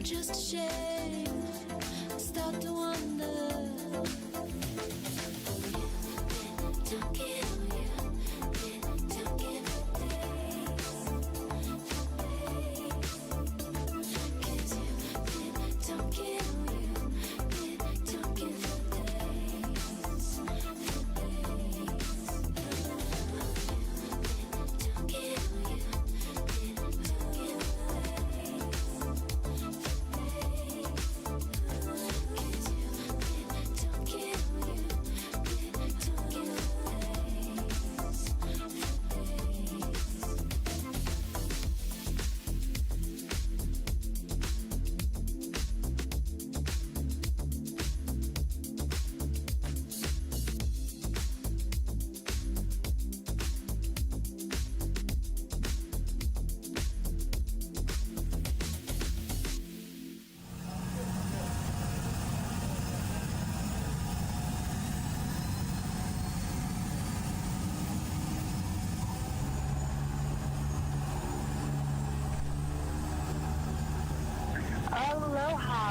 just a shame. I start to wonder. Don't get on you, don't get for days, cause you don't get on you, don't get for days, don't get on you, don't get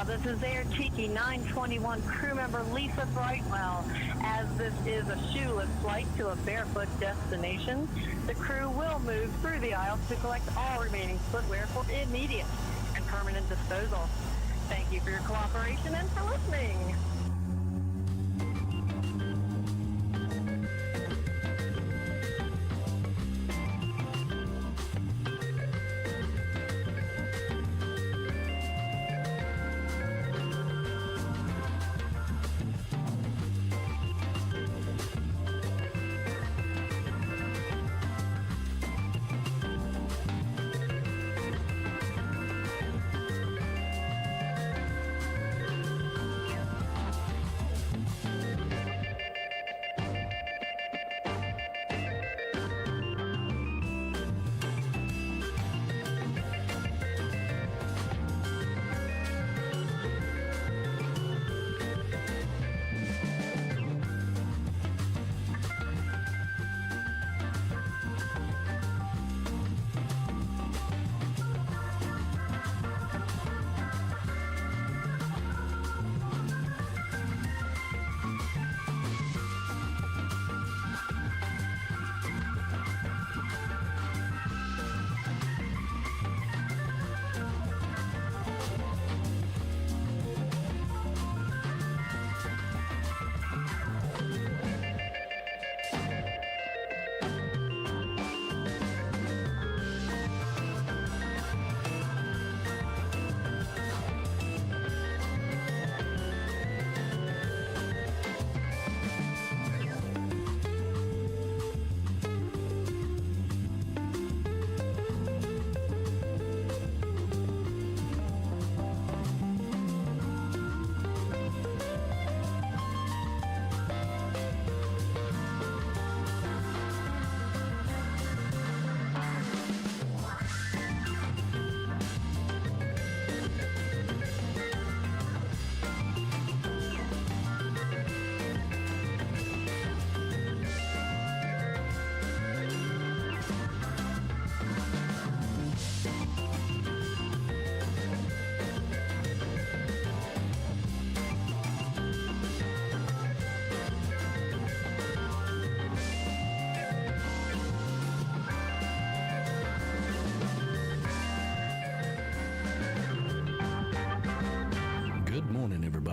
This is Air Tiki 921 crew member Lisa Brightwell. As this is a shoeless flight to a barefoot destination, the crew will move through the aisles to collect all remaining footwear for immediate and permanent disposal. Thank you for your cooperation and for listening.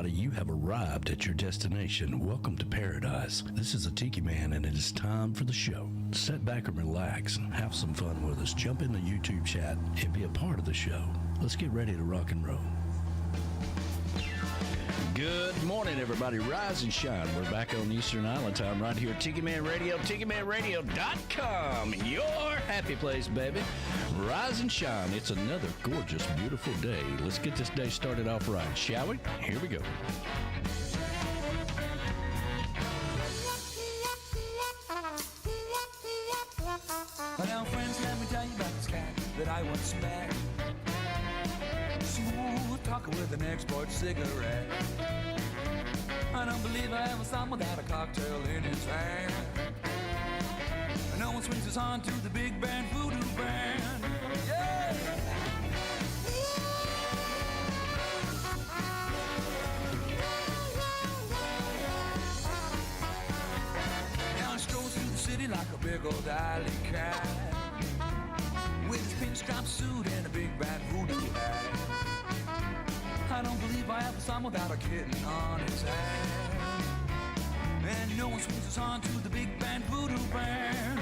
You have arrived at your destination. Welcome to paradise. This is the Tiki Man, and it is time for the show. Sit back and relax and have some fun with us. Jump in the YouTube chat and be a part of the show. Let's get ready to rock and roll. Good morning, everybody. Rise and shine. We're back on Eastern Island time right here at Tiki Man Radio, TikiManRadio.com. Your happy place, baby. Rise and shine. It's another gorgeous, beautiful day. Let's get this day started off right, shall we? Here we go. Well, now, friends, let me tell you about this cat that I once met. Smooth talker with an export cigarette. I don't believe I ever saw him without a cocktail in his hand. And no one swings his on to the big band voodoo band. Yeah! speckled alley cat with his pinstripe suit and a big bad voodoo hat. I don't believe I ever saw him without a kitten on his hand. And no one swings his horn to the big band voodoo band.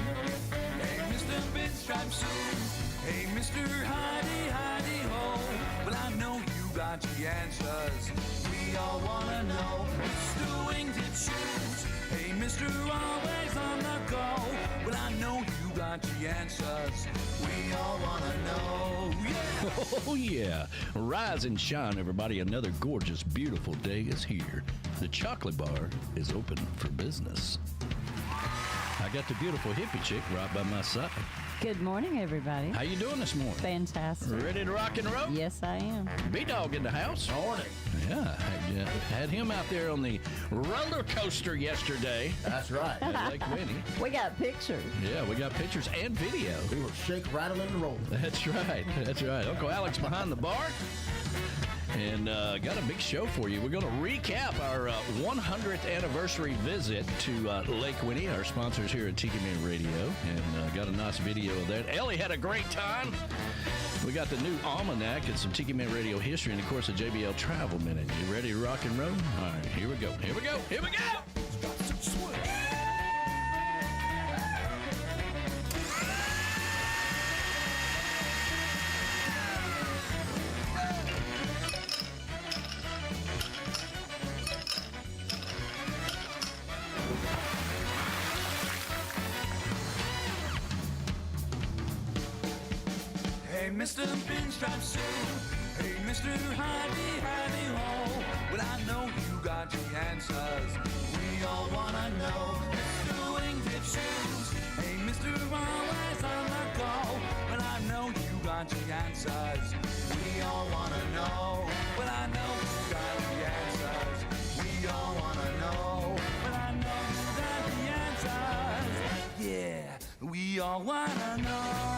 Hey, Mr. Pinstripe Suit. Hey, Mr. Heidi, Heidi Ho. Well, I know you got the answers. We all wanna know. Mr. Wingtip Shoes. Hey, Mr. Always on the go. Well, I know you got the answers. We all wanna know. Yeah. Oh, yeah. Rise and shine, everybody. Another gorgeous, beautiful day is here. The chocolate bar is open for business. I got the beautiful hippie chick right by my side. Good morning, everybody. How you doing this morning? Fantastic. Ready to rock and roll? Yes, I am. B-Dog in the house. Morning. Yeah, had him out there on the roller coaster yesterday That's right. at Lake Winnie. We got pictures. Yeah, we got pictures and video. We were shake, rattle, and roll. That's right. That's right. Uncle Alex behind the bar. And got a big show for you. We're going to recap our 100th anniversary visit to Lake Winnie, our sponsors here at Tiki Man Radio, and got a nice video of that. Ellie had a great time. We got the new Almanac and some Tiki Man Radio history, and of course, the JBL Travel Minute. You ready to rock and roll? All right, here we go. Here we go. Here we go. Hey, Mr. Pinstripe Suit. Hey, Mr. Heidi, Heidi Ho. Well, I know you got the answers. We all wanna know. Mr. Wingtip Shoes. Hey, Mr. Always on the go. Well, I know you got the answers. We all wanna know. Well, I know you got the answers. We all wanna know. Well, I know you got the answers. Yeah, we all wanna know.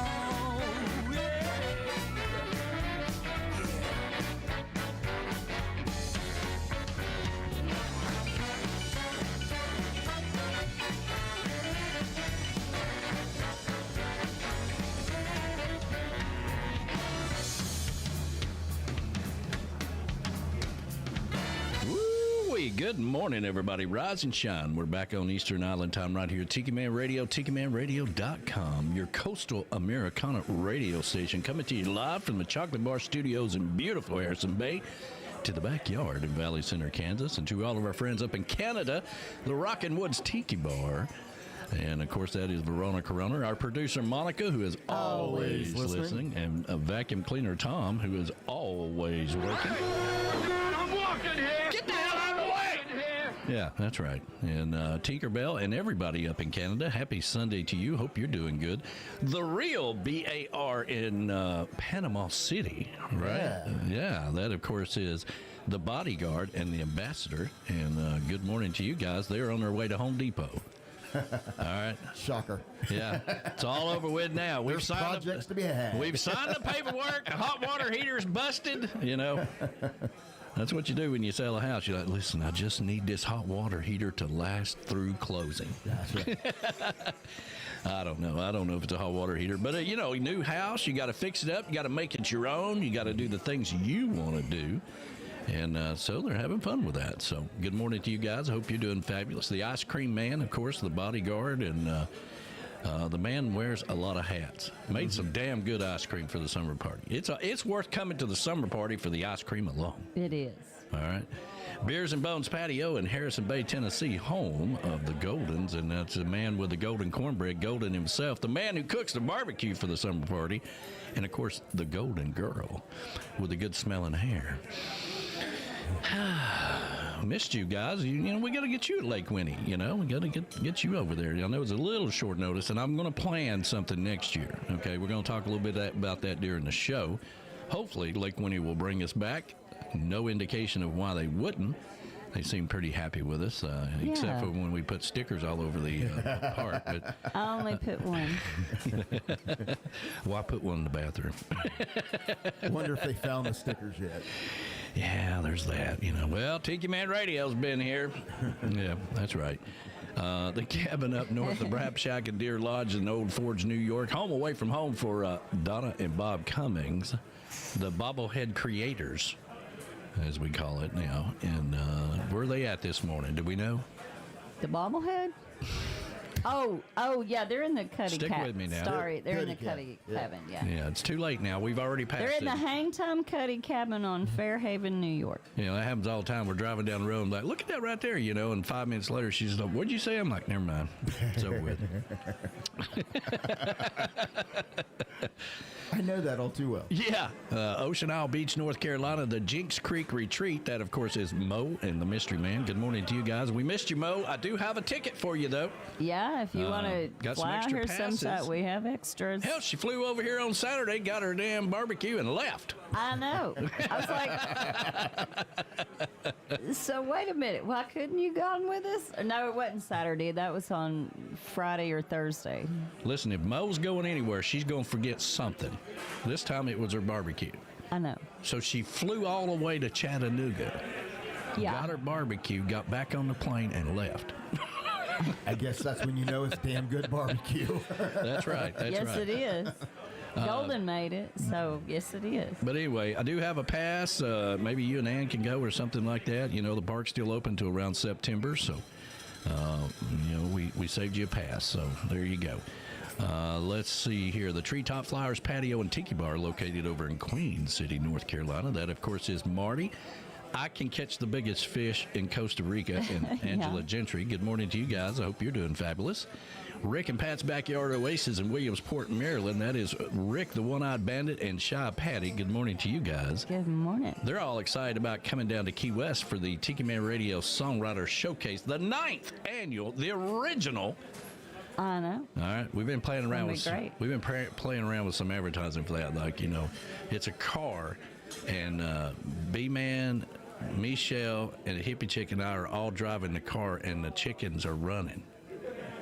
Good morning, everybody. Rise and shine. We're back on Eastern Island time right here at Tiki Man Radio, TikiManRadio.com, your coastal Americana radio station, coming to you live from the Chocolate Bar Studios in beautiful Harrison Bay to the backyard in Valley Center, Kansas, and to all of our friends up in Canada, the Rockin' Woods Tiki Bar. And, of course, that is Verona Corona, our producer, Monica, who is always listening, and a vacuum cleaner, Tom, who is always working. I'm walking here. Get the hell out of the way! Yeah, that's right. And Tinkerbell and everybody up in Canada, happy Sunday to you. Hope you're doing good. The real BAR in Panama City, right? Yeah, that, of course, is the bodyguard and the ambassador. And good morning to you guys. They're on their way to Home Depot. All right. Shocker. Yeah, it's all over with now. We've There's signed projects to be had. We've signed the paperwork. The hot water heater's busted. You know, that's what you do when you sell a house. You're like, listen, I just need this hot water heater to last through closing. That's right. I don't know. I don't know if it's a hot water heater, but you know, new house, you got to fix it up. You got to make it your own. You got to do the things you want to do. And so they're having fun with that. So good morning to you guys. I hope you're doing fabulous. The ice cream man, of course, the bodyguard, and the man wears a lot of hats. Made some damn good ice cream for the summer party. It's worth coming to the summer party for the ice cream alone. It is. All right. Beers and Bones Patio in Harrison Bay, Tennessee, home of the Goldens, and that's the man with the golden cornbread, Golden himself, the man who cooks the barbecue for the summer party, and, of course, the Golden Girl with the good-smelling hair. Missed you guys. You know, we got to get you at Lake Winnie. You know, we got to get you over there. I know it's a little short notice, and I'm going to plan something next year. Okay, we're going to talk a little bit about that during the show. Hopefully, Lake Winnie will bring us back. No indication of why they wouldn't. They seem pretty happy with us, except for when we put stickers all over the park. But I only put one. well, I put one in the bathroom. Wonder if they found the stickers yet. Yeah, there's that. You know, well, Tiki Man Radio's been here. Yeah, that's right. The cabin up north of Brap Shack and Deer Lodge in Old Forge, New York. Home away from home for Donna and Bob Cummings, the bobblehead creators, as we call it now. And where are they at this morning? Do we know? The bobblehead? Oh, yeah, they're in the Cuddy Stick with me now. Sorry, they're in the Cuddy Cuddy cabin, yeah. Yeah, it's too late now. We've already passed They're in it. the Hang Time Cuddy cabin on Fairhaven, New York. That happens all the time. We're driving down the road and like, look at that right there, and 5 minutes later she's like, what'd you say? I'm like, never mind. It's over with. I know that all too well. Yeah. Ocean Isle Beach, North Carolina, the Jinx Creek Retreat. That, of course, is Mo and the Mystery Man. Good morning to you guys. We missed you, Mo. I do have a ticket for you, though. Yeah, if you want to got some fly extra here passes. sometime, we have extras. Hell, she flew over here on Saturday, got her damn barbecue, and left. I know. I was like, so wait a minute. Why couldn't you gone with us? No, it wasn't Saturday. That was on Friday or Thursday. Listen, if Mo's going anywhere, she's going to forget something. This time it was her barbecue. I know. So she flew all the way to Chattanooga, Yeah. got her barbecue, got back on the plane, and left. I guess that's when you know it's damn good barbecue. That's right. That's Yes, right. it is. Golden made it, so yes, it is. But anyway, I do have a pass. Maybe you and Ann can go or something like that. The park's still open till around September, so we saved you a pass. So there you go. Let's see here. The Treetop Flowers Patio and Tiki Bar located over in Queen City, North Carolina. That, of course, is Marty. I can catch the biggest fish in Costa Rica, and Angela Gentry. Good morning to you guys. I hope you're doing fabulous. Rick and Pat's Backyard Oasis in Williamsport, Maryland. That is Rick, the One-Eyed Bandit, and Shy Patty. Good morning to you guys. Good morning. They're all excited about coming down to Key West for the Tiki Man Radio Songwriter Showcase, the 9th annual, the original. I know. All right, we've been playing around with Great. we've been playing around with some advertising for that. Like it's a car, and B-Man, Michelle, and Hippie Chick and I are all driving the car, and the chickens are running.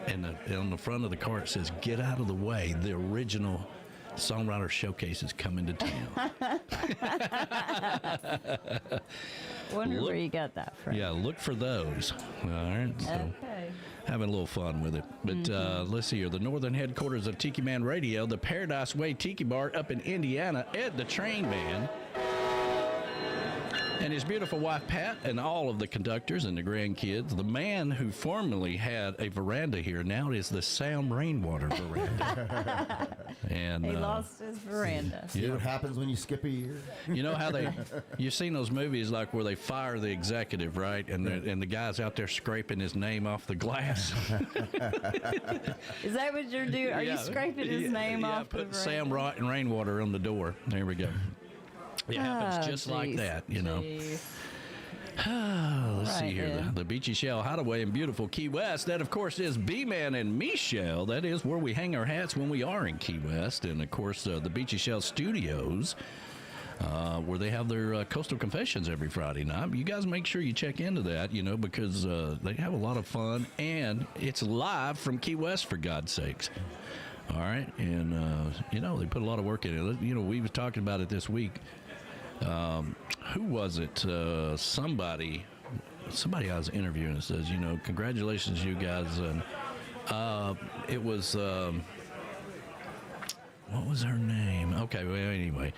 And on the front of the car it says, "Get out of the way! The original Songwriter Showcase is coming to town." Wonder where you got that from. Yeah, look for those. All right. So. Okay. Having a little fun with it. But let's see here. The northern headquarters of Tiki Man Radio, the Paradise Way Tiki Bar up in Indiana, Ed the Train Man, and his beautiful wife, Pat, and all of the conductors and the grandkids. The man who formerly had a veranda here now is the Sam Rainwater veranda. And He lost his veranda. See what happens when you skip a year? You know how you've seen those movies like where they fire the executive, right? And the guy's out there scraping his name off the glass. Is that what you're doing? Are you scraping his name off the put veranda? Sam Rainwater on the door. There we go. It happens just like geez. that, Jeez. Let's see Right, here. yeah. The Beachy Shell Hideaway in beautiful Key West. That, of course, is B-Man and Michelle. That is where we hang our hats when we are in Key West. And, of course, the Beachy Shell Studios, where they have their Coastal Confessions every Friday night. You guys make sure you check into that, because they have a lot of fun. And it's live from Key West, for God's sakes. All right. And, they put a lot of work in it. We were talking about it this week. Who was it? Somebody I was interviewing says, congratulations, you guys. And it was, what was her name? Okay, well, anyway,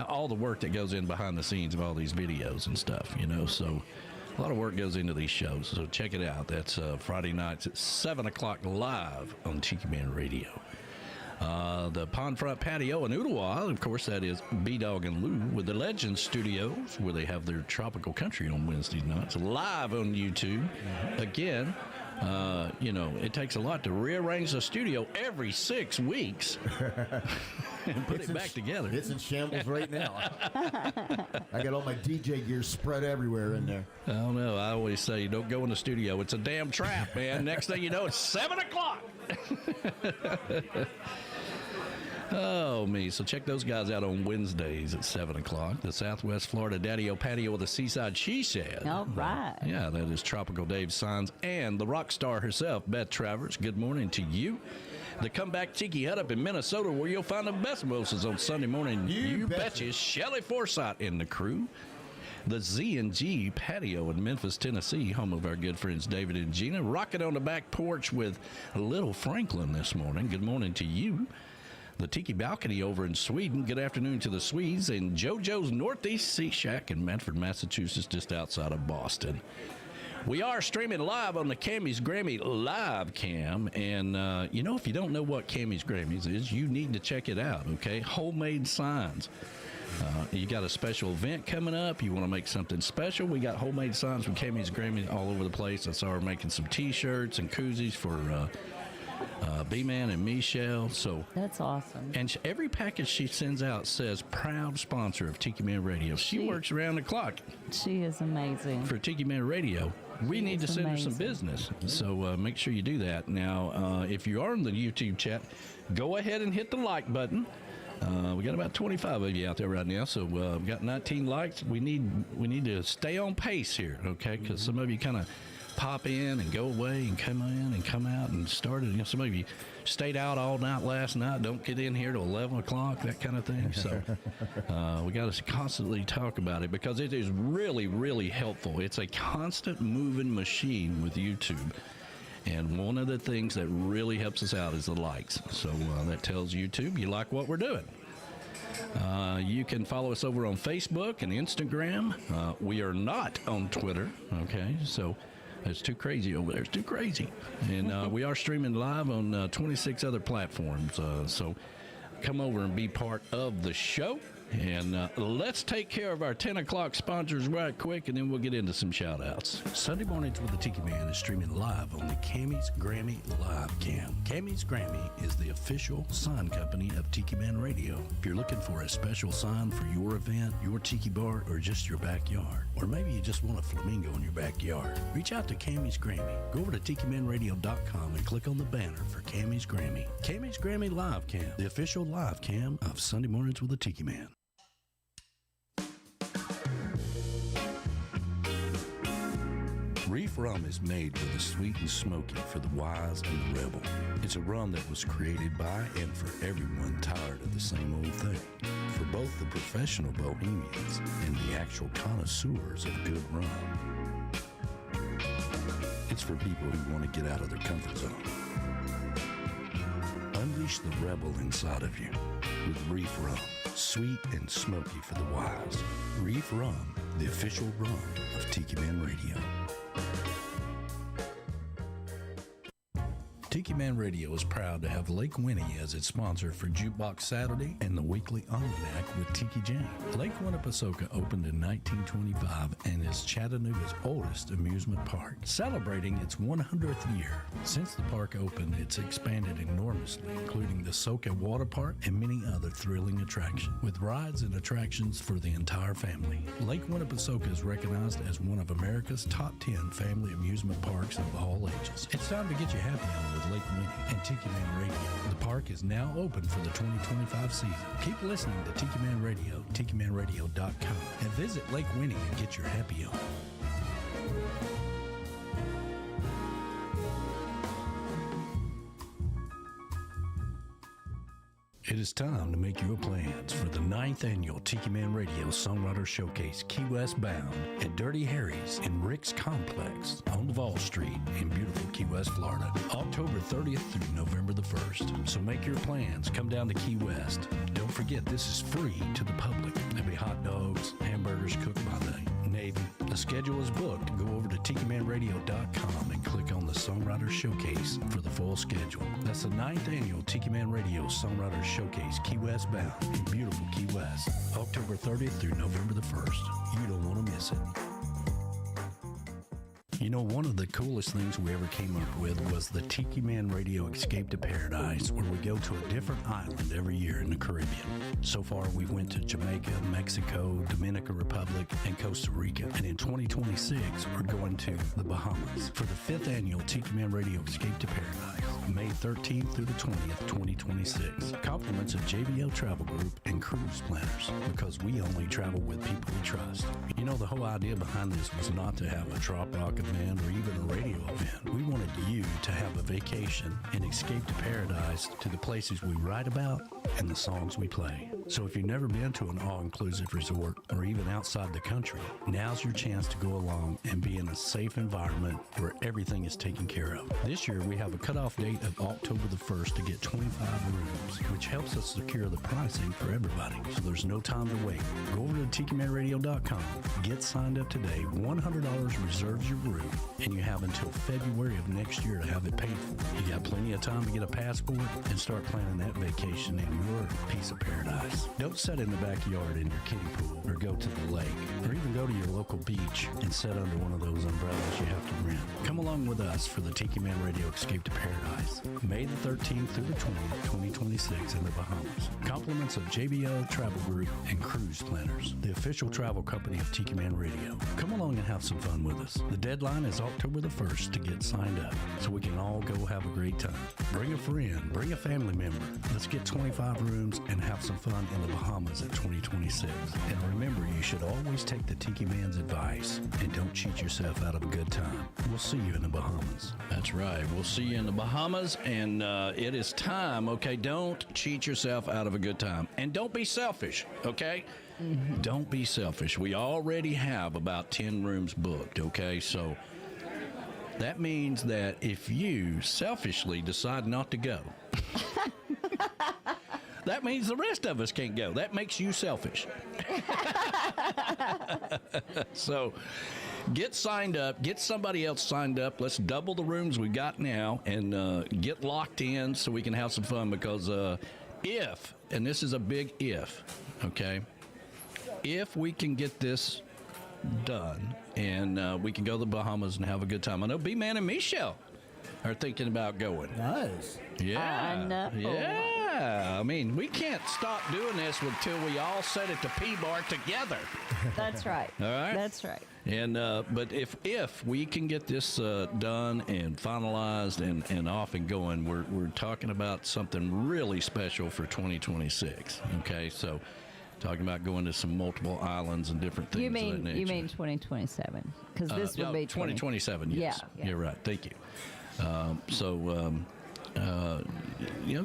all the work that goes in behind the scenes of all these videos and stuff, so a lot of work goes into these shows. So check it out. That's Friday nights at 7 o'clock live on Tiki Man Radio. The Pond Front Patio in Ottawa, of course, that is B-Dog and Lou with the Legends Studios, where they have their tropical country on Wednesday nights, live on YouTube. Again, it takes a lot to rearrange the studio every 6 weeks and put it back together. It's in shambles right now. I got all my DJ gear spread everywhere in there. I don't know. I always say, don't go in the studio. It's a damn trap, man. Next thing you know, it's 7 o'clock. Oh, me. So check those guys out on Wednesdays at 7 o'clock. The Southwest Florida Daddy-O Patio with the Seaside She Shed. All right. Yeah, that is Tropical Dave Signs and the rock star herself, Beth Travers. Good morning to you. The Comeback Tiki Hut up in Minnesota, where you'll find the best mimosas on Sunday morning. You betcha. Shelly Forsythe and the crew. the Z&G Patio in Memphis, Tennessee, home of our good friends David and Gina. Rocking on the back porch with Little Franklin this morning. Good morning to you. The Tiki Balcony over in Sweden. Good afternoon to the Swedes. And JoJo's Northeast Sea Shack in Medford, Massachusetts, just outside of Boston. We are streaming live on the Camys Grammy live cam. And, if you don't know what Camys Grammys is, you need to check it out, okay? Homemade signs. You got a special event coming up. You want to make something special. We got homemade signs from Camys Grammy all over the place. I saw her making some T-shirts and koozies for B-Man and Michelle. So That's awesome. And every package she sends out says proud sponsor of Tiki Man Radio. She works around the clock She is amazing. for Tiki Man Radio. We need to is send her some amazing. business. So make sure you do that. Now, if you are in the YouTube chat, go ahead and hit the like button. We got about 25 of you out there right now, so we got 19 likes. We need to stay on pace here, okay? Because some of you kind of pop in and go away and come in and come out and started. Some of you stayed out all night last night. Don't get in here till 11 o'clock, that kind of thing. So we got to constantly talk about it because it is really, really helpful. It's a constant moving machine with YouTube. And one of the things that really helps us out is the likes. So that tells YouTube you like what we're doing. You can follow us over on Facebook and Instagram. We are not on Twitter, okay? So it's too crazy over there. It's too crazy. And we are streaming live on 26 other platforms. So come over and be part of the show. And let's take care of our 10 o'clock sponsors right quick, and then we'll get into some shout-outs. Sunday Mornings with the Tiki Man is streaming live on the Camys Grammy live cam. Camys Grammy is the official sign company of Tiki Man Radio. If you're looking for a special sign for your event, your tiki bar, or just your backyard, or maybe you just want a flamingo in your backyard, reach out to Camys Grammy. Go over to TikiManRadio.com and click on the banner for Camys Grammy. Camys Grammy live cam, the official live cam of Sunday Mornings with the Tiki Man. Reif Rum is made with a sweet and smoky for the wise and the rebel. It's a rum that was created by and for everyone tired of the same old thing. For both the professional bohemians and the actual connoisseurs of good rum. It's for people who want to get out of their comfort zone. Unleash the rebel inside of you with Reif Rum. Sweet and smoky for the wise. Reif Rum, the official rum of Tiki Man Radio. Tiki Man Radio is proud to have Lake Winnie as its sponsor for Jukebox Saturday and the weekly Almanac with Tiki Jane. Lake Winnipesaukee opened in 1925 and is Chattanooga's oldest amusement park, celebrating its 100th year. Since the park opened, it's expanded enormously, including the Soka Water Park and many other thrilling attractions, with rides and attractions for the entire family. Lake Winnipesaukee is recognized as one of America's top 10 family amusement parks of all ages. It's time to get you happy on with Lake Winnie and Tiki Man Radio. The park is now open for the 2025 season. Keep listening to Tiki Man Radio, TikiManRadio.com, and visit Lake Winnie and get your happy on. It is time to make your plans for the 9th annual Tiki Man Radio Songwriter Showcase Key West Bound at Dirty Harry's in Rick's Complex on Duval Street in beautiful Key West, Florida, October 30th through November the 1st. So make your plans. Come down to Key West. Don't forget, this is free to the public. There'll be hot dogs, hamburgers cooked by the Navy. The schedule is booked. Go over to TikiManRadio.com and click on the Songwriter Showcase for the full schedule. That's the 9th annual Tiki Man Radio Songwriter Showcase Key West Bound in beautiful Key West, October 30th through November the 1st. You don't want to miss it. You know, one of the coolest things we ever came up with was the Tiki Man Radio Escape to Paradise, where we go to a different island every year in the Caribbean. So far, we went to Jamaica, Mexico, Dominican Republic, and Costa Rica. And in 2026, we're going to the Bahamas for the 5th annual Tiki Man Radio Escape to Paradise, May 13th through the 20th, 2026. Compliments of JBL Travel Group and Cruise Planners, because we only travel with people we trust. You know, the whole idea behind this was not to have a drop rock event or even a radio event. We wanted you to have a vacation and escape to paradise, to the places we write about and the songs we play. So if you've never been to an all-inclusive resort or even outside the country, now's your chance to go along and be in a safe environment where everything is taken care of. This year, we have a cutoff date of October the 1st to get 25 rooms, which helps us secure the pricing for everybody. So there's no time to wait. Go over to TikiManRadio.com. Get signed up today. $100 reserves your room, and you have until February of next year to have it paid for. You got plenty of time to get a passport and start planning that vacation in your piece of paradise. Don't sit in the backyard in your kiddie pool or go to the lake or even go to your local beach and sit under one of those umbrellas you have to rent. Come along with us for the Tiki Man Radio Escape to Paradise, May the 13th through the 20th, 2026 in the Bahamas. Compliments of JBL Travel Group and Cruise Planners, the official travel company of Tiki Man Radio. Come along and have some fun with us. The deadline is October the 1st to get signed up so we can all go have a great time. Bring a friend, bring a family member. Let's get 25 rooms and have some fun in the Bahamas in 2026. And remember, you should always take the Tiki Man's advice and don't cheat yourself out of a good time. We'll see you in the Bahamas. That's right. We'll see you in the Bahamas, and it is time, okay? Don't cheat yourself out of a good time. And don't be selfish, okay? Mm-hmm. Don't be selfish. We already have about 10 rooms booked, okay? So that means that if you selfishly decide not to go, that means the rest of us can't go. That makes you selfish. So get signed up. Get somebody else signed up. Let's double the rooms we got now and get locked in so we can have some fun because if, and this is a big if, okay, if we can get this done and we can go to the Bahamas and have a good time. I know B-Man and Michelle are thinking about going. Nice. Yeah. I know. Yeah. I mean, we can't stop doing this until we all sit at the P-bar together. That's right. All right? That's right. And but if we can get this done and finalized and off and going, we're talking about something really special for 2026. Okay, so talking about going to some multiple islands and different things. You mean of that nature. you mean 2027? Because this would be 2027. Yes, Yeah. You're right. Thank you.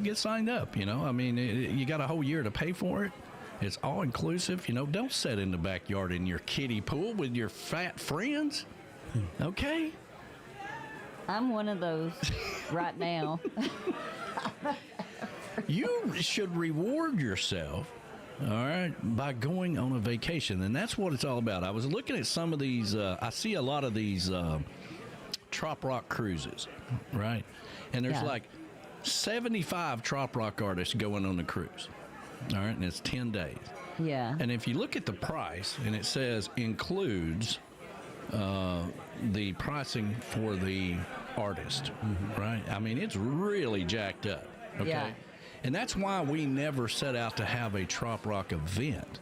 Get signed up. I mean, you got a whole year to pay for it. It's all inclusive. Don't sit in the backyard in your kiddie pool with your fat friends. Okay? I'm one of those right now. You should reward yourself, all right, by going on a vacation. And that's what it's all about. I was looking at some of these. I see a lot of these Trop Rock cruises, right? And there's like 75 Trop Rock artists going on the cruise. All right, and it's 10 days. Yeah. And if you look at the price, and it says includes the pricing for the artist, right? I mean, it's really jacked up, okay? Yeah. And that's why we never set out to have a Trop Rock event.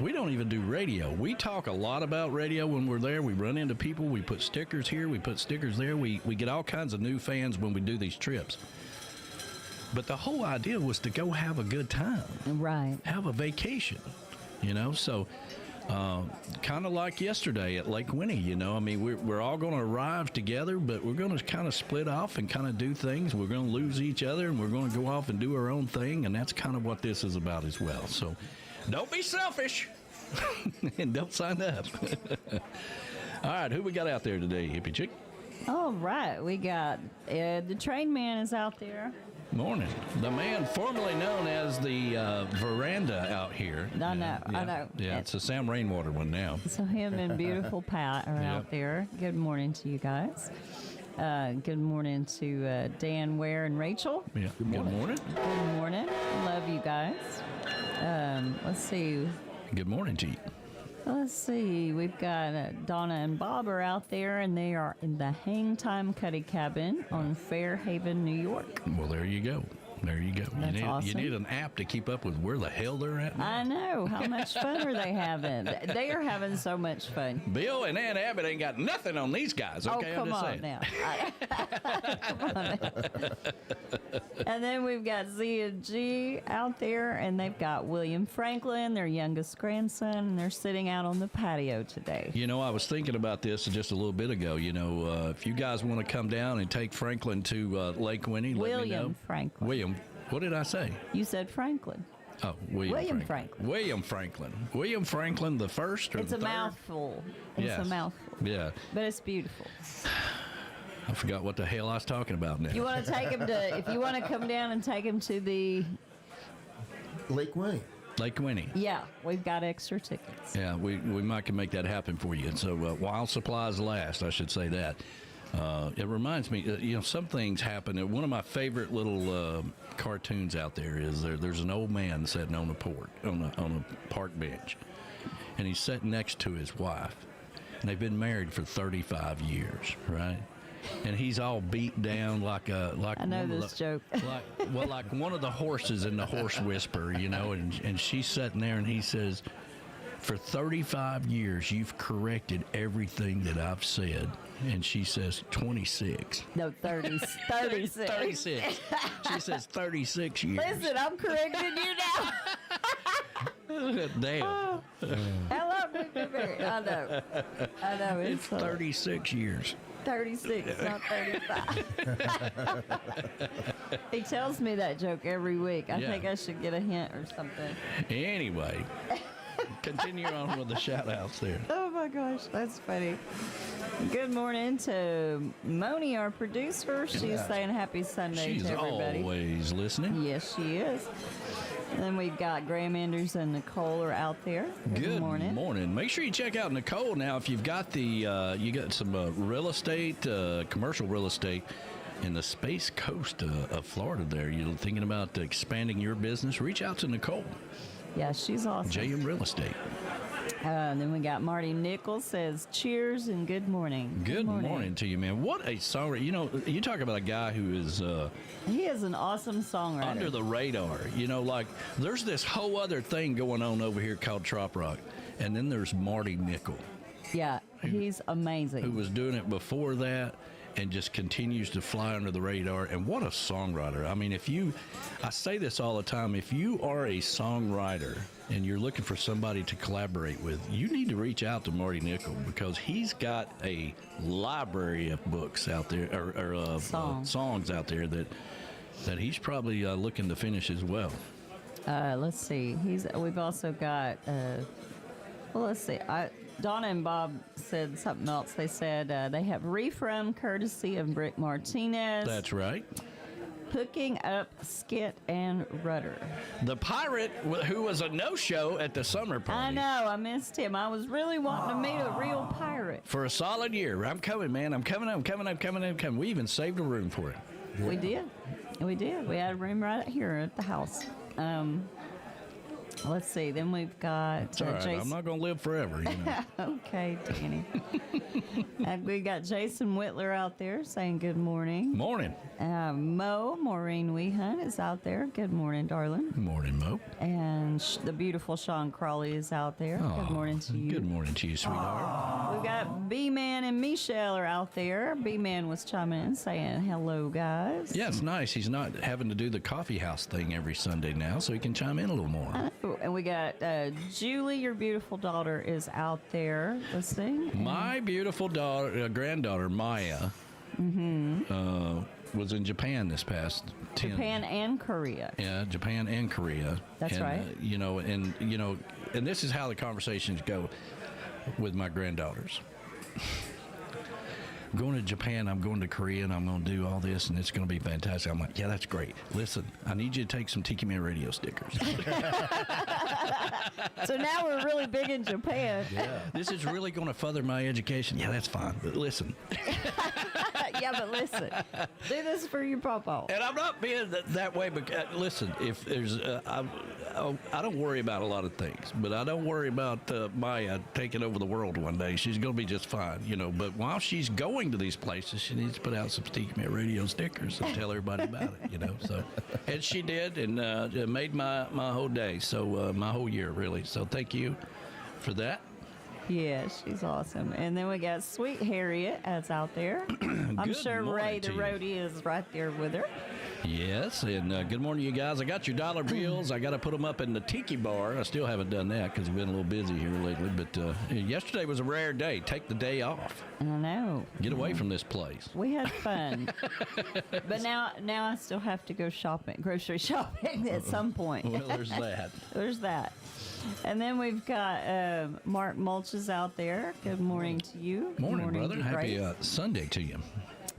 We don't even do radio. We talk a lot about radio when we're there. We run into people. We put stickers here. We put stickers there. We get all kinds of new fans when we do these trips. But the whole idea was to go have a good time. Right. Have a vacation, So kind of like yesterday at Lake Winnie, I mean, we're all going to arrive together, but we're going to kind of split off and kind of do things. We're going to lose each other, and we're going to go off and do our own thing, and that's kind of what this is about as well. So don't be selfish and don't sign up. All right, who we got out there today, Hippie Chick? All right. We got the train man is out there. Morning. The man formerly known as the veranda out here. I know. Yeah, it's a Sam Rainwater one now. So him and beautiful Pat are out there. Good morning to you guys. Good morning to Dan Ware and Rachel. Yeah. Good morning. Good morning. Love you guys. Let's see. Good morning to you. Let's see. We've got Donna and Bob are out there, and they are in the Hang Time Cuddy Cabin on Fairhaven, New York. Well, there you go. There you go. That's awesome. You need an app to keep up with where the hell they're at now. I know. How much fun are they having? They are having so much fun. Bill and Aunt Abbott ain't got nothing on these guys. Okay, oh, come I'm just on saying. now. Come on now. And then we've got Z and G out there, and they've got William Franklin, their youngest grandson, and they're sitting out on the patio today. You know, I was thinking about this just a little bit ago. You know, if you guys want to come down and take Franklin to Lake Winnie, let me know. William Franklin. William. What did I say? You said Franklin. Oh, William Franklin. William Franklin. William Franklin the first or It's the a third? mouthful. It's Yes. a mouthful. Yeah. But it's beautiful. I forgot what the hell I was talking about now. You want to take him to, if you want to come down and take him to the, Lake Winnie. Lake Winnie. yeah, we've got extra tickets. Yeah, we might can make that happen for you. And so while supplies last, I should say that. It reminds me, you know, some things happen. One of my favorite little cartoons out there is there's an old man sitting on a park bench, and he's sitting next to his wife, and they've been married for 35 years, right? And he's all beat down like I know one of this joke. like one of the horses in the Horse Whisperer, you know, and she's sitting there, and he says, "For 35 years, you've corrected everything that I've said." And she says, 26. No, 36. 36. She says 36 years. Listen, I'm correcting you now. Damn. How long have we been married? I know. It's 36 years. 36, not 35. He tells me that joke every week. I Yeah. think I should get a hint or something. Anyway, continue on with the shout-outs there. Oh my gosh, that's funny. Good morning to Moni, our producer. She's saying happy Sunday She's to everybody. always listening. Yes, she is. And then we've got Graham Anders and Nicole are out there. Good morning. Make sure you check out Nicole now. If you've got you got some real estate, commercial real estate in the Space Coast of Florida there. You're thinking about expanding your business, reach out to Nicole, Yeah, she's awesome. JM Real Estate. And then we got Marty Nichols says cheers and good morning. Good morning to you, man. What a songwriter. You know, you talk about a guy who is He is an awesome songwriter. under the radar. You know, like there's this whole other thing going on over here called Trop Rock. And then there's Marty Nichols, Yeah, he's amazing. who was doing it before that and just continues to fly under the radar. And what a songwriter. I mean, I say this all the time, if you are a songwriter and you're looking for somebody to collaborate with, you need to reach out to Marty Nichols because he's got a library of books out there, or of songs out there that he's probably looking to finish as well. Let's see. We've also got. Well, let's see. Donna and Bob said something else. They said they have Reif Rum courtesy of Brick Martinez. That's right. Hooking up Skit and Rudder. The pirate who was a no-show at the summer party. I know. I missed him. I was really wanting to meet a real pirate. For a solid year. I'm coming, man. I'm coming. We even saved a room for it. We did. We had a room right here at the house. Let's see. Then we've got It's all right. Jason. I'm not going to live forever, you know. Okay, Danny. And we got Jason Whitler out there saying good morning. Morning. Maureen Weehunt is out there. Good morning, darling. Morning, Mo. And the beautiful Sean Crawley is out there. Good morning to you. Good morning to you, sweetheart. We've got B-Man and Michelle are out there. B-Man was chiming in saying hello, guys. Yeah, it's nice. He's not having to do the coffee house thing every Sunday now, so he can chime in a little more. And we got Julie, your beautiful daughter, is out there listening. My beautiful daughter, granddaughter, Maya, was in Japan this past 10. Japan and Korea. Yeah, Japan and Korea. That's and, right. And this is how the conversations go with my granddaughters. I'm going to Japan, I'm going to Korea, and I'm going to do all this, and it's going to be fantastic. I'm like, yeah, that's great. Listen, I need you to take some Tiki Man Radio stickers. So now we're really big in Japan. Yeah. This is really going to further my education. Yeah, that's fine. But listen, Yeah, Yeah, but listen, do this for your papa. And I'm not being that way, but listen, if there's, I don't worry about a lot of things, but I don't worry about Maya taking over the world one day. She's going to be just fine, you know. But while she's going to these places, she needs to put out some Tiki Man Radio stickers and tell everybody about it, you know. So, and she did, and it made my whole day, so my whole year, really. So thank you for that. Yeah, she's awesome. And then we got Sweet Harriet that's out there. I'm Good sure morning Ray the to you. roadie is right there with her. Yes, and good morning, you guys. I got your dollar bills. I got to put them up in the Tiki Bar. I still haven't done that because we've been a little busy here lately. But yesterday was a rare day. Take the day off. I know. Get away from this place. We had fun. But now I still have to go grocery shopping at some point. Well, there's that. There's that. And then we've got Mark Mulches out there. Good morning to you. Good Morning, brother. to Happy Grace. Sunday to you.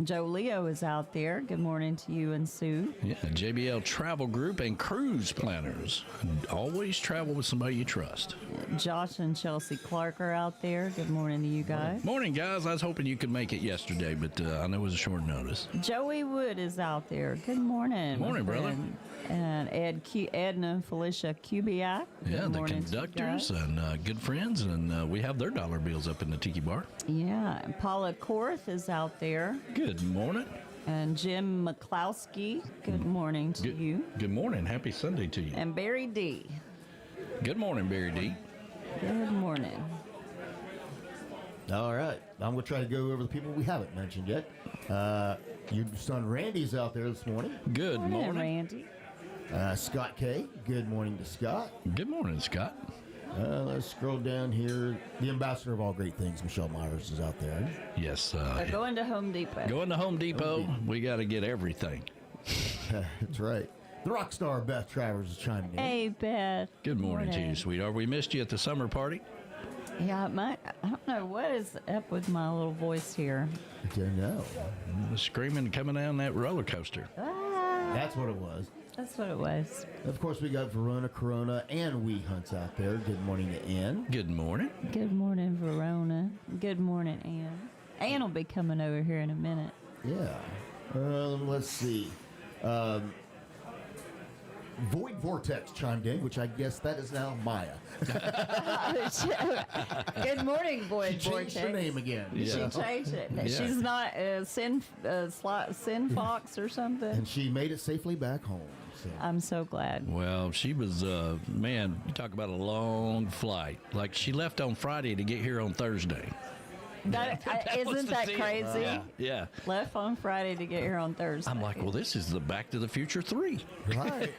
Joe Leo is out there. Good morning to you and Sue. Yeah, JBL Travel Group and Cruise Planners. Always travel with somebody you trust. Josh and Chelsea Clark are out there. Good morning to you guys. Morning, guys. I was hoping you could make it yesterday, but I know it was a short notice. Joey Wood is out there. Good morning. my Morning, brother. friend. And Edna and Felicia Kubiak. Yeah, Good the morning to you conductors guys. and good friends, and we have their dollar bills up in the Tiki Bar. Yeah, and Paula Korth is out there. Good morning. And Jim McCloskey. Good morning to you. Good morning. Happy Sunday to you. And Barry D. Good morning, Barry D. Good morning. All right. I'm going to try to go over the people we haven't mentioned yet. Your son Randy's out there this morning. Good Morning, morning. Randy. Scott K. Good morning to Scott. Good morning, Scott. Let's scroll down here. The ambassador of all great things, Michelle Myers, is out there. Yes. We're going to Home Depot. Going to Home Depot, we got to get everything. That's right. The rock star Beth Travers is chiming in. Hey, Beth. Good morning to you, sweetheart. We missed you at the summer party. Yeah, I don't know what is up with my little voice here. I don't know. Screaming coming down that roller coaster. Ah, That's what it was. that's what it was. Of course, we got Verona Corona and Wee Hunts out there. Good morning to Ann. Good morning. Good morning, Verona. Good morning, Ann. Ann will be coming over here in a minute. Yeah. Let's see. Void Vortex chimed in, which I guess that is now Maya. Good morning, boy. She changed her name again. Yeah. She changed it. Yeah. She's not Sin Fox or something. And she made it safely back home. So. I'm so glad. Well, she was, man, you talk about a long flight. Like, she left on Friday to get here on Thursday. That, was isn't the that deal. crazy? Yeah. Left on Friday to get here on Thursday. I'm like, well, this is the Back to the Future 3. Right.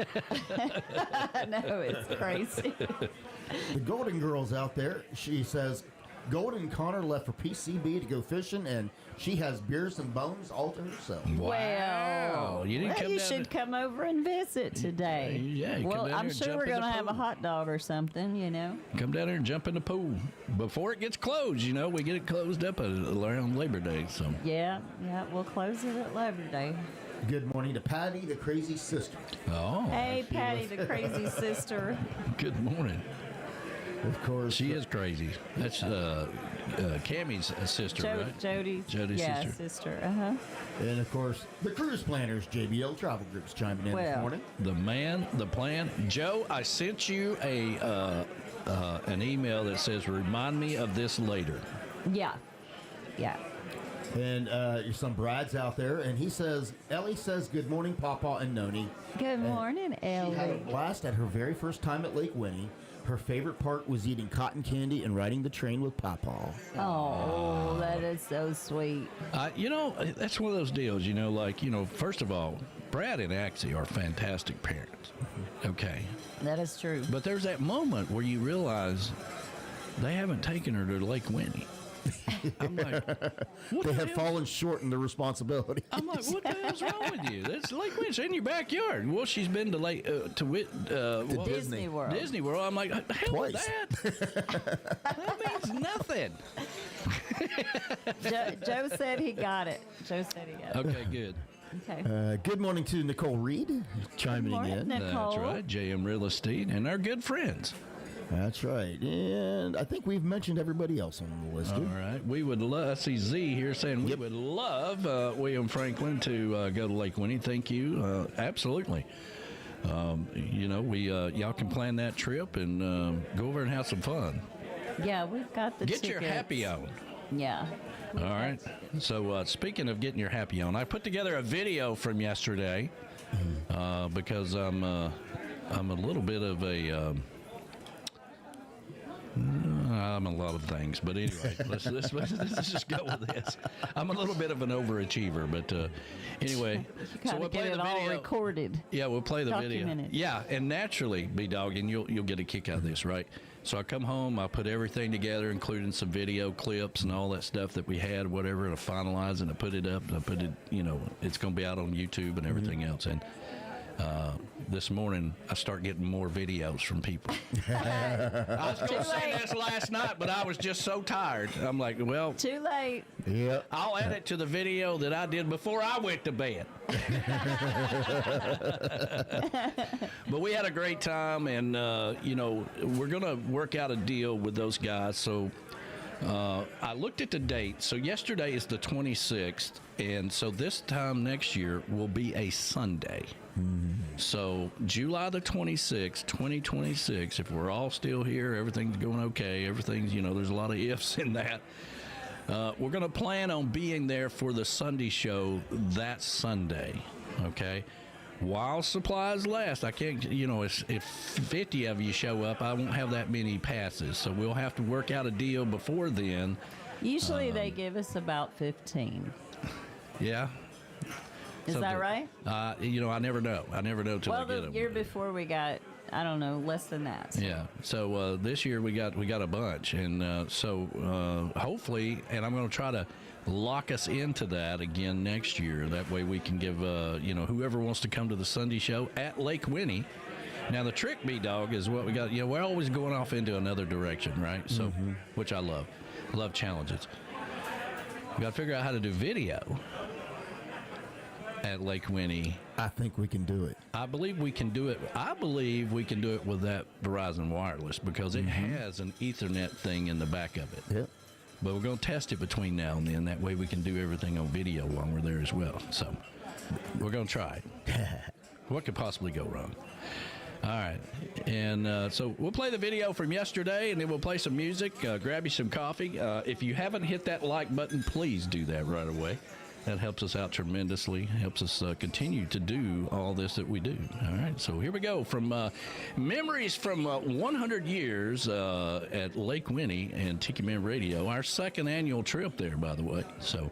I know, it's crazy. The Golden Girl's out there. She says, Golden and Connor left for PCB to go fishing, and she has beers and bones all to herself. Wow. You didn't come you down should come over and visit today. Yeah, you come well, down I'm here and sure jump we're in the going to have a pool. hot dog or something, you know. Come down there and jump in the pool before it gets closed. You know, we get it closed up around Labor Day. So Yeah, we'll close it at Labor Day. Good morning to Patty, the crazy sister. Oh, Hey, Patty, the crazy sister. good morning. Of course. She is crazy. That's Camy's sister, right? Jody's sister. sister. Uh-huh. And of course, the cruise planners, JBL Travel Group's chiming in this Well. morning. The man, the plan. Joe, I sent you an email that says, remind me of this later. Yeah. And your son Brad's out there, and he says, Ellie says, good morning, Papa and Noni. Good morning, She had a Ellie. blast at her very first time at Lake Winnie. Her favorite part was eating cotton candy and riding the train with Papa. Oh, that is so sweet. You know, that's one of those deals, you know, like, you know, first of all, Brad and Axie are fantastic parents. Okay. That is true. But there's that moment where you realize they haven't taken her to Lake Winnie. I'm like, what They the have hell? fallen short in their responsibility. I'm like, what the hell's wrong with you? That's Lake Winnie. It's in your backyard. Well, she's been to Disney World. Disney World. I'm like, hell Twice. that means nothing. Joe said he got it. Okay, good. Okay. Good morning to Nicole Reed, chiming morning, in. Nicole. That's right. JM Real Estate and our good friends. That's right. And I think we've mentioned everybody else on the list. All right. We would love, I see Z here saying we would love William Franklin to go to Lake Winnie. Thank you. Absolutely. Y'all can plan that trip and go over and have some fun. Yeah, we've got the Get your tickets. happy on. Yeah. All right. So speaking of getting your happy on, I put together a video from yesterday because I'm a little bit of a I'm a lot of things, but anyway, let's just go with this. I'm a little bit of an overachiever, but anyway, So we'll get it all recorded. Yeah, we'll play the video. Documented. Yeah, and naturally, B-Dog, and you'll get a kick out of this, right? So I come home, I put everything together, including some video clips and all that stuff that we had, whatever, and I finalize and I put it up. And I put it, it's going to be out on YouTube and everything else. And this morning, I start getting more videos from people. I was going to say this last night, but I was just so tired. I'm like, well, Too late. Yep. I'll add it to the video that I did before I went to bed. But we had a great time, and, we're going to work out a deal with those guys. So I looked at the date. So yesterday is the 26th, and so this time next year will be a Sunday. So July the 26th, 2026, if we're all still here, everything's going okay, everything's, there's a lot of ifs in that. We're going to plan on being there for the Sunday show that Sunday, okay? While supplies last, I can't, if 50 of you show up, I won't have that many passes. So we'll have to work out a deal before then. Usually they give us about 15. Yeah. Is that right? I never know. I never know till I Well, get the them. year before we got, I don't know, less than that. So. Yeah. So this year we got a bunch, and so hopefully, and I'm going to try to lock us into that again next year. That way we can give whoever wants to come to the Sunday show at Lake Winnie. Now the trick, B-Dog, is what we got. We're always going off into another direction, right? So, which I love. I love challenges. We got to figure out how to do video at Lake Winnie. I think we can do it. I believe we can do it. I believe we can do it with that Verizon Wireless because it has an Ethernet thing in the back of it. Yep. But we're going to test it between now and then. That way we can do everything on video while we're there as well. So we're going to try it. What could possibly go wrong? All right. And so we'll play the video from yesterday, and then we'll play some music, grab you some coffee. If you haven't hit that like button, please do that right away. That helps us out tremendously, helps us continue to do all this that we do. All right, so here we go from memories from 100 years at Lake Winnie and Tiki Man Radio, our second annual trip there, by the way. So.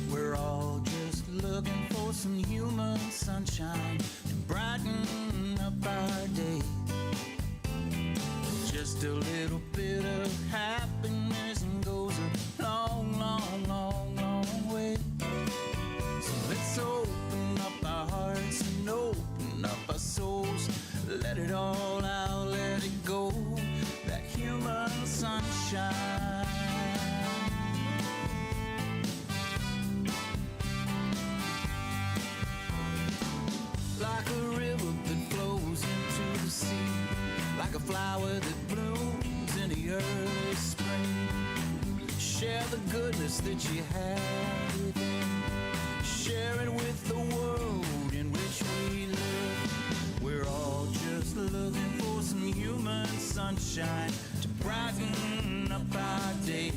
We're all just looking for some human sunshine to brighten up our day. Just a little bit of happiness and goes a long, long, long, long way. So let's open up our hearts and open up our souls. Let it all out, let it go. That human sunshine. Like a river that flows into the sea, like a flower that blooms in the early spring. Share the goodness that you have within. Share it with the world in which we live. We're all just looking for some human sunshine to brighten up our day.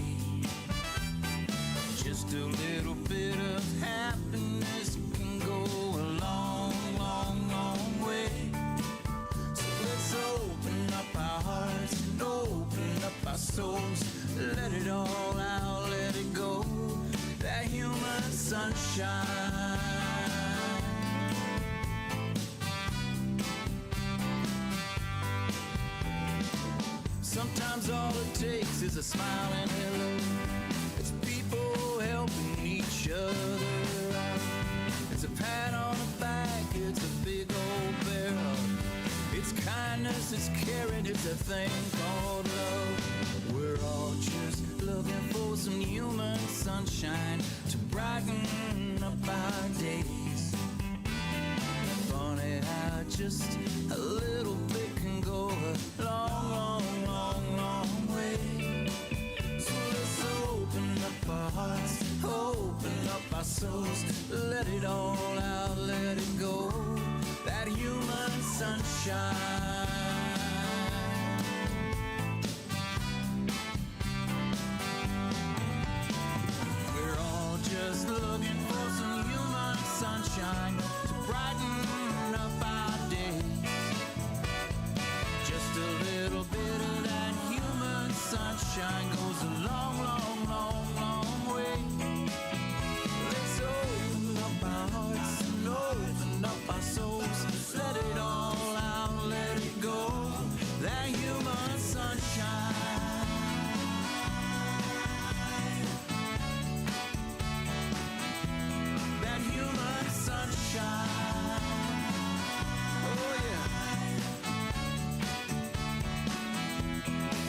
Just a little bit of happiness can go a long, long, long way. So let's open up our hearts and open up our souls. Let it all out, let it go. That human sunshine. Sometimes all it takes is a smile and hello. It's people helping each other out. It's a pat on the back, it's a big old bear hug. It's kindness, it's caring, it's a thing called love. We're all just looking for some human sunshine to brighten up our days. Funny how just a little bit can go a long, long, long, long way. So let's open up our hearts, open up our souls. Let it all out, let it go. That human sunshine. We're all just looking for some human sunshine to brighten up our days. Just a little bit of that human sunshine goes a long, long, long, long way. Let's open up our hearts and open up our souls. Let it all out, let it go. That human sunshine. That human sunshine. Oh yeah.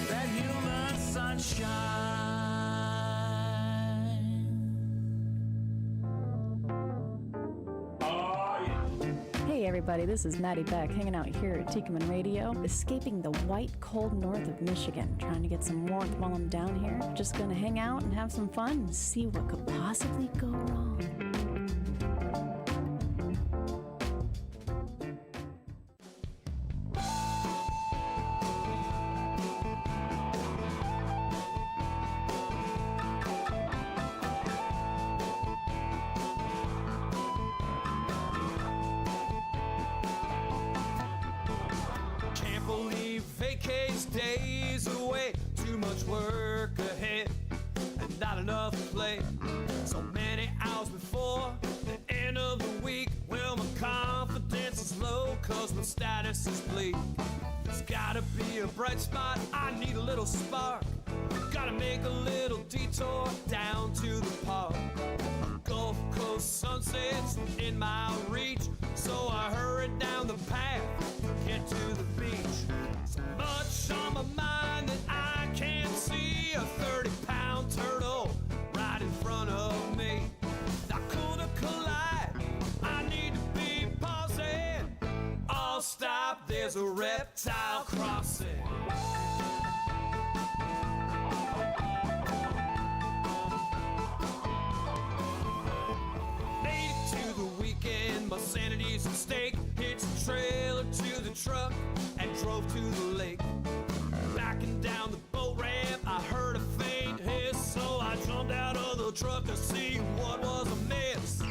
That human sunshine. Hey everybody, this is Maddie Beck hanging out here at Tiki Man Radio, escaping the white cold north of Michigan, trying to get some warmth while I'm down here. Just gonna hang out and have some fun and see what could possibly go wrong. Can't believe vacay's days away. Too much work ahead and not enough play. So many hours before the end of the week. Well, my confidence is low cause my status is bleak. There's gotta be a bright spot, I need a little spark. Gotta make a little detour down to the park. Gulf Coast sunsets in my reach, so I hurried down the path to get to the beach. So much on my mind that I can't see a 30-pound turtle right in front of me. Not cool to collide, I need to be pausing. I'll stop, there's a reptile crossing. drove to the lake. Backing down the boat ramp, I heard a faint hiss, so I jumped out of the truck to see what was amiss.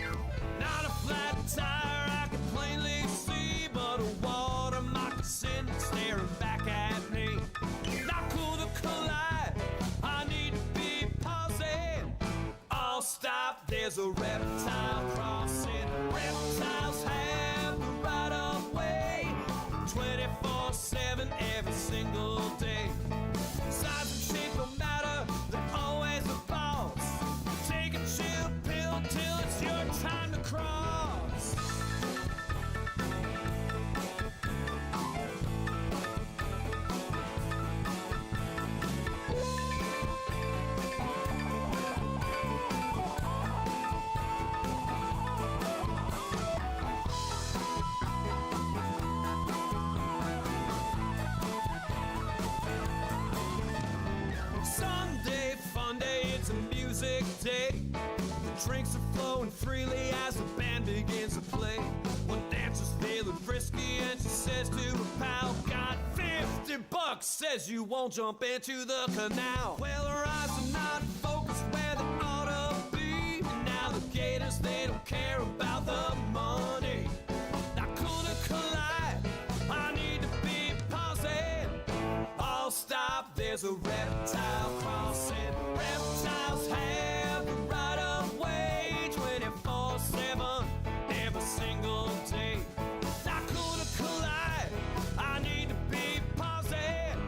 Not a flat tire I could plainly see, but a water moccasin staring back at me. Not cool to collide, I need to be pausing. I'll stop, there's a reptile crossing. Reptiles have the right of way 24/7 every single day. Size and shape don't matter, they're always the boss. Take a chill pill till it's your time to cross. Sunday, fun day, it's a music day. The drinks are flowing freely as the band begins to play. One dancer's feeling frisky and she says to her pal, got $50, says you won't jump into the canal. Well, her eyes are not focused where they ought to be. And alligators, they don't care about the money. Not cool to collide, I need to be pausing. I'll stop, there's a reptile crossing. Reptiles have the right of way 24/7 every single day. Not cool to collide, I need to be pausing.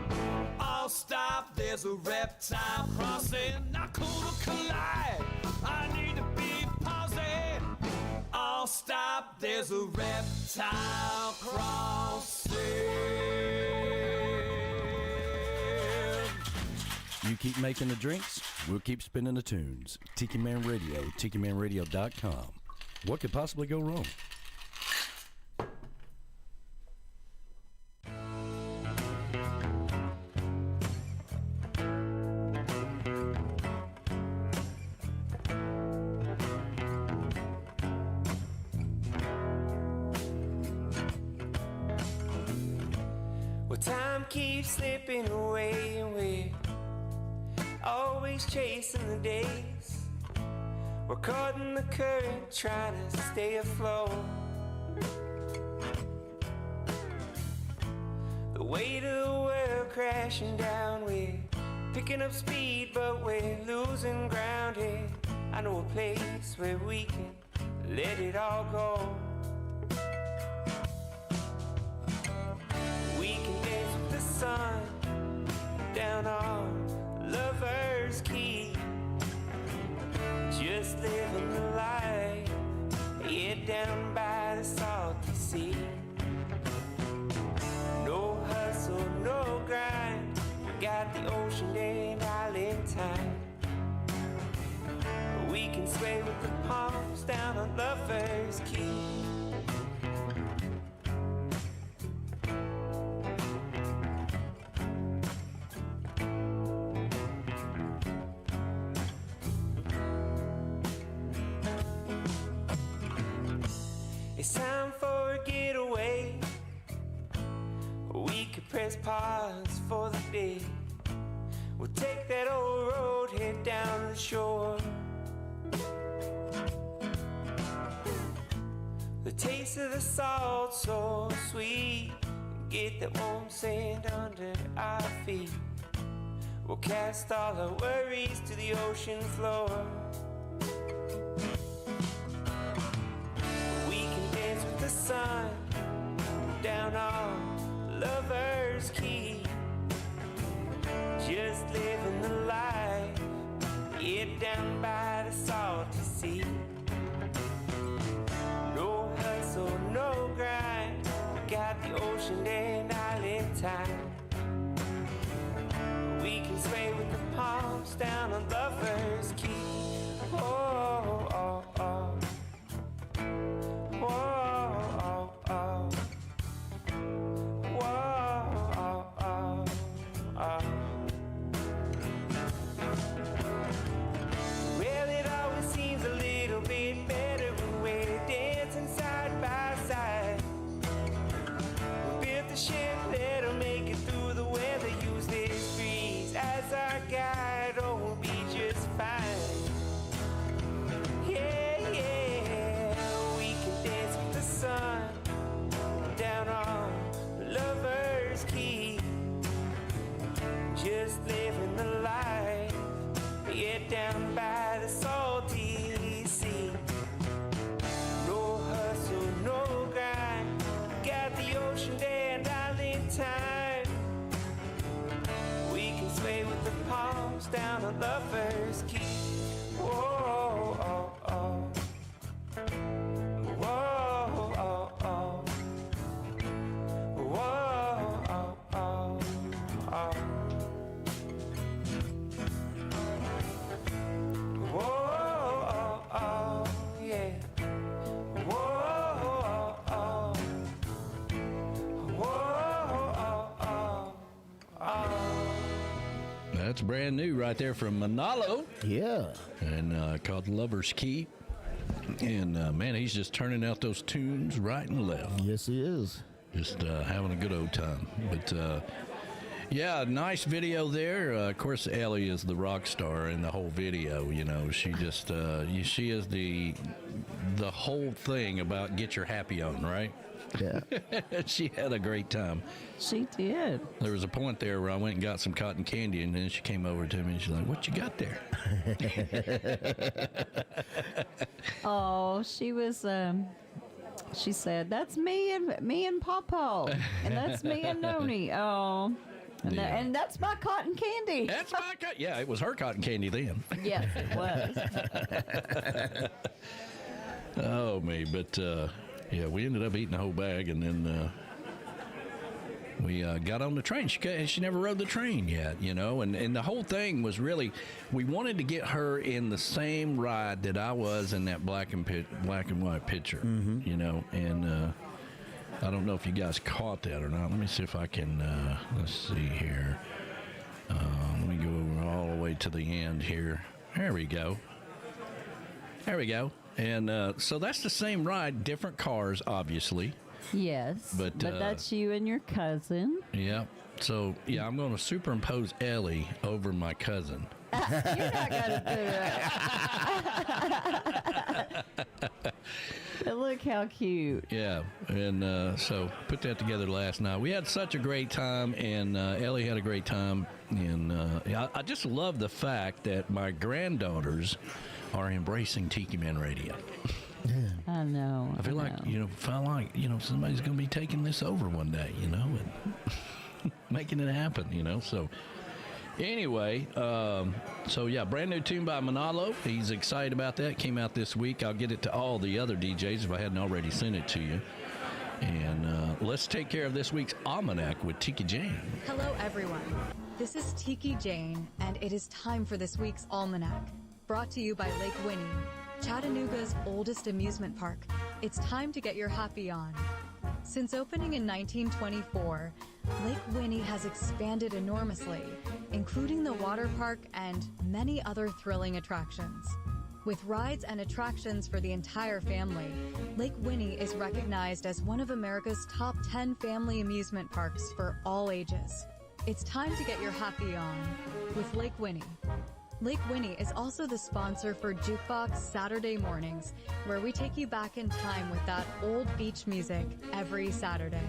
I'll stop, there's a reptile crossing. Not cool to collide, I need to be pausing. I'll stop, there's a reptile crossing. You keep making the drinks, we'll keep spinning the tunes. Tiki Man Radio, TikiManRadio.com. What could possibly go wrong? Well, time keeps slipping away and we're always chasing the days. We're caught in the current trying to stay afloat. The weight of the world crashing down, we're picking up speed but we're losing ground here. I know a place where we can let it all go. We can dance with the sun down on Lover's Key. Just living the life, yeah, down by the salty sea. No hustle, no grind, we got the ocean and island time. We can sway with the palms down on Lover's Key. It's time for a getaway. We could press pause for the day. We'll take that old road, head down the shore. The taste of the salt so sweet. Get that warm sand under our feet. We'll cast all our worries to the ocean floor. We can dance with the sun down on Lover's Key. Just living the life, yeah, down by the salty sea. No hustle, no grind, we got the ocean and island time. We can sway with the palms down on Lover's Key. Oh, oh, oh. Whoa, oh, oh. Whoa, oh, oh, oh. Well, it always seems a little down by the salty sea. No hustle, no grind. Got the ocean day and island time. We can sway with the palms down a lover's key. Whoa, oh, oh. Whoa, oh, oh. Whoa, oh, oh, oh. Whoa, oh, oh, yeah. Whoa, oh, oh. Whoa, oh, oh, oh. That's brand new right there from Manalo. Yeah. And called Lover's Key. And man, he's just turning out those tunes right and left. Yes, he is. Just having a good old time. But yeah, nice video there. Of course, Ellie is the rock star in the whole video. You know, she just she is the whole thing about get your happy on, right? Yeah. She had a great time. She did. There was a point there where I went and got some cotton candy, and then she came over to me and she's like, "What you got there?" Oh, she was. She said, "That's me and Pawpaw, and that's me and Noni." Oh, and, Yeah. and that's my cotton candy. That's my yeah, it was her cotton candy then. Yes, it was. Oh me, but yeah, we ended up eating the whole bag, and then we got on the train. She never rode the train yet, you know, and the whole thing was really, we wanted to get her in the same ride that I was in that black and white picture, you know, and I don't know if you guys caught that or not. Let me see if I can, let's see here. Let me go all the way to the end here. There we go. There we go. And so that's the same ride, different cars, obviously. Yes, But, that's you and your cousin. Yeah. So, yeah, I'm going to superimpose Ellie over my cousin. You're not going to do it. But look how cute. Yeah. And so put that together last night. We had such a great time, and Ellie had a great time. And I just love the fact that my granddaughters are embracing Tiki Man Radio. I know. I feel like, you know, somebody's going to be taking this over one day, you know, and making it happen, you know. So anyway, so yeah, brand new tune by Manalo. He's excited about that. Came out this week. I'll get it to all the other DJs if I hadn't already sent it to you. And let's take care of this week's Almanac with Tiki Jane. Hello, everyone. This is Tiki Jane, and it is time for this week's Almanac, brought to you by Lake Winnie, Chattanooga's oldest amusement park. It's time to get your happy on. Since opening in 1924, Lake Winnie has expanded enormously, including the water park and many other thrilling attractions. With rides and attractions for the entire family, Lake Winnie is recognized as one of America's top 10 family amusement parks for all ages. It's time to get your happy on with Lake Winnie. Lake Winnie is also the sponsor for Jukebox Saturday mornings, where we take you back in time with that old beach music every Saturday.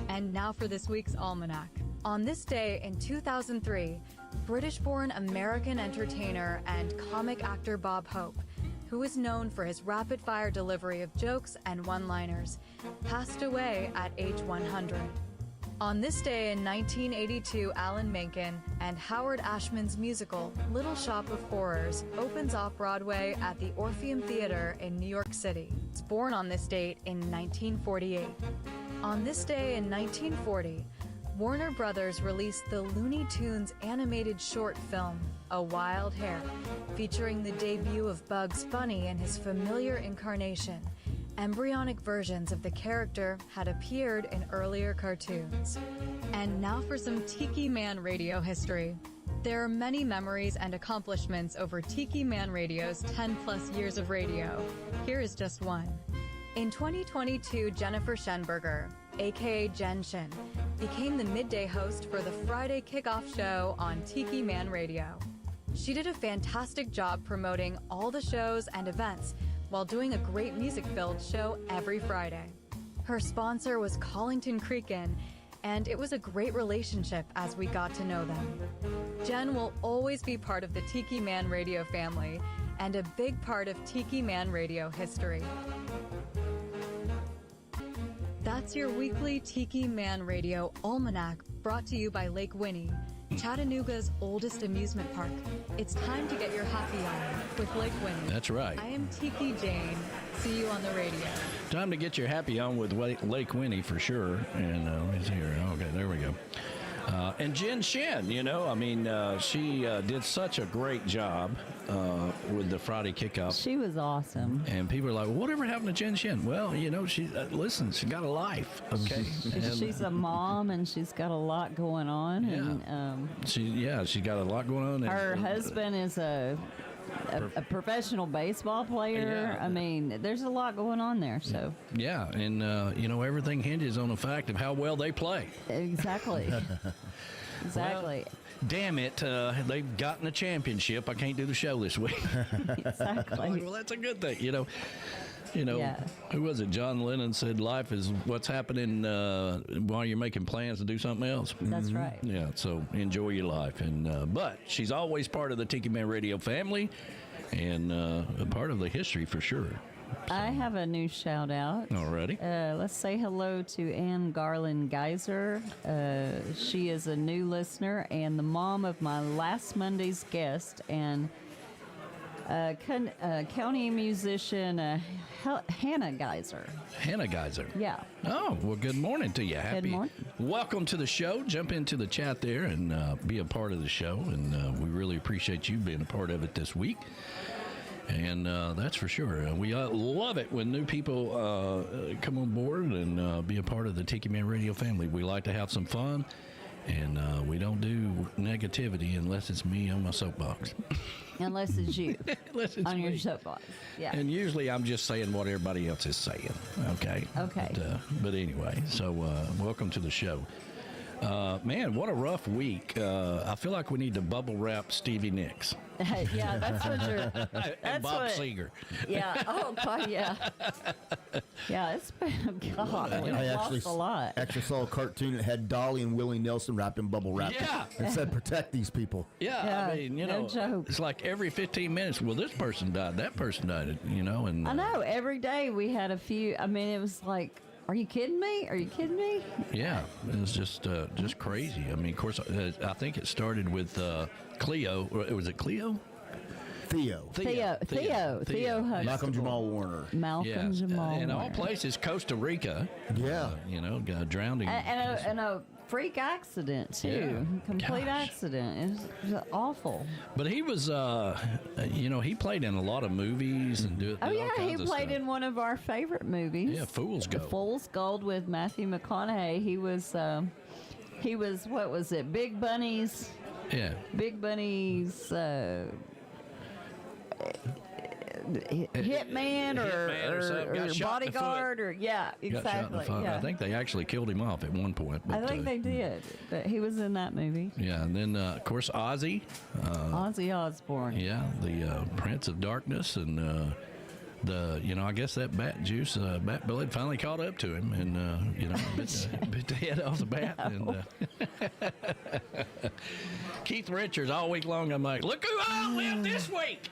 And now for this week's Almanac. On this day in 2003, British-born American entertainer and comic actor Bob Hope, who is known for his rapid-fire delivery of jokes and one-liners, passed away at age 100. On this day in 1982, Alan Menken and Howard Ashman's musical Little Shop of Horrors opens off-Broadway at the Orpheum Theater in New York City. It's born on this date in 1948. On this day in 1940, Warner Brothers released the Looney Tunes animated short film, A Wild Hare, featuring the debut of Bugs Bunny in his familiar incarnation. Embryonic versions of the character had appeared in earlier cartoons. And now for some Tiki Man Radio history. There are many memories and accomplishments over Tiki Man Radio's 10-plus years of radio. Here is just one. In 2022, Jennifer Schenberger, aka Jen Shin, became the midday host for the Friday kickoff show on Tiki Man Radio. She did a fantastic job promoting all the shows and events while doing a great music-filled show every Friday. Her sponsor was Collington Creek Inn, and it was a great relationship as we got to know them. Jen will always be part of the Tiki Man Radio family and a big part of Tiki Man Radio history. That's your weekly Tiki Man Radio Almanac, brought to you by Lake Winnie, Chattanooga's oldest amusement park. It's time to get your happy on with Lake Winnie. That's right. I am Tiki Jane. See you on the radio. Time to get your happy on with Lake Winnie for sure. And let me see here. Okay, there we go. And Jen Shen, she did such a great job with the Friday kickoff. She was awesome. And people are like, well, whatever happened to Jen Shen? Well, she got a life, okay? She's a mom, and she's got a lot going on. Yeah. And she's got a lot going on. Her husband is a professional baseball player. Yeah. There's a lot going on there. So yeah, and everything hinges on the fact of how well they play. Exactly. Exactly. Well, damn it, they've gotten a championship. I can't do the show this week. Exactly. Well, that's a good thing, Who was it? John Lennon said life is what's happening while you're making plans to do something else. That's right. Yeah, so enjoy your life. And but she's always part of the Tiki Man Radio family and a part of the history for sure. So. I have a new shout out. Alrighty. Let's say hello to Ann Garland Geyser. She is a new listener and the mom of my last Monday's guest and county musician Hannah Geyser. Hannah Geyser. Yeah. Oh, well, good morning to you. Good morning. Welcome to the show. Jump into the chat there and be a part of the show. And we really appreciate you being a part of it this week. And that's for sure. We love it when new people come on board and be a part of the Tiki Man Radio family. We like to have some fun, and we don't do negativity unless it's me on my soapbox. Unless it's you unless it's on your me. soapbox. Yeah. And usually I'm just saying what everybody else is saying. Okay. Okay. But anyway, so welcome to the show. Man, what a rough week. I feel like we need to bubble wrap Stevie Nicks. Yeah, that's what you're... and Bob Seger. Yeah. Oh, God, yeah. Yeah, it's been... God, we've lost a lot. Actually saw a cartoon that had Dolly and Willie Nelson wrapped in bubble wrap. Yeah. And said, protect these people. Yeah, I mean, no joke. It's like every 15 minutes, well, this person died, that person died, and... I know. Every day we had a few... it was like... Are you kidding me? Are you kidding me? Yeah, it was just crazy. Of course, I think it started with Cleo. Was it Cleo? Theo Hudson. Malcolm Jamal Warner. Malcolm Jamal In all Warner. places, Costa Rica. Yeah. Got drowning. And a freak accident, too. Yeah. Complete Gosh. accident. It was awful. But he was, he played in a lot of movies and did Oh, all yeah, kinds he of played stuff. in one of our favorite movies. Yeah, Fool's Gold. Fool's Gold with Matthew McConaughey. He was, what was it, Big Bunny's... Yeah. Big Bunny's... Hitman or bodyguard or exactly. Got shot in the foot. Yeah. I think they actually killed him off at one point. I But, think they did, but he was in that movie. Yeah, and then of course Ozzy. Ozzy Osbourne. Yeah, the Prince of Darkness and I guess that bat juice, bat blood finally caught up to him and bit the head off the bat. No. And Keith Richards all week long. I'm like, look who I outlived this week.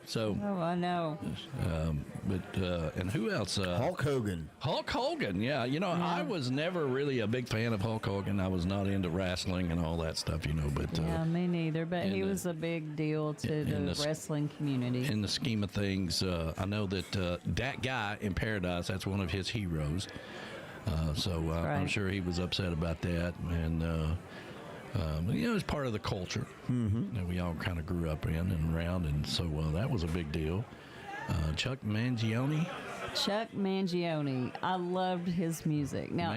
So. Oh, I know. And who else? Hulk Hogan. Hulk Hogan, yeah. I was never really a big fan of Hulk Hogan. I was not into wrestling and all that stuff, but... Yeah, me neither, but he was a big deal to the wrestling community. In the scheme of things, I know that that guy in Paradise, that's one of his heroes. So I'm sure he was upset about that. And... it's part of the culture that we all kind of grew up in and around, and so that was a big deal. Chuck Mangione. I loved his music. Now,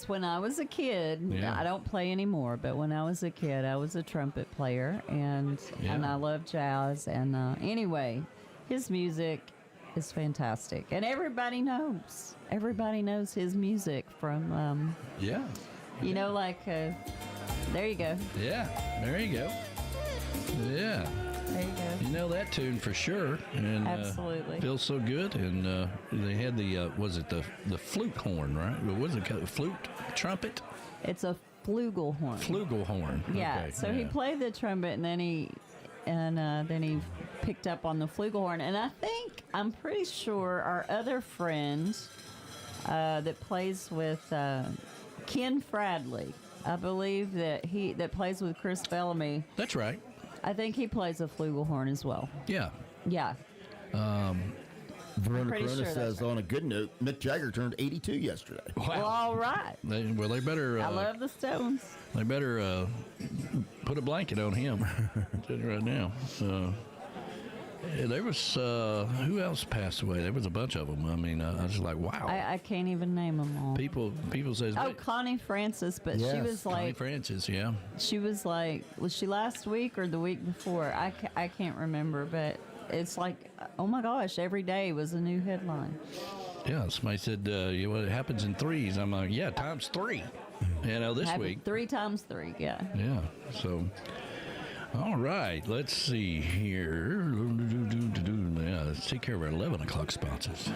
when I was a kid, I don't play anymore, but when I was a kid, I was a trumpet player, and I love jazz. And anyway, his music is fantastic, and everybody knows his music from there you go. Yeah, there you go. Yeah. There you go. You know that tune for sure. And Absolutely. feels so good. And they had the was it the flute horn, right? What was it called? Flute, trumpet? It's a flugelhorn. Flugelhorn. Yeah. Okay, So he played the trumpet, and then he picked up on the flugelhorn. And I'm pretty sure our other friend that plays with Ken Fradley, I believe that plays with Chris Bellamy. That's right. I think he plays a flugelhorn as well. Yeah. Yeah. Verona pretty Corona sure says, that's on a good note, Mick Jagger turned 82 yesterday. Wow. Well, all right. They better. I love the Stones. They better put a blanket on him. Tell you right now. There was who else passed away? There was a bunch of them. I mean, I was just like, wow. I can't even name them all. People says. Oh, Connie Francis, but she was Connie like, Francis, yeah. she was like, was she last week or the week before? I can't remember, but it's like, oh my gosh, every day was a new headline. Yeah, somebody said, it happens in threes. I'm like, yeah, times three. This week. 3 times 3, yeah. Yeah, so, all right, let's see here. Yeah, let's take care of our 11 o'clock sponsors.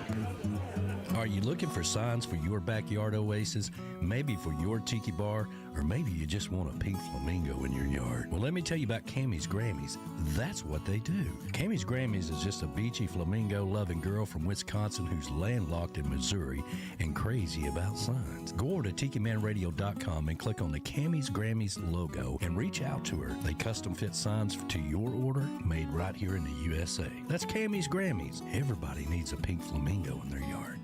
Are you looking for signs for your backyard oasis? Maybe for your tiki bar? Or maybe you just want a pink flamingo in your yard. Well, let me tell you about Camys Grammys. That's what they do. Camys Grammys is just a beachy flamingo-loving girl from Wisconsin who's landlocked in Missouri and crazy about signs. Go over to TikiManRadio.com and click on the Camys Grammys logo and reach out to her. They custom fit signs to your order, made right here in the USA. That's Camys Grammys. Everybody needs a pink flamingo in their yard.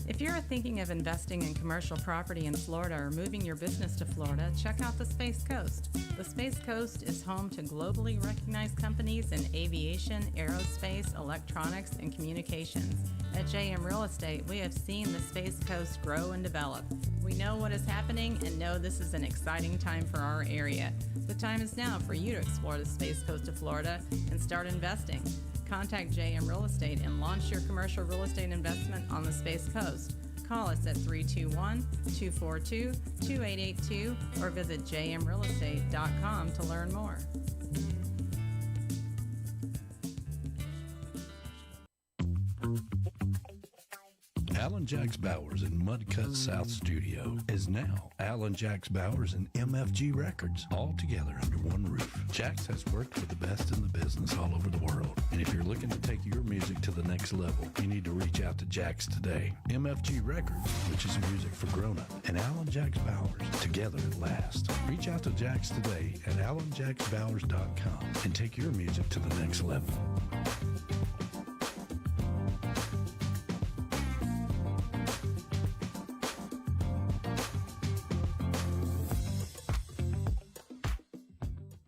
If you're thinking of investing in commercial property in Florida or moving your business to Florida, check out the Space Coast. The Space Coast is home to globally recognized companies in aviation, aerospace, electronics, and communications. At JM Real Estate, we have seen the Space Coast grow and develop. We know what is happening and know this is an exciting time for our area. The time is now for you to explore the Space Coast of Florida and start investing. Contact JM Real Estate and launch your commercial real estate investment on the Space Coast. Call us at 321-242-2882 or visit jmrealestate.com to learn more. Alan Jacks Bowers in Mudcut South Studio is now Alan Jacks Bowers and MFG Records, all together under one roof. Jacks has worked with the best in the business all over the world, and if you're looking to take your music to the next level, you need to reach out to Jacks today. MFG Records, which is music for grown-up, and Alan Jacks Bowers, together at last. Reach out to Jacks today at alanjacksbowers.com and take your music to the next level.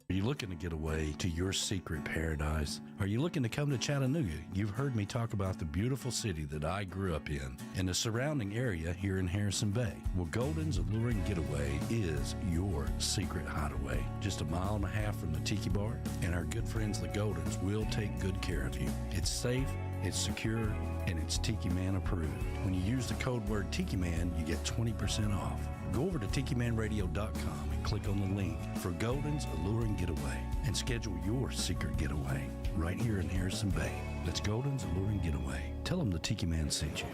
Are you looking to get away to your secret paradise? Are you looking to come to Chattanooga? You've heard me talk about the beautiful city that I grew up in and the surrounding area here in Harrison Bay. Well, Golden's A-lure-ing Getaway is your secret hideaway. Just a mile and a half from the Tiki Bar, and our good friends the Goldens will take good care of you. It's safe, it's secure, and it's Tiki Man approved. When you use the code word Tiki Man, you get 20% off. Go over to TikiManRadio.com and click on the link for Golden's A-lure-ing Getaway and schedule your secret getaway right here in Harrison Bay. That's Golden's A-lure-ing Getaway. Tell them the Tiki Man sent you.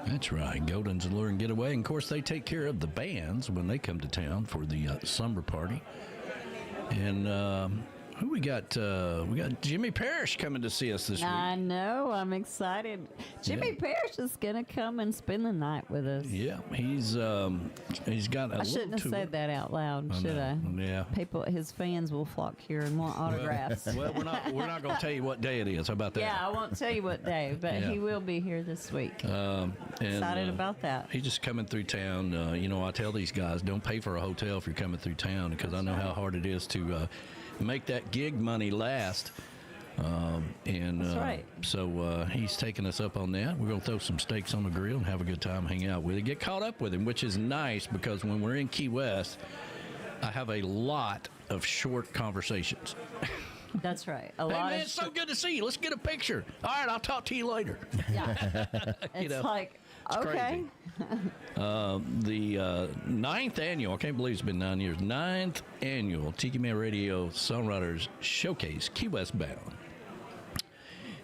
That's right, Golden's A-lure-ing Getaway. And of course, they take care of the bands when they come to town for the summer party. And who we got? We got Jimmy Parrish coming to see us this week. I know. I'm excited. Jimmy Parrish is going to come and spend the night with us. Yeah, he's got a I shouldn't have said that out loud, should I? Yeah. People, his fans will flock here and want autographs. Well, we're not going to tell you what day it is. How about that? Yeah, I won't tell you what day, but Yeah. he will be here this week. Excited about that. He's just coming through town. I tell these guys, don't pay for a hotel if you're coming through town, because I know how hard it is to make that gig money last. That's right. So he's taking us up on that. We're going to throw some steaks on the grill and have a good time, hang out with him, get caught up with him, which is nice because when we're in Key West, I have a lot of short conversations. That's right. Hey, man, it's so good to see you. Let's get a picture. All right, I'll talk to you later. Yeah. It's like It's Okay. crazy. The 9th annual, I can't believe it's been 9 years, 9th annual Tiki Man Radio Songwriters Showcase, Key West bound,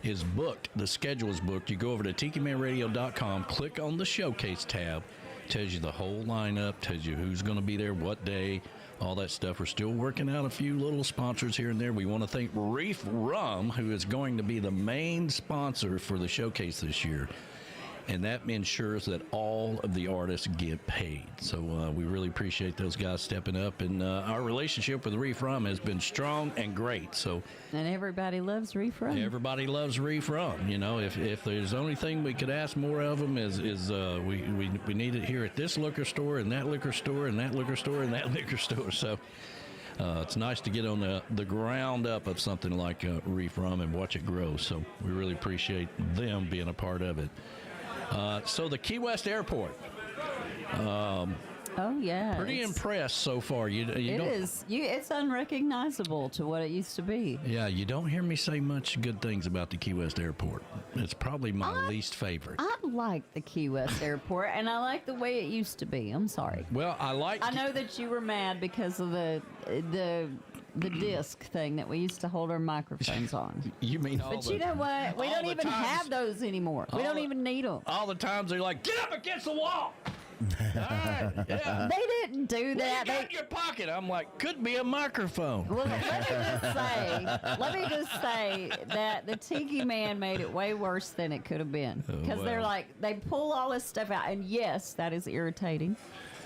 is booked. The schedule is booked. You go over to tikimanradio.com, click on the Showcase tab, tells you the whole lineup, tells you who's going to be there, what day, all that stuff. We're still working out a few little sponsors here and there. We want to thank Reif Rum, who is going to be the main sponsor for the showcase this year. And that ensures that all of the artists get paid. So we really appreciate those guys stepping up. And our relationship with Reif Rum has been strong and great. So, And everybody loves Reif Rum. everybody loves Reif Rum. You know, if there's only thing we could ask more of them is we need it here at this liquor store and that liquor store and that liquor store and that liquor store. So it's nice to get on the ground up of something like Reif Rum and watch it grow. So we really appreciate them being a part of it. So the Key West Airport. Oh yeah, Pretty impressed so far. You It don't, is. It's unrecognizable to what it used to be. Yeah, you don't hear me say much good things about the Key West Airport. It's probably my least favorite. I like the Key West Airport, and I like the way it used to be. I'm sorry. Well, I know that you were mad because of the disc thing that we used to hold our microphones on. You mean all But the, you know what? We all don't the even times- have those anymore. We don't even need them. All the times they're like, get up against the wall. All right, yeah. They didn't do that. What you got in your pocket? I'm like, could be a microphone. Well, let me just say that the Tiki Man made it way worse than it could have been. Because they're well. like, they pull all this stuff out. And yes, that is irritating.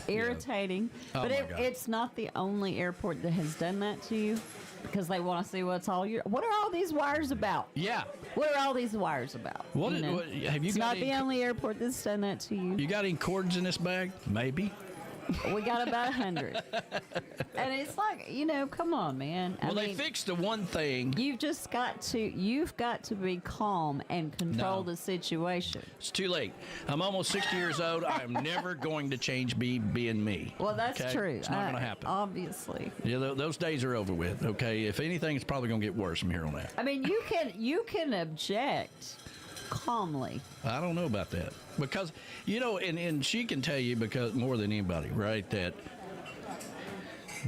Irritating. Oh, But my God. it's not the only airport that has done that to you. Because they want to see what are all these wires about? Yeah. What are all these wires about? What, You know? what have you It's got? not the only airport that's done that to you. You got any cords in this bag? Maybe. We got about 100. And it's like, come on, man. Well, they fixed the one thing. You've got to be calm and control No. the situation. It's too late. I'm almost 60 years old. I am never going to change being me. Well, that's okay? true. It's not going to happen. Obviously. Yeah, those days are over with. Okay, if anything, it's probably going to get worse from here on out. I mean, you can object calmly. I don't know about that because and she can tell you because more than anybody, right? That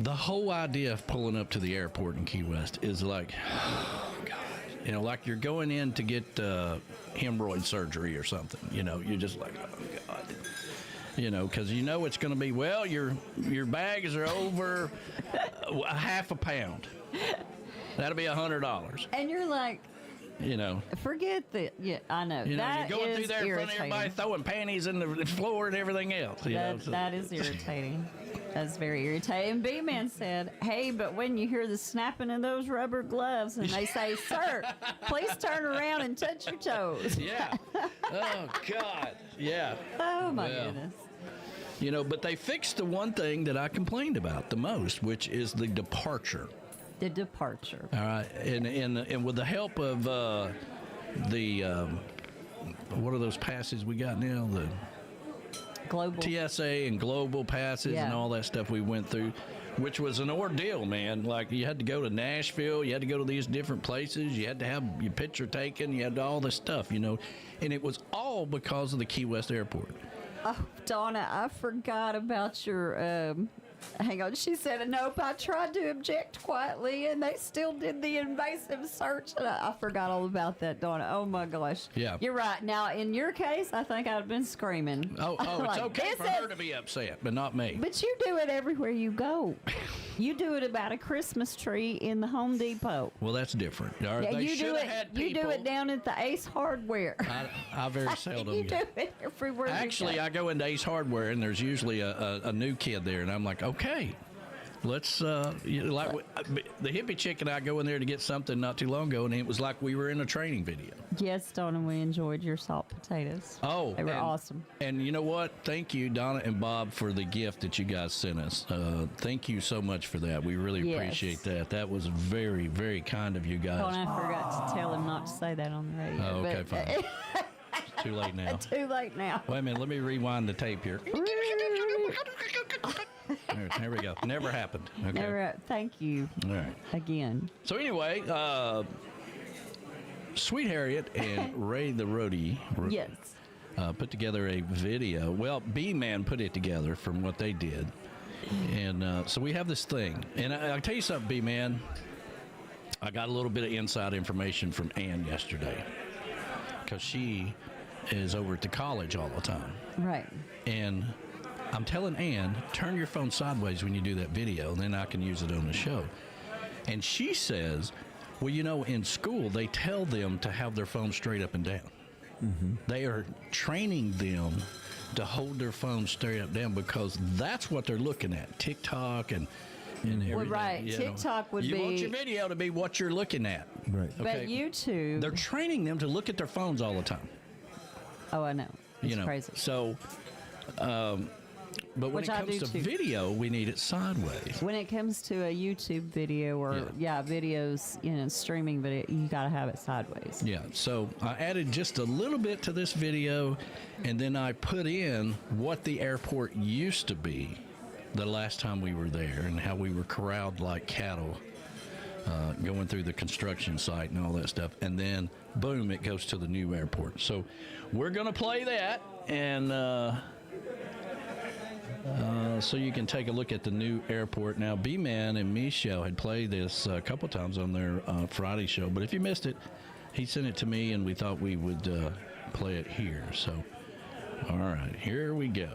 the whole idea of pulling up to the airport in Key West is like, oh God, like you're going in to get hemorrhoid surgery or something. You're just like, oh God. Because it's going to be, well, your bags are over a half a pound. That'll be $100. And you're like, forget that. Yeah, I know. That you're going is through there in front of irritating. everybody throwing panties in the floor and everything else. That is irritating. That's very irritating. B-Man said, hey, but when you hear the snapping of those rubber gloves and they say, sir, please turn around and touch your toes. Yeah. Oh, God. Yeah. Oh, my Well, goodness. But they fixed the one thing that I complained about the most, which is the departure. The departure. All right. And with the help of what are those passes we got now? The Global. TSA and global passes and all that stuff we went through, which was an ordeal, man. Like, you had to go to Nashville, you had to go to these different places, you had to have your picture taken, you had all this stuff, and it was all because of the Key West Airport. Oh, Donna, I forgot about your. Hang on. She said, nope, I tried to object quietly, and they still did the invasive search. And I forgot all about that, Donna. Oh, my gosh. Yeah. You're right. Now, in your case, I think I'd have been screaming. Oh, Like, it's okay this for her to be upset, but not me. But you do it everywhere you go. You do it about a Christmas tree in the Home Depot. Well, that's different. Yeah, They you do should have it. had You do people- it down at the Ace Hardware. I very seldom. You do it everywhere. Actually, you go. I go into Ace Hardware, and there's usually a new kid there, and I'm like, okay, let's, the hippie chick and I go in there to get something not too long ago, and it was like we were in a training video. Yes, Donna, we enjoyed your salt potatoes. Oh, they were awesome. And you know what? Thank you, Donna and Bob, for the gift that you guys sent us. Thank you so much for that. We really Yes. appreciate that. That was very, very kind of you guys. Oh, and I forgot to tell him not to say that on the radio. Oh, okay, but- fine. It's too late now. Too late now. Wait a minute. Let me rewind the tape here. There we go. Never happened. Okay. Never, thank you. All right. Again. So anyway, Sweet Harriet and Ray the Roadie Yes. put together a video. Well, B-Man put it together from what they did. And so we have this thing. And I'll tell you something, B-Man. I got a little bit of inside information from Ann yesterday because she is over at the college all the time. Right. And I'm telling Ann, turn your phone sideways when you do that video, and then I can use it on the show. And she says, well, you know, in school, they tell them to have their phone straight up and down. Mm-hmm. They are training them to hold their phone straight up and down because that's what they're looking at. TikTok and everything. Well, right. TikTok would be... You want your video to be what you're looking at. Right. Okay. But YouTube... They're training them to look at their phones all the time. Oh, I know. It's crazy. So... but when it comes to video, we need it sideways. When it comes to a YouTube video or, videos, streaming video, you got to have it sideways. Yeah, so I added just a little bit to this video, and then I put in what the airport used to be the last time we were there and how we were corralled like cattle going through the construction site and all that stuff. And then, boom, it goes to the new airport. So we're going to play that, and... so you can take a look at the new airport. Now, B-Man and Michelle had played this a couple times on their Friday show, but if you missed it, he sent it to me, and we thought we would play it here. So, all right, here we go.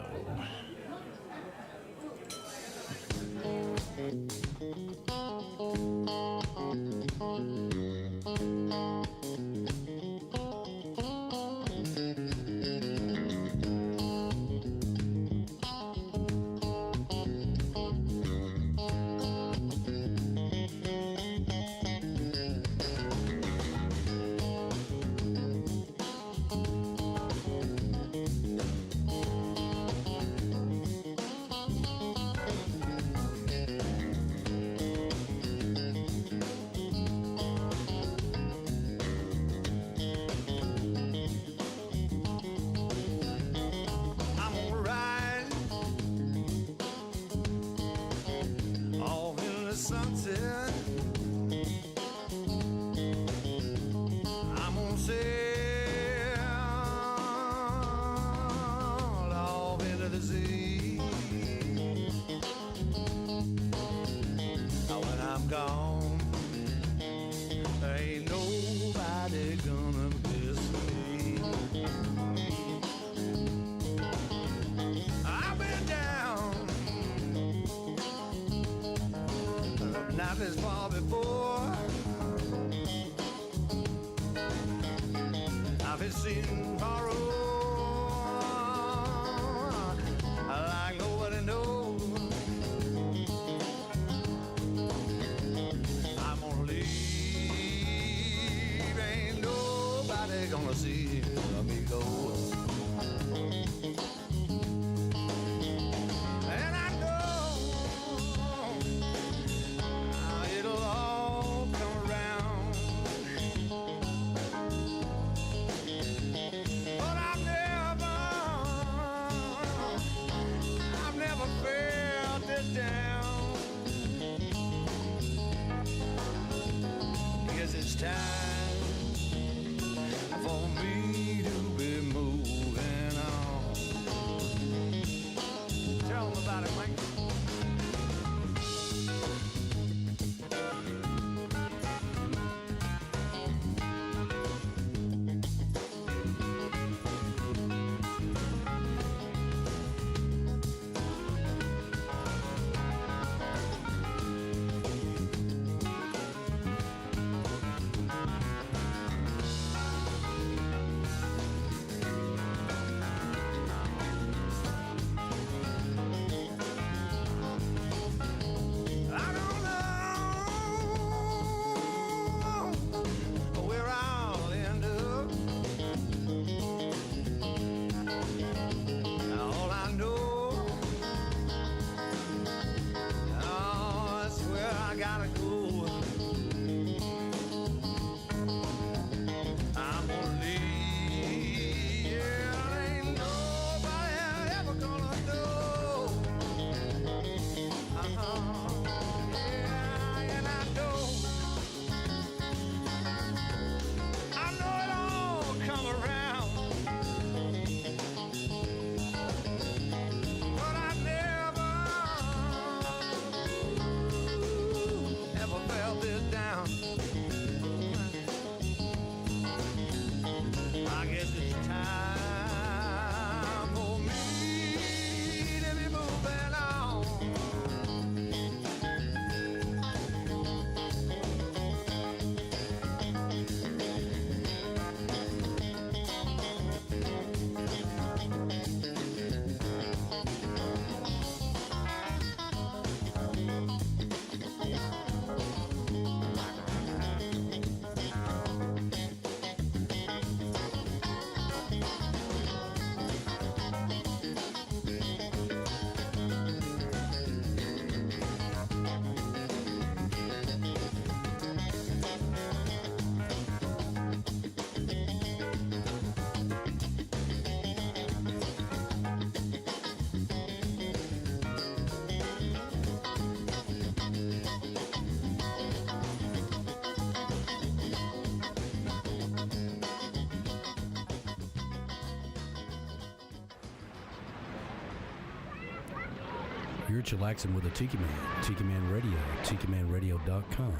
You're chillaxing with a Tiki Man. Tiki Man Radio, TikiManRadio.com.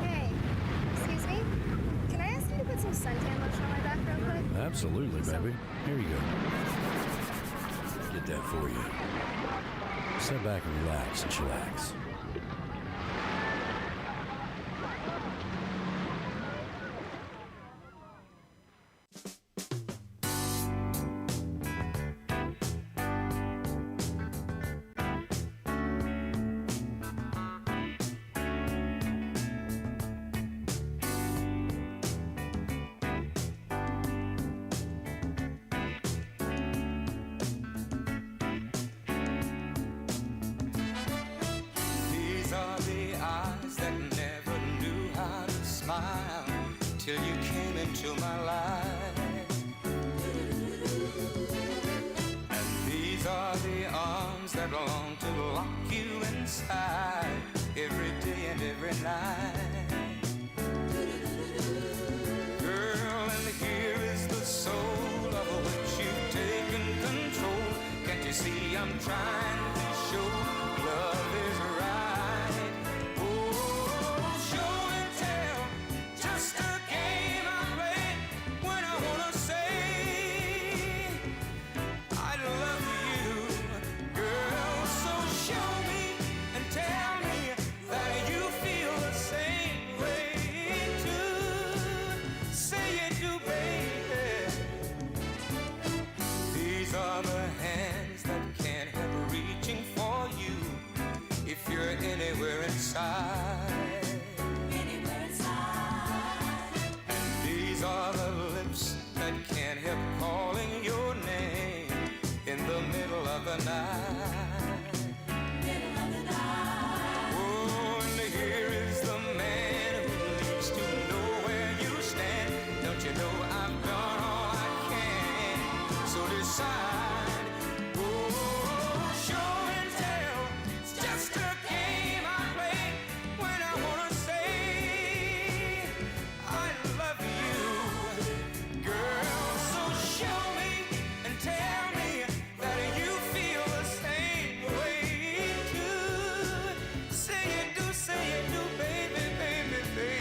Hey, excuse me? Can I ask you to put some suntan lotion on my back real quick? Absolutely, baby. Here you go. Get that for you. Sit back and relax and chillax. These are the eyes that never knew how to smile till you came into my life. And these are the arms that long to lock you inside every day and every night. Girl, and here is the soul of which you've taken control. Can't you see I'm trying to show love is right? Oh, show and tell, just a game I play when I wanna say I love you, girl. So show me and tell me that you feel the same way too. Say you do, baby. These are the hands that can't help reaching for you if you're anywhere inside. Anywhere inside. And these are the lips that can't help calling your name in the middle of the night. Middle of the night. Oh, and here is the man who needs to know where you stand. Don't you know I've done all I can? So decide. Oh, show and tell. It's just a game I play when I wanna say I love you, girl. So show me and tell me that you feel the same way too. Say you do, baby, baby, baby.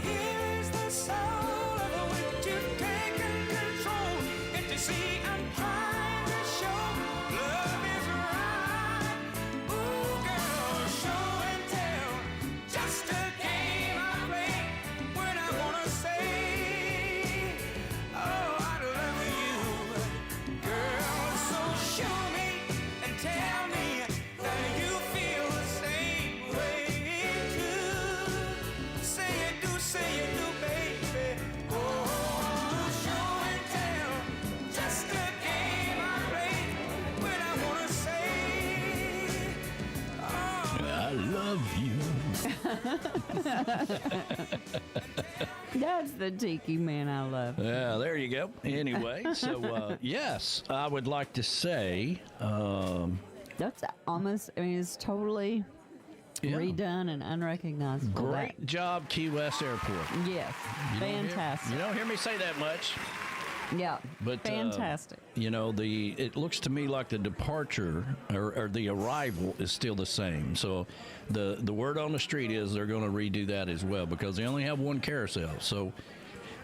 Here's the soul of which you've taken control. And to see I'm trying to show love is right. Ooh, girl, show and tell. Just a game I play when I wanna say, oh, I love you, girl. So show me and tell me that you feel the same way too. Say you do, baby. Oh, show and tell. Just a game I play when I wanna say, I love you. That's the Tiki Man I love. Yeah, there you go. Anyway, so yes, I would like to say, That's almost, I mean, it's totally redone and unrecognizable. great job, Key West Airport. Yes, You don't hear- fantastic. you don't hear me say that much. Yeah, But fantastic. You know, it looks to me like the departure or the arrival is still the same. So the word on the street is they're going to redo that as well because they only have one carousel. So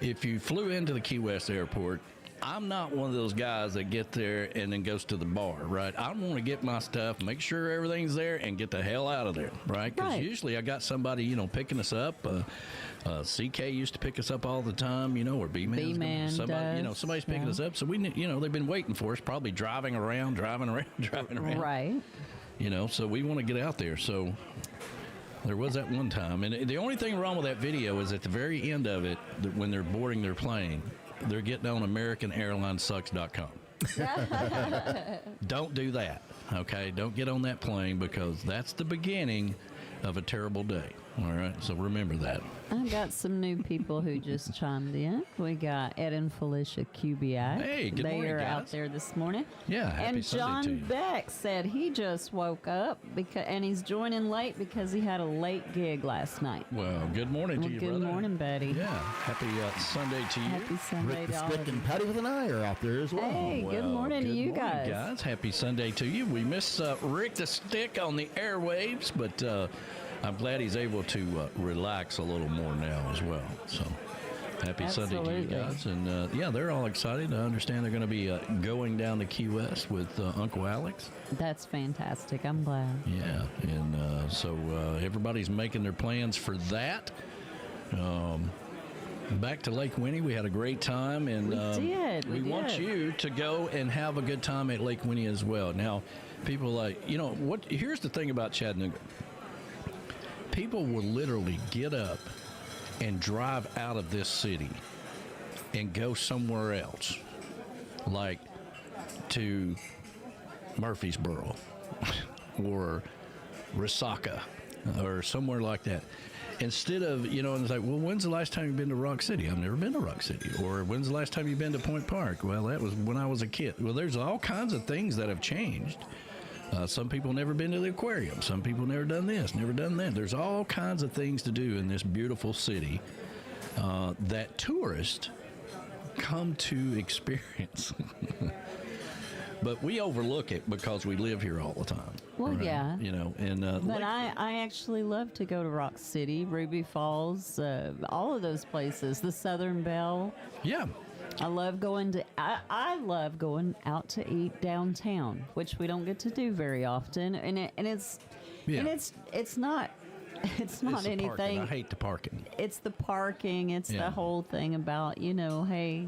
if you flew into the Key West Airport, I'm not one of those guys that get there and then goes to the bar, right? I want to get my stuff, make sure everything's there, and get the hell out of there, right? Because usually I got somebody, picking us up. CK used to pick us up all the time, or B-Man somebody, does, somebody's picking us up. So we, they've been waiting for us, probably driving around. Right. So we want to get out there. So there was that one time. And the only thing wrong with that video is at the very end of it, that when they're boarding their plane, they're getting on AmericanAirlineSucks.com. Don't do that, okay? Don't get on that plane because that's the beginning of a terrible day, all right? So remember that. I got some new people who just chimed in. We got Ed and Felicia QBI. Hey, good morning, They are guys. out there this morning. Yeah, happy and Sunday John to you. Beck said he just woke up and he's joining late because he had a late gig last night. Well, good morning to Well, you, good brother. morning, buddy. Yeah, happy Sunday to you. Happy Sunday Rick the to all Stick of and you. Patty with an eye are out there as well. Hey, good Well, morning to good you morning, guys. Happy Sunday to you. We miss Rick the Stick on the airwaves, but I'm glad he's able to relax a little more now as well. So happy Sunday to you Absolutely. guys. And yeah, they're all excited. I understand they're going to be going down to Key West with Uncle Alex. That's fantastic. I'm glad. Yeah, and so everybody's making their plans for that. Back to Lake Winnie, we had a great time, and We we want did. you to go and have a good time at Lake Winnie as well. Now, people like, you know what? Here's the thing about Chattanooga. People will literally get up and drive out of this city and go somewhere else, like to Murfreesboro or Resaca or somewhere like that. Instead of, you know, and it's like, well, when's the last time you've been to Rock City? I've never been to Rock City. Or when's the last time you've been to Point Park? Well, that was when I was a kid. Well, there's all kinds of things that have changed. Some people never been to the aquarium. Some people never done this, never done that. There's all kinds of things to do in this beautiful city that tourists come to experience. But we overlook it because we live here all the time. Well, right? yeah. You know, and But I actually love to go to Rock City, Ruby Falls, all of those places. The Southern Belle. Yeah. I love going to. I love going out to eat downtown, which we don't get to do very often, and it's not. It's not the anything. parking. I hate the parking. It's the parking. It's Yeah. the whole thing about, hey,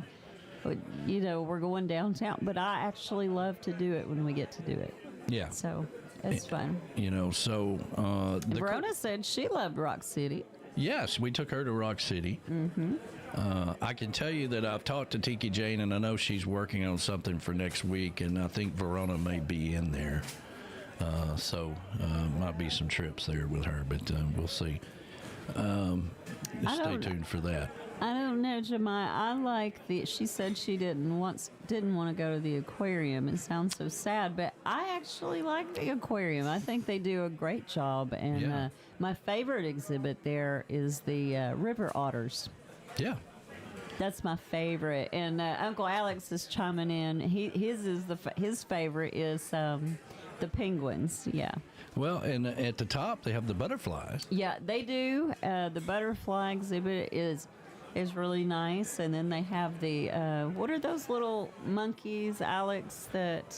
we're going downtown. But I actually love to do it when we get to do it. Yeah. So it's fun. You know, so Verona said she loved Rock City. Yes, we took her to Rock City. Mm-hmm. I can tell you that I've talked to Tiki Jane, and I know she's working on something for next week, and I think Verona may be in there. So might be some trips there with her, but we'll see. Stay tuned for that. I don't know, Jemai. I like she said she didn't want to go to the aquarium. It sounds so sad, but I actually like the aquarium. I think they do a great job, and Yeah. my favorite exhibit there is the river otters. Yeah. That's my favorite. And Uncle Alex is chiming in. His favorite is the penguins. Yeah. Well, and at the top they have the butterflies. Yeah, they do. The butterfly exhibit is really nice, and then they have the what are those little monkeys, Alex? That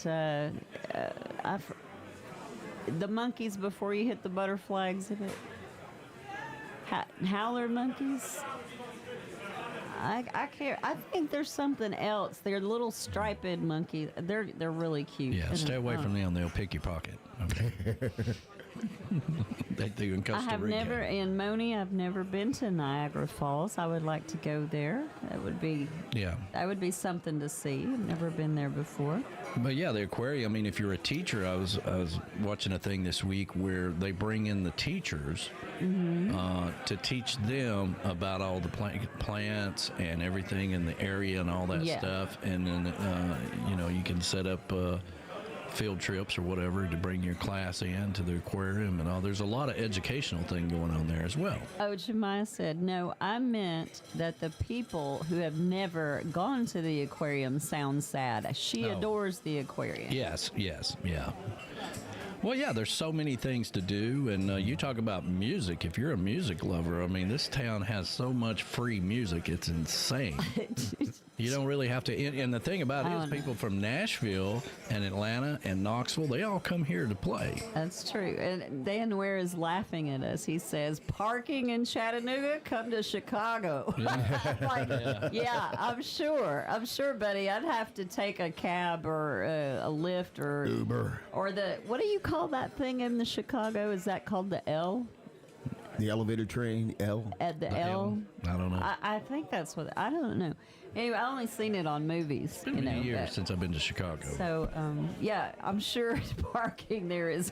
the monkeys before you hit the butterfly exhibit. Howler monkeys. I can't. I think there's something else. They're little striped monkeys. They're really cute. Yeah, stay away from them. They'll pick your pocket. Okay. They do in Costa I have Rica. never, in Moni, I've never been to Niagara Falls. I would like to go there. That would be something to see. I've never been there before. But yeah, the aquarium. I mean, if you're a teacher, I was watching a thing this week where they bring in the teachers to teach them about all the plants and everything in the area and all that stuff. And then you can set up field trips or whatever to bring your class in to the aquarium and all. There's a lot of educational thing going on there as well. Oh, Jemima said, no, I meant that the people who have never gone to the aquarium sound sad. She adores the aquarium. Yes, yeah. Well, yeah, there's so many things to do, and you talk about music. If you're a music lover, I mean, this town has so much free music, it's insane. You don't really have to, and the thing about it is people from Nashville and Atlanta and Knoxville, they all come here to play. That's true. And Dan Ware is laughing at us. He says, parking in Chattanooga, come to Chicago. Yeah, I'm sure. I'm sure, buddy. I'd have to take a cab or a Lyft or Uber. Or what do you call that thing in the Chicago? Is that called the L? The elevator train, L. At the L? I don't know. I think that's what, I don't know. Anyway, I only seen it on movies. It's been many years since I've been to Chicago. So, yeah, I'm sure parking there is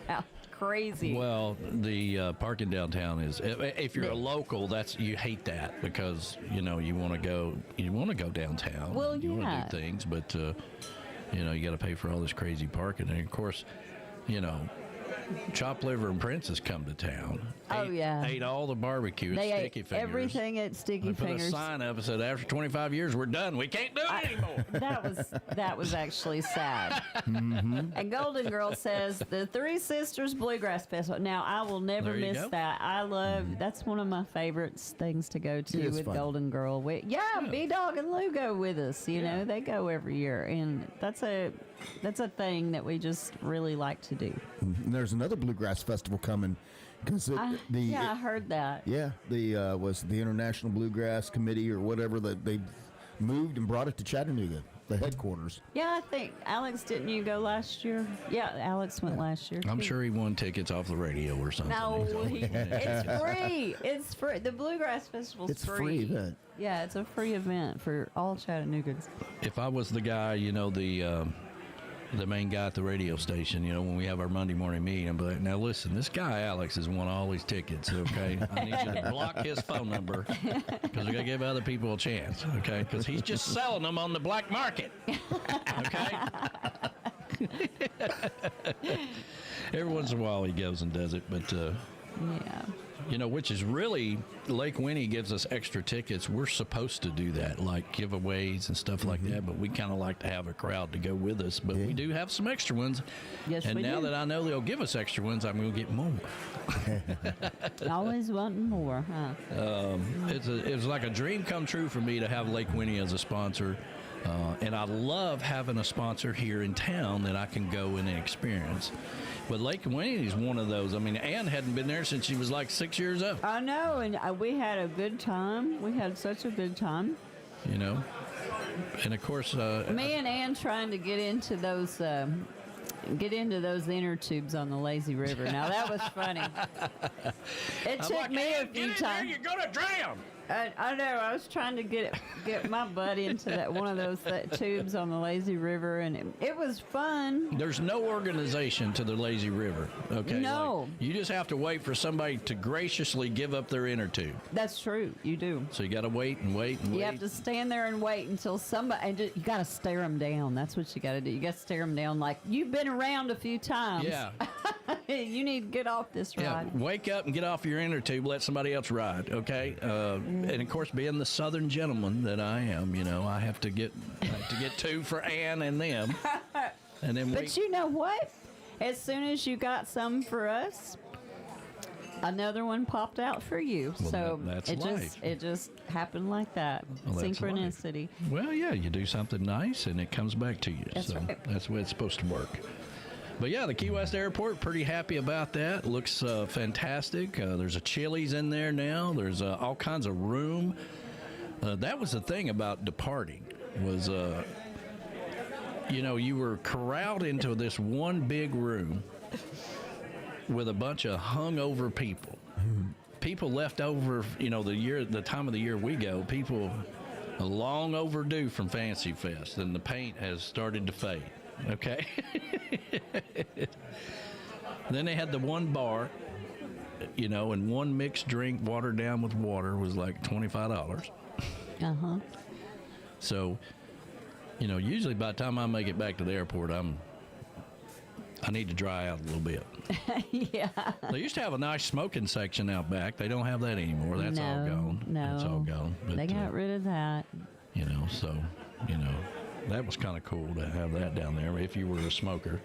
crazy. Well, the parking downtown is. If you're a local, you hate that because you want to go downtown. Well, you want to do things, but you got to pay for all this crazy parking, and of course, Chopped Liver and Princess come to town. Ate all the barbecue at Sticky Fingers. Everything at Sticky Fingers. Put a sign up and said, after 25 years, we're done. We can't do it anymore. That was actually sad. And Golden Girl says, the Three Sisters Bluegrass Festival. Now, I will never miss that. I love, that's one of my favorite things to go to with fun. Golden Girl. B-Dog and Lou go with us. You know, they go every year. And that's a thing that we just really like to do. And there's another bluegrass festival coming because I heard that. Yeah, was the International Bluegrass Committee or whatever that they moved and brought it to Chattanooga, the headquarters. Yeah, I think Alex, didn't you go last year? Yeah, Alex went last year. I'm sure he won tickets off the radio or something. No, it's free. It's free. The Bluegrass Festival's free. It's a free event. Yeah, it's a free event for all Chattanoogans. If I was the guy, the main guy at the radio station, when we have our Monday morning meeting, I'm like, now listen, this guy Alex has won all these tickets, okay? I need you to block his phone number because we got to give other people a chance, okay? Because he's just selling them on the black market, okay? Every once in a while he goes and does it, but which is really, Lake Winnie gives us extra tickets. We're supposed to do that, like giveaways and stuff like that, but we kind of like to have a crowd to go with us. But we do have some extra ones. Yes, and now that I know they'll give us extra ones, I'm going to get more. Always wanting more, huh? It was like a dream come true for me to have Lake Winnie as a sponsor. And I love having a sponsor here in town that I can go and experience. But Lake Winnie is one of those. I mean, Ann hadn't been there since she was like 6 years old. I know, and we had a good time. We had such a good time. And of course, me and Ann trying to get into those inner tubes on the lazy river. Now that was funny. It took me a few times. You're gonna drown. I know. I was trying to get my butt into one of those tubes on the lazy river, and it was fun. There's no organization to the lazy river. Okay. No. You just have to wait for somebody to graciously give up their inner tube. That's true. You do. So you got to wait and wait and wait. You have to stand there and wait until somebody. And you got to stare them down. That's what you got to do. You got to stare them down like you've been around a few times. Yeah. You need to get off this ride. Yeah. Wake up and get off your inner tube. Let somebody else ride. Okay. And of course, being the Southern gentleman that I am, I have to get two for Ann and them. And then but you know what? As soon as you got some for us, another one popped out for you. Well, so that's it just happened like that. Well, synchronicity. Well, yeah, you do something nice and it comes back to you. That's right. That's the way it's supposed to work. But yeah, the Key West Airport, pretty happy about that. Looks fantastic. There's a Chili's in there now. There's all kinds of room. That was the thing about departing was, you were corralled into this one big room with a bunch of hungover people. People left over, the time of the year we go, people long overdue from Fancy Fest, and the paint has started to fade. Okay. Then they had the one bar, and one mixed drink watered down with water was like $25. Uh-huh. So, usually by the time I make it back to the airport, I need to dry out a little bit. Yeah. They used to have a nice smoking section out back. They don't have that anymore. That's all gone. No. That's all gone. But, they got rid of that. That was kind of cool to have that down there if you were a smoker.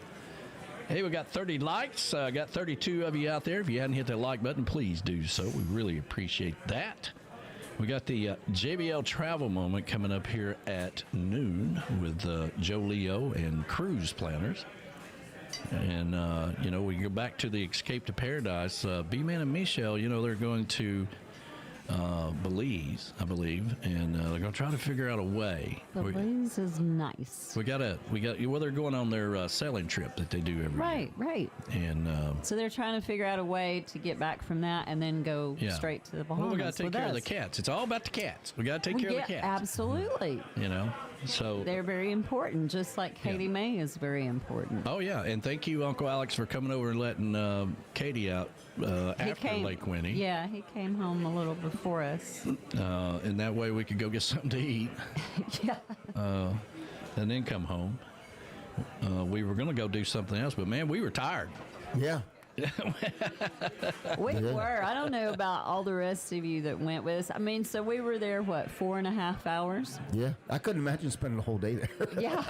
Hey, we got 30 likes. Got 32 of you out there. If you hadn't hit that like button, please do so. We really appreciate that. We got the JBL Travel Moment coming up here at noon with Joe Leo and Cruise Planners. And, we go back to the Escape to Paradise. B-Man and Michelle, they're going to Belize, I believe, and they're going to try to figure out a way. Belize is nice. They're going on their sailing trip that they do every year. Right. And so they're trying to figure out a way to get back from that and then go straight to the Bahamas. Well, we got to take care of the cats. It's all about the cats. We got to take care of the cats. Absolutely. So they're very important, just like Katie May is very important. Oh yeah, and thank you, Uncle Alex, for coming over and letting Katie out after Lake Winnie. Yeah, he came home a little before us. And that way we could go get something to eat. Yeah. And then come home. We were going to go do something else, but man, we were tired. Yeah. We were. I don't know about all the rest of you that went with us. I mean, so we were there, 4.5 hours? Yeah. I couldn't imagine spending the whole day there. Yeah.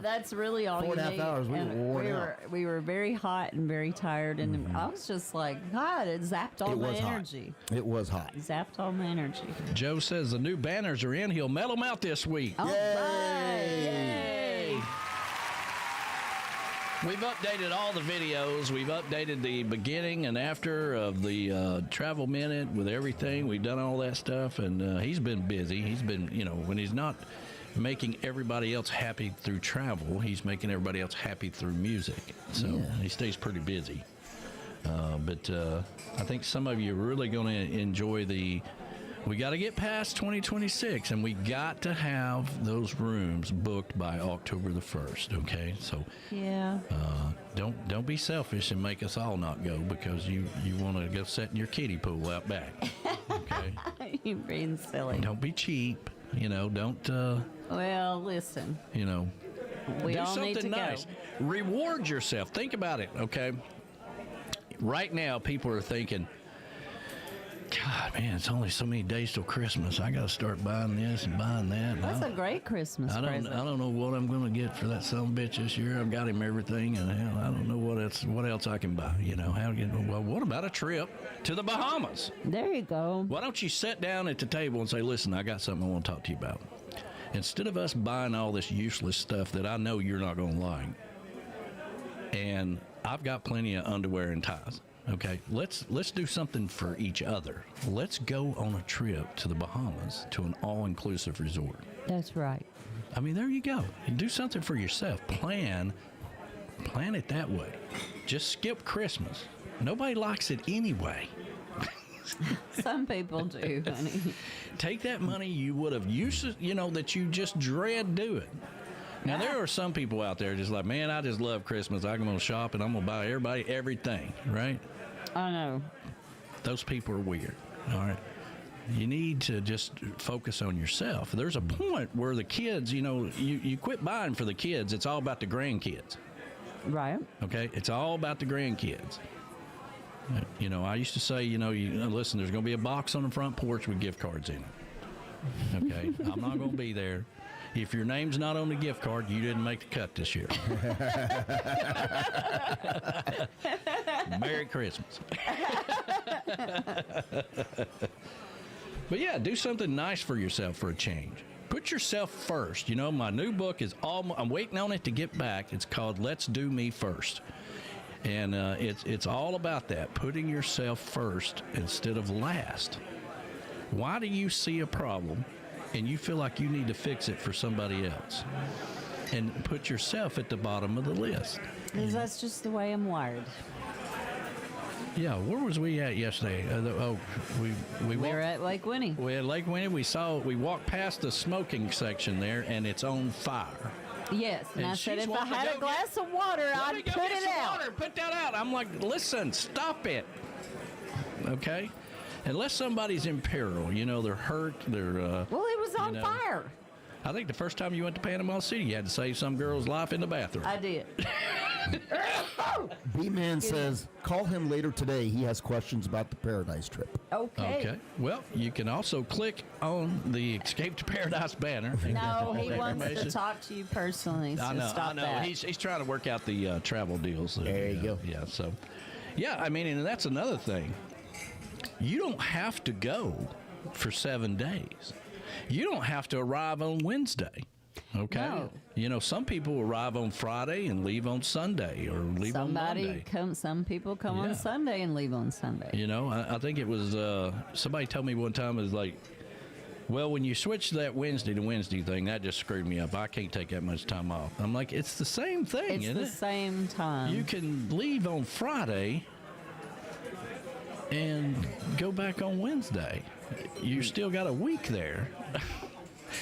That's really all you need. 4.5 hours. We were worn out. We were very hot and very tired, and I was just like, God, it zapped all my energy. It was hot. It zapped all my energy. Joe says the new banners are in. He'll mail them out this week. All right. Yay! We've updated all the videos. We've updated the beginning and after of the Travel Minute with everything. We've done all that stuff, and he's been busy. He's been, when he's not making everybody else happy through travel, he's making everybody else happy through music. So he stays pretty busy. But I think some of you are really going to enjoy we got to get past 2026, and we got to have those rooms booked by October the 1st, okay? So don't be selfish and make us all not go because you want to go sit in your kiddie pool out back, okay? You're being silly. Don't be cheap, don't... well, listen. We all do something need to nice. go. Reward yourself. Think about it, okay? Right now, people are thinking, God, man, it's only so many days till Christmas. I got to start buying this and buying that. That's a great Christmas present. I don't know what I'm going to get for that son of a bitch this year. I've got him everything, and hell, I don't know what else I can buy. Well, what about a trip to the Bahamas? There you go. Why don't you sit down at the table and say, listen, I got something I want to talk to you about. Instead of us buying all this useless stuff that I know you're not going to like, and I've got plenty of underwear and ties. Okay, let's do something for each other. Let's go on a trip to the Bahamas to an all-inclusive resort. That's right. I mean, there you go. Do something for yourself. Plan it that way. Just skip Christmas. Nobody likes it anyway. Some people do, honey. Take that money you would have used, that you just dread doing. Now, there are some people out there just like, man, I just love Christmas. I'm going to shop and I'm going to buy everybody everything, right? I know. Those people are weird, all right? You need to just focus on yourself. There's a point where the kids, you quit buying for the kids. It's all about the grandkids. Right. Okay? It's all about the grandkids. I used to say, listen, there's going to be a box on the front porch with gift cards in it. Okay? I'm not going to be there. If your name's not on the gift card, you didn't make the cut this year. Merry Christmas. But yeah, do something nice for yourself for a change. Put yourself first. My new book is I'm waiting on it to get back. It's called Let's Do Me First. And it's all about that, putting yourself first instead of last. Why do you see a problem and you feel like you need to fix it for somebody else? And put yourself at the bottom of the list. Because that's just the way I'm wired. Yeah, where was we at yesterday? We were at Lake Winnie. We at Lake Winnie. We walked past the smoking section there, and it's on fire. Yes, and I said if I had a glass of water, I'd put it out. Put that out. I'm like, listen, stop it. Okay? Unless somebody's in peril, they're hurt, they're... well, it was on fire. I think the first time you went to Panama City, you had to save some girl's life in the bathroom. I did. B-Man says, call him later today. He has questions about the Paradise trip. Okay. Well, you can also click on the Escape to Paradise banner. No, he wants to talk to you personally. So I know. That. He's trying to work out the travel deals. There you go. Yeah, so... Yeah, I mean, and that's another thing. You don't have to go for 7 days. You don't have to arrive on Wednesday. Okay. No. You know, some people arrive on Friday and leave on Sunday or leave on Monday. Some people come Yeah. on Sunday and leave on Sunday. You know, I think it was somebody told me one time, it was like, well, when you switch that Wednesday to Wednesday thing, that just screwed me up. I can't take that much time off. I'm like, it's the same thing, isn't it? It's the same time. You can leave on Friday and go back on Wednesday. You still got a week there.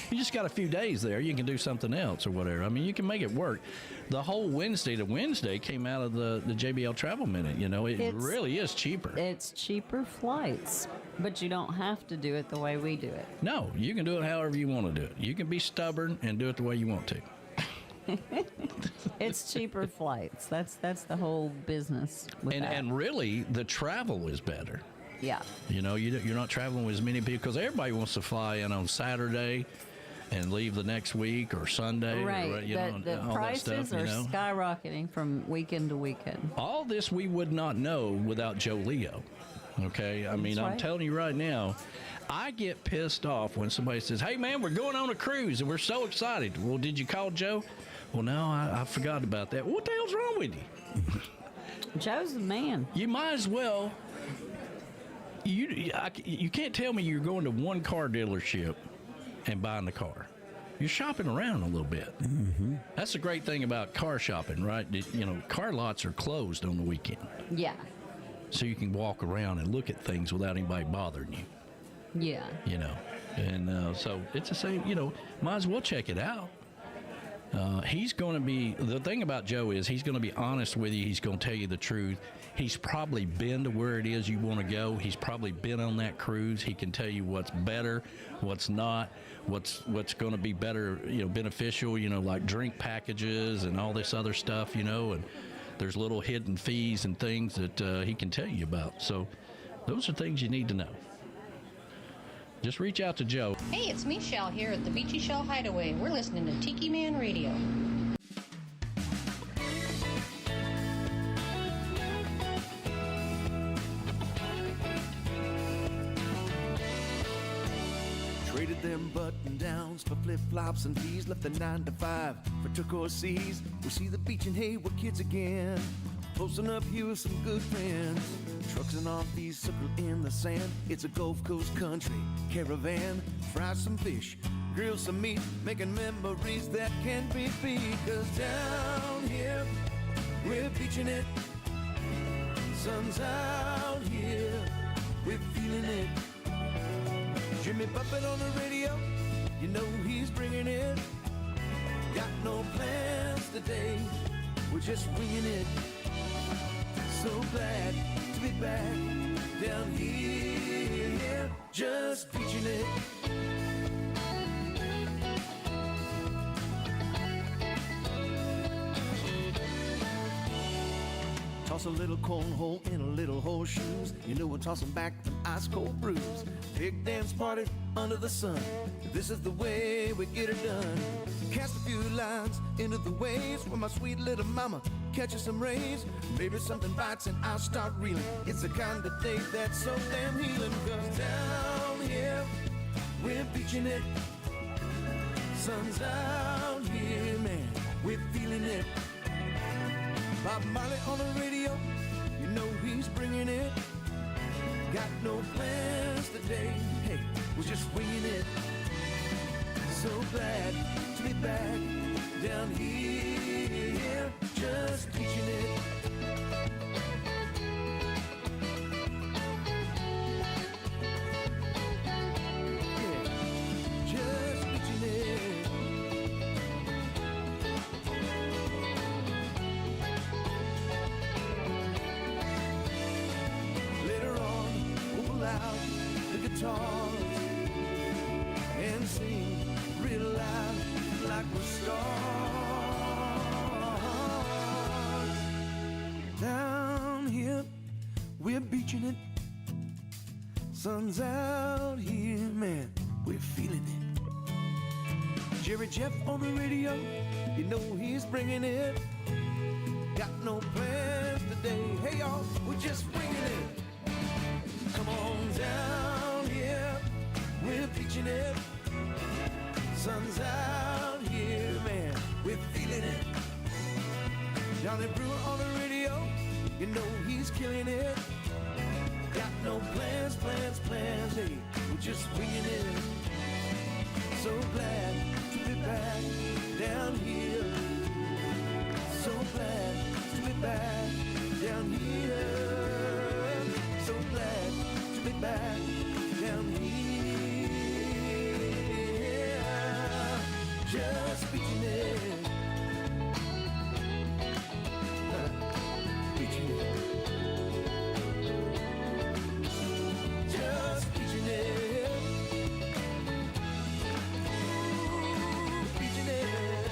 You just got a few days there. You can do something else or whatever. I mean, you can make it work. The whole Wednesday to Wednesday came out of the JBL Travel Minute. You know, it really is cheaper. It's cheaper flights, but you don't have to do it the way we do it. No, you can do it however you want to do it. You can be stubborn and do it the way you want to. It's cheaper flights. That's the whole business with that. And really, the travel is better. Yeah. You know, you're not traveling with as many people because everybody wants to fly in on Saturday and leave the next week or Sunday. Right. Or, you know, The all prices that stuff, are you know. skyrocketing from weekend to weekend. All this we would not know without Joe Leo. Okay? I mean, I'm right. telling you right now, I get pissed off when somebody says, hey, man, we're going on a cruise and we're so excited. Well, did you call Joe? Well, no, I forgot about that. What the hell's wrong with you? Joe's the man. You might as well. You can't tell me you're going to one car dealership and buying the car. You're shopping around a little bit. Mm-hmm. That's the great thing about car shopping, right? You know, car lots are closed on the weekend. Yeah. So you can walk around and look at things without anybody bothering you, Yeah. you know. And so it's the same, you know, might as well check it out. He's going to be, the thing about Joe is he's going to be honest with you. He's going to tell you the truth. He's probably been to where it is you want to go. He's probably been on that cruise. He can tell you what's better, what's not, what's going to be better, you know, beneficial, you know, like drink packages and all this other stuff, you know, and there's little hidden fees and things that he can tell you about. So those are things you need to know. Just reach out to Joe. Hey, it's Michelle here at the Beachy Shell Hideaway. We're listening to Tiki Man Radio. Traded them button-downs for flip-flops and tees. Left the 9 to 5 for turquoise seas. We see the beach in Haywood kids again. Posting up here with some good friends. Trucking off these suckers in the sand. It's a Gulf Coast country caravan. Fry some fish, grill some meat. Making memories that can't be beat. Cause down here, we're beaching it. Sun's out here, we're feeling it. Jimmy Buffett on the radio, you know he's bringing it. Got no plans today, we're just winging it. So glad to be back down here, just beaching it. Toss a little cornhole in a little horseshoes. You know we're tossing back them ice cold brews. Big dance party under the sun. This is the way we get it done. Cast a few lines into the waves where my sweet little mama catches some rays. Maybe something bites and I'll start reeling. It's the kind of day that's so damn healing. Cause down here, we're beaching it. Sun's out here, man, we're feeling it. Bob Marley on the radio, you know he's bringing it. Got no plans today, hey, we're just winging it. So glad to be back down here, just beaching it. Yeah, just beaching it. Later on, we'll pull out the guitars and sing real loud like we're stars. Down here, we're beaching it. Sun's out here, man, we're feeling it. Jerry Jeff on the radio, you know he's bringing it. Got no plans today, hey y'all, we're just winging it. Come on down here, we're beaching it. Sun's out down here, man, we're feeling it. Johnny Brewer on the radio, you know he's killing it. Got no plans, hey, we're just winging it. So glad to be back down here. So glad to be back down here. So glad to be back down here. Just beaching it. Beaching it. Just beaching it. Beaching it.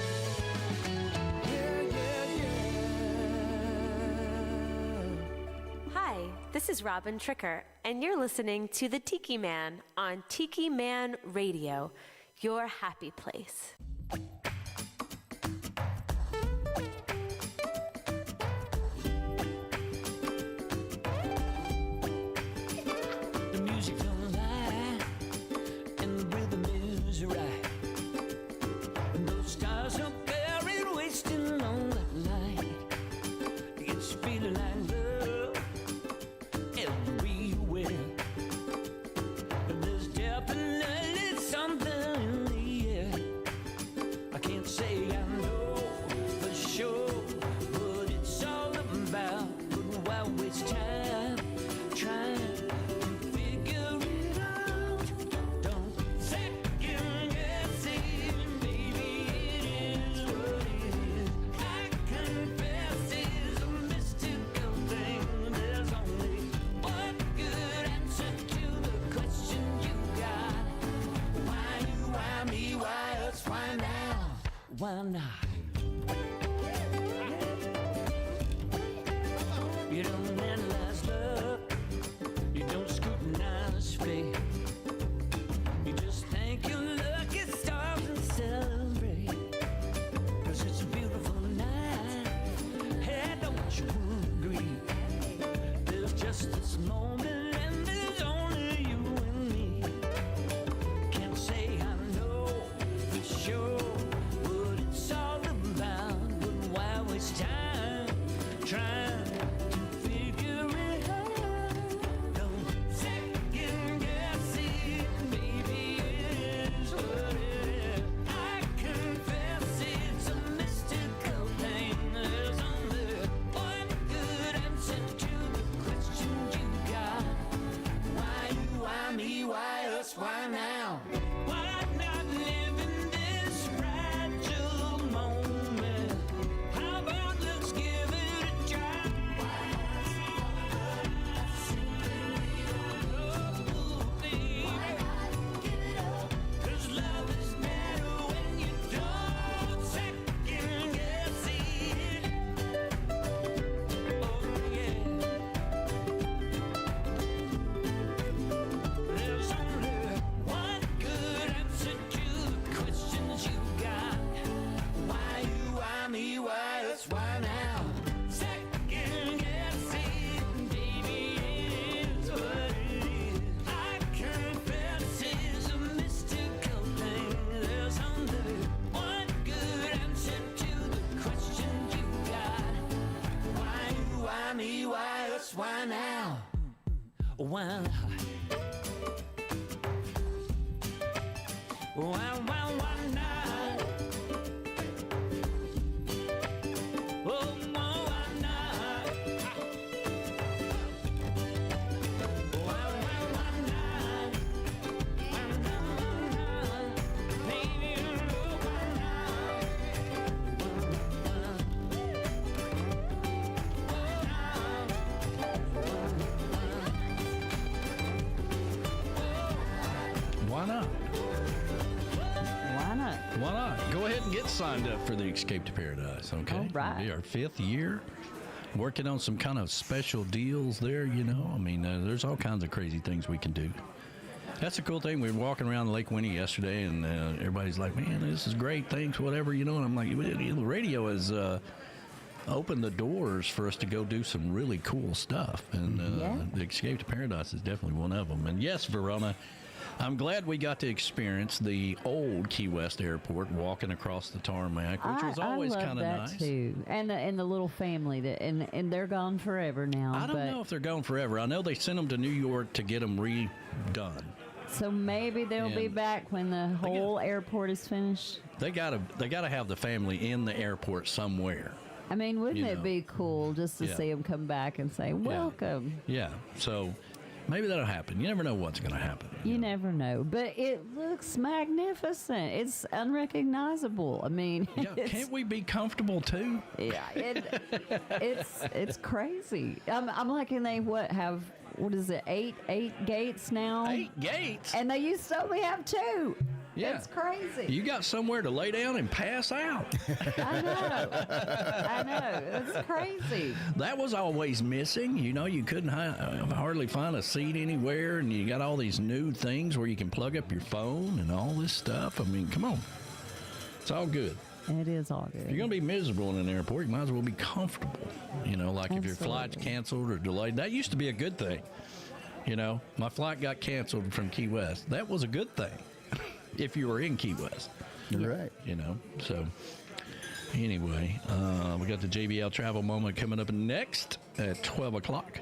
Hi, this is Robin Tricker, and you're listening to The Tiki Man on Tiki Man Radio, your happy place. The music don't lie, and the rhythm is right. And those stars are buried, wasting on that light. It's feeling like love everywhere. And there's definitely something in the air. I can't say I know for sure what it's all about, but why waste time trying to figure it out? Don't second guess it, baby, it is what it is. I confess it's a mystical thing. There's only one good answer to the question you got. Why you, why me, why us, why now, why not? You don't analyze love, you don't scrutinize fate. You just thank your lucky stars and celebrate. 'Cause it's a beautiful night, hey, don't you agree? There's just this moment and there's only you and me. Can't say I know for sure what it's all about, but why waste time trying to figure it out? Don't second guess it, baby, it is what it is. I confess it's a mystical thing. There's only one good answer to the question you got. Why you, why me, why us, why now? Why not live in this fragile moment? How about let's give it a try? Cause love is better when you don't second guess it. Oh yeah. There's only one good answer to the questions you got. Why you, why me, why us, why now? Second guess it, baby, it is what it is. I confess it's a mystical thing. There's only one good answer to the question you got. Why you, why me, why us, why now? Why not? Why not? Oh, why not? Why not? Why not? Baby, why not? Why not? Why not? Why not? Go ahead and get signed up for the Escape to Paradise, okay? All right. It'll be our 5th year. Working on some kind of special deals there, you know. I mean, there's all kinds of crazy things we can do. That's the cool thing. We were walking around Lake Winnie yesterday, and everybody's like, man, this is great, thanks, whatever, you know. And I'm like, the radio has opened the doors for us to go do some really cool stuff. And the Escape to Paradise is definitely one of them. And yes, Verona, I'm glad we got to experience the old Key West Airport walking across the tarmac, which was always kind of nice. Too. And the little family and they're gone forever now. I don't know if they're gone forever. I know they sent them to New York to get them redone. So maybe they'll be back when the whole airport is finished. They gotta have the family in the airport somewhere. I mean, wouldn't it be cool just to see them come back and say, welcome? Yeah. So maybe that'll happen. You never know what's going to happen. You never know. But it looks magnificent. It's unrecognizable. I mean, can't we be comfortable too? Yeah. It's crazy. I'm liking have, what is it, eight gates now? 8 gates? And they used to only have 2. Yeah. It's crazy. You got somewhere to lay down and pass out. I know. It's crazy. That was always missing. You know, you couldn't hardly find a seat anywhere, and you got all these new things where you can plug up your phone and all this stuff. I mean, come on. It's all good. It is all good. If you're going to be miserable in an airport, you might as well be comfortable. You know, like if your flight's canceled or delayed. That used to be a good thing. You know, my flight got canceled from Key West. That was a good thing. If you were in Key West. You're right. You know, so anyway, we got the JBL Travel Moment coming up next at 12 o'clock.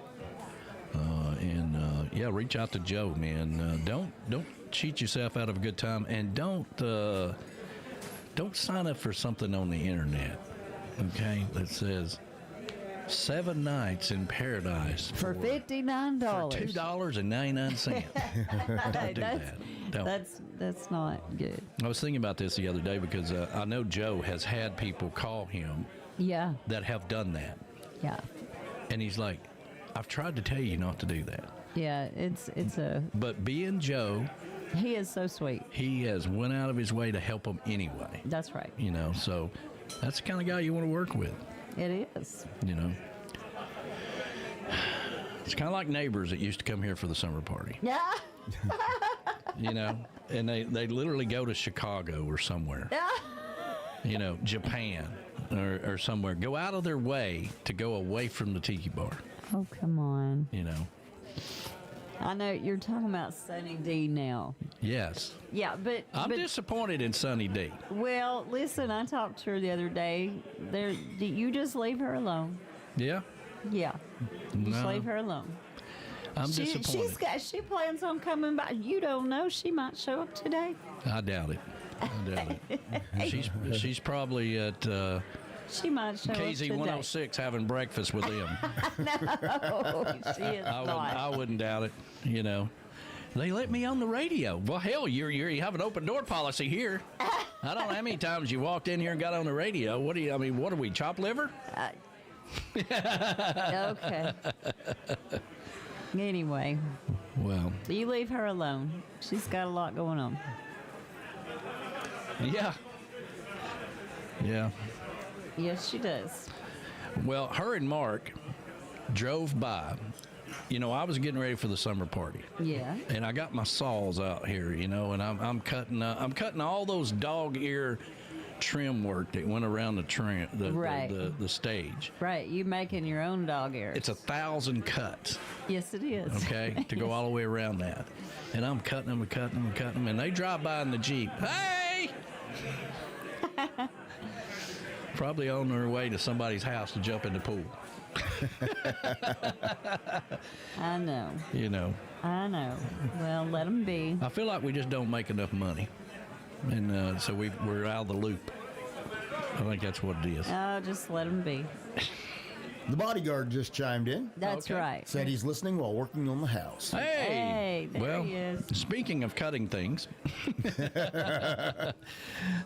Reach out to Joe, man. Don't cheat yourself out of a good time, and don't sign up for something on the internet, okay, that says 7 nights in paradise for $59. For $2.99. Don't do that. Don't. That's not good. I was thinking about this the other day because I know Joe has had people call him that have done that. Yeah. And he's like, I've tried to tell you not to do that. Yeah, it's a... But being Joe... He is so sweet. He has went out of his way to help him anyway. That's right. You know, so that's the kind of guy you want to work with. It is. You know. It's kind of like neighbors that used to come here for the summer party. Yeah. You know, and they literally go to Chicago or somewhere. You know, Japan or somewhere. Go out of their way to go away from the tiki bar. Oh, come on. You know. I know you're talking about Sunny D now. Yes. Yeah, but I'm disappointed in Sunny D. Well, listen, I talked to her the other day. You just leave her alone. Yeah. Yeah. Just leave her alone. I'm disappointed. She plans on coming back. You don't know. She might show up today. I doubt it. She's probably at she might show KZ up today. 106 having breakfast with them. No, she is not. I wouldn't doubt it. You know, they let me on the radio. Well, hell, you have an open door policy here. I don't know how many times you walked in here and got on the radio. What are we, chopped liver? Okay. Anyway. Well. You leave her alone. She's got a lot going on. Yeah. Yeah. Yes, she does. Well, her and Mark drove by. You know, I was getting ready for the summer party. Yeah. And I got my saws out here, you know, and I'm cutting all those dog ear trim work that went around the stage. Right. You making your own dog ear. It's 1,000 cuts. Yes, it is. Okay, to go all the way around that. And I'm cutting them, and they drive by in the Jeep. Hey! Probably on their way to somebody's house to jump in the pool. I know. You know. I know. Well, let them be. I feel like we just don't make enough money. And so we're out of the loop. I think that's what it is. Oh, just let them be. The bodyguard just chimed in. That's right. Said he's listening while working on the house. Hey! There he is. Speaking of cutting things,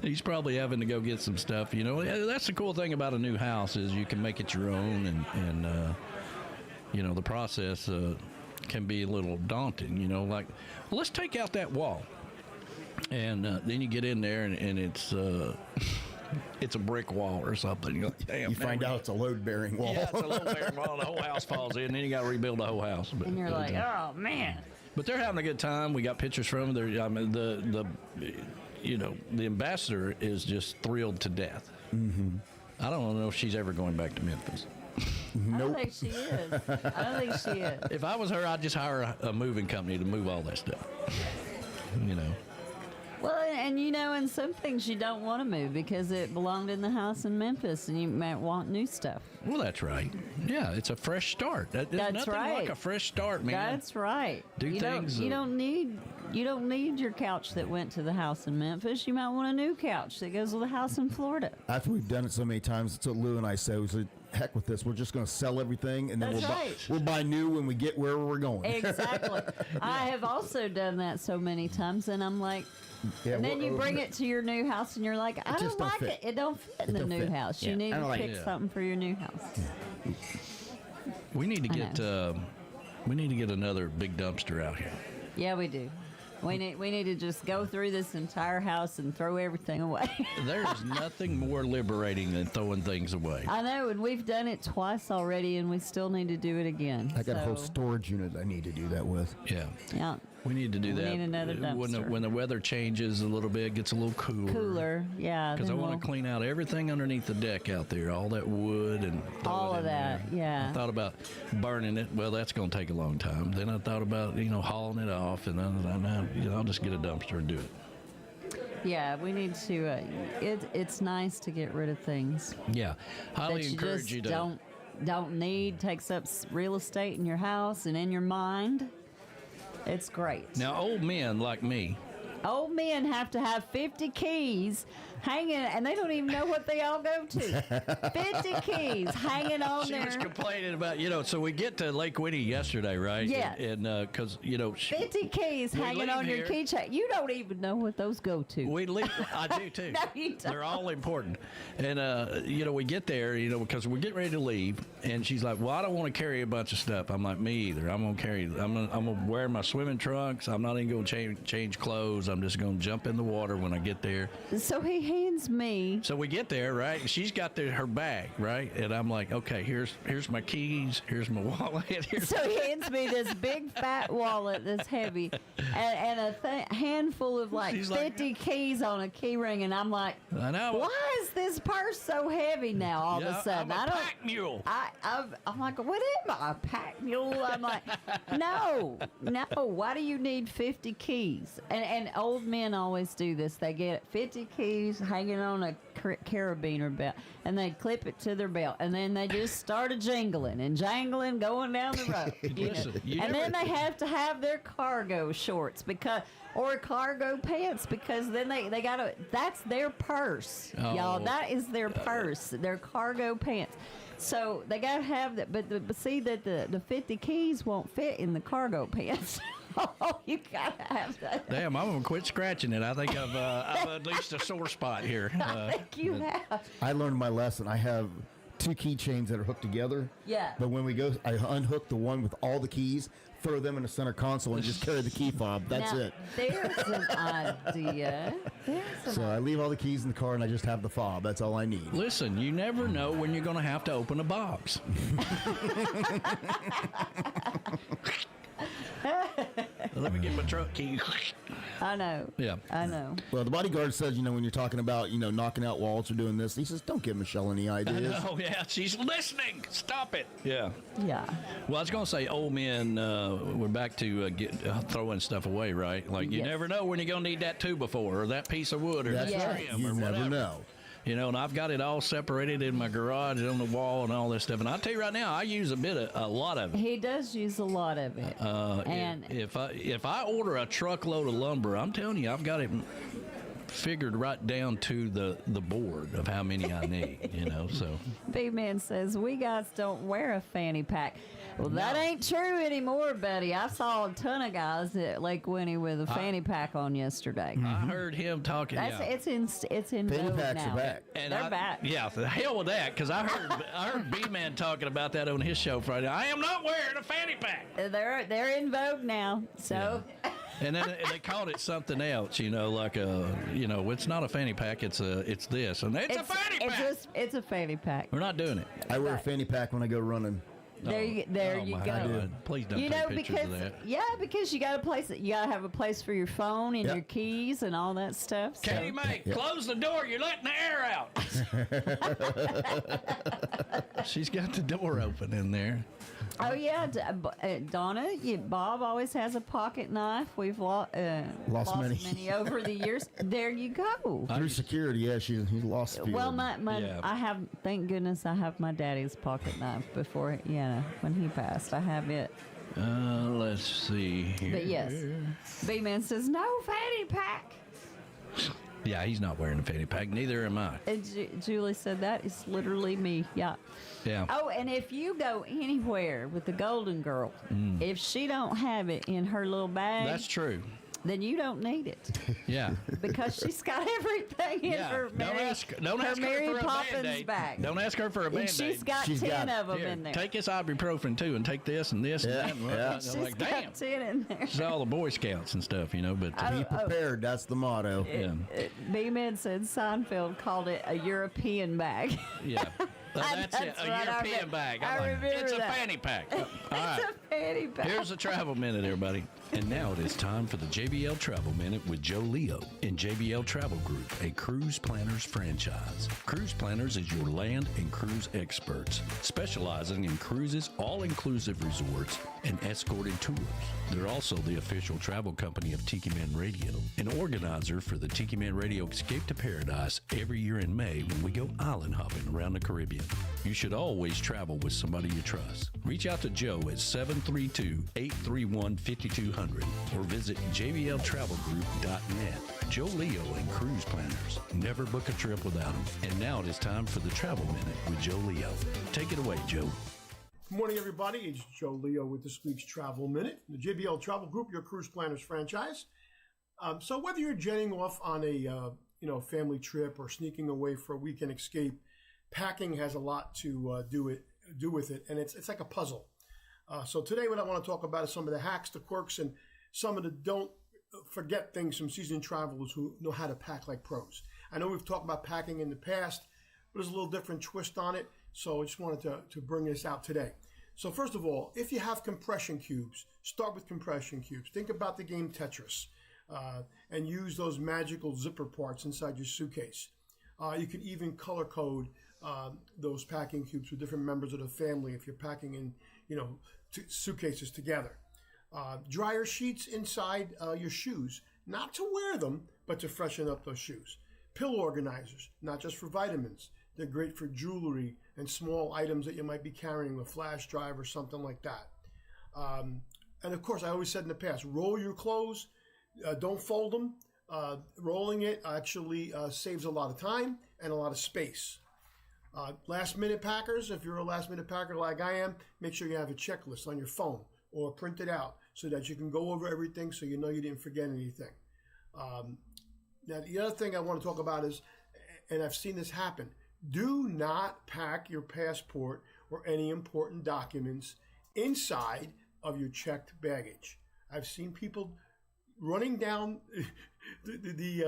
he's probably having to go get some stuff. You know, that's the cool thing about a new house is you can make it your own, and you know, the process can be a little daunting. You know, like, well, let's take out that wall, and then you get in there, and it's a brick wall or something. You're like, damn, you find out it's a load-bearing wall. Yeah, it's a load-bearing wall. The whole house falls in, and then you got to rebuild the whole house. And you're like, oh man. But they're having a good time. We got pictures from them. I mean, the ambassador is just thrilled to death. Mm-hmm. I don't know if she's ever going back to Memphis. Nope. I don't think she is. If I was her, I'd just hire a moving company to move all that stuff. you know. Well, and you know, and some things you don't want to move because it belonged in the house in Memphis, and you might want new stuff. Well, that's right. Yeah, it's a fresh start. There's That's nothing right. like a fresh start, man. That's right. Do things. You don't need your couch that went to the house in Memphis. You might want a new couch that goes with the house in Florida. After we've done it so many times, it's what Lou and I say. We said, heck with this. We're just going to sell everything, and then we'll buy new when we get wherever we're going. Exactly. I have also done that so many times, and I'm like, and then you bring it to your new house, and you're like, I don't like it. It don't fit in the new house. You need to pick something for your new house. We need to get another big dumpster out here. Yeah, we do. We need to just go through this entire house and throw everything away. There's nothing more liberating than throwing things away. I know, and we've done it twice already, and we still need to do it again. I got a whole storage unit I need to do that with. Yeah. Yeah. We need to do that. We need another dumpster. When the weather changes a little bit, it gets a little cooler. Cooler, yeah. Because I want to clean out everything underneath the deck out there, all that wood and all of that, yeah. I thought about burning it. Well, that's going to take a long time. Then I thought about hauling it off, and then I'll just get a dumpster and do it. Yeah, we need to. It's nice to get rid of things. Yeah, highly encourage you to. Don't need, takes up real estate in your house and in your mind. It's great. Now, old men like me. Old men have to have 50 keys hanging, and they don't even know what they all go to. 50 keys hanging on there. She was complaining about, so we get to Lake Winnie yesterday, right? Yeah. And because, 50 keys hanging on your keychain. You don't even know what those go to. We leave. I do, too. No, you don't. They're all important. And, we get there, because we're getting ready to leave. And she's like, well, I don't want to carry a bunch of stuff. I'm like, me either. I'm going to wear my swimming trunks. I'm not even going to change clothes. I'm just going to jump in the water when I get there. So he hands me. So we get there, right? She's got her bag, right? And I'm like, okay, here's my keys. Here's my wallet. So he hands me this big fat wallet that's heavy and a handful of like 50 keys on a key ring. And I'm like, I know. Why is this purse so heavy now all of a sudden? I'm a pack mule. I'm like, what am I, a pack mule? I'm like, no. Why do you need 50 keys? And old men always do this. They get 50 keys hanging on a carabiner belt, and they clip it to their belt, and then they just start jingling and jangling going down the road. And then they have to have their cargo shorts or cargo pants because then they gotta. That's their purse, y'all. That is their purse. Their cargo pants. So they gotta have that, but see that the 50 keys won't fit in the cargo pants. Oh, you gotta have that. Damn, I'm gonna quit scratching it. I think I've unleashed a sore spot here. I think you have. I learned my lesson. I have 2 keychains that are hooked together. Yeah. But when we go, I unhook the one with all the keys, throw them in the center console, and just carry the key fob. That's it. There's an idea. So I leave all the keys in the car, and I just have the fob. That's all I need. Listen, you never know when you're gonna have to open a box. Let me get my truck key. I know. Yeah. I know. Well, the bodyguard says, when you're talking about, knocking out walls or doing this, he says, don't give Michelle any ideas. Oh, yeah. She's listening. Stop it. Yeah. Yeah. Well, I was going to say, old men, we're back to throwing stuff away, right? Like, you never know when you're going to need that 2x4 or that piece of wood or that trim or whatever. You never know. And I've got it all separated in my garage on the wall and all this stuff. And I'll tell you right now, I use a lot of it. He does use a lot of it. And if I order a truckload of lumber, I'm telling you, I've got it figured right down to the board of how many I need. So. B-Man says we guys don't wear a fanny pack. Well, that ain't true anymore, buddy. I saw a ton of guys at Lake Winnie with a fanny pack on yesterday. I heard him talking. It's in fanny packs now. Are back. And they're back. Yeah, the hell with that, because I heard B-Man talking about that on his show Friday. I am not wearing a fanny pack. They're in vogue now. So. Yeah. And then they called it something else, like it's not a fanny pack, it's this, and it's a fanny pack. It's a fanny pack. We're not doing it. I wear a fanny pack when I go running. There you go. God. Please don't take pictures of that. Yeah, because you got to have a place for your phone and your keys and all that stuff. So. Katie Mae, close the door. You're letting the air out. She's got the door open in there. Oh yeah, Donna. Bob always has a pocket knife. We've lost many over the years. There you go. Through security, yeah, he lost a few. Well, I have. Thank goodness, I have my daddy's pocket knife before. When he passed, I have it. Let's see here. But yes, B-Man says no fanny pack. Yeah, he's not wearing a fanny pack. Neither am I. And Julie said that is literally me. Yeah. Yeah. Oh, and if you go anywhere with the Golden Girl, if she don't have it in her little bag, that's true. Then you don't need it. Yeah. Because she's got everything in her Mary Poppins bag. Don't ask her for a Band-Aid. She's got 10 of them in there. Take this ibuprofen too, and take this and this and that. And She's like, got damn. 10 in there. It's all the Boy Scouts and stuff, But be prepared. That's the motto. B-Man said Seinfeld called it a European bag. Yeah. That's it. A European bag. It's a fanny pack. All right. It's a fanny pack. Here's a travel minute, everybody. And now it is time for the JBL Travel Minute with Joe Leo in JBL Travel Group, a cruise planners franchise. Cruise Planners is your land and cruise experts, specializing in cruises, all-inclusive resorts, and escorted tours. They're also the official travel company of Tiki Man Radio, an organizer for the Tiki Man Radio Escape to Paradise every year in May when we go island hopping around the Caribbean. You should always travel with somebody you trust. Reach out to Joe at 732-831-5200 or visit jbltravelgroup.net. Joe Leo and Cruise Planners. Never book a trip without them. And now it is time for the Travel Minute with Joe Leo. Take it away, Joe. Good morning, everybody. It's Joe Leo with this week's Travel Minute. The JBL Travel Group, your cruise planners franchise. So whether you're jetting off on a family trip or sneaking away for a weekend escape, packing has a lot to do with it, and it's like a puzzle. So today what I want to talk about is some of the hacks, the quirks, and some of the don't forget things from seasoned travelers who know how to pack like pros. I know we've talked about packing in the past, but there's a little different twist on it, so I just wanted to bring this out today. So first of all, if you have compression cubes, start with compression cubes. Think about the game Tetris and use those magical zipper parts inside your suitcase. You can even color code those packing cubes with different members of the family if you're packing in, suitcases together. Dryer sheets inside your shoes, not to wear them, but to freshen up those shoes. Pill organizers, not just for vitamins. They're great for jewelry and small items that you might be carrying, a flash drive or something like that. And of course, I always said in the past, roll your clothes, don't fold them. Rolling it actually saves a lot of time and a lot of space. Last minute packers, if you're a last minute packer like I am, make sure you have a checklist on your phone or print it out so that you can go over everything so you know you didn't forget anything. Now, the other thing I want to talk about is, and I've seen this happen, do not pack your passport or any important documents inside of your checked baggage. I've seen people running down the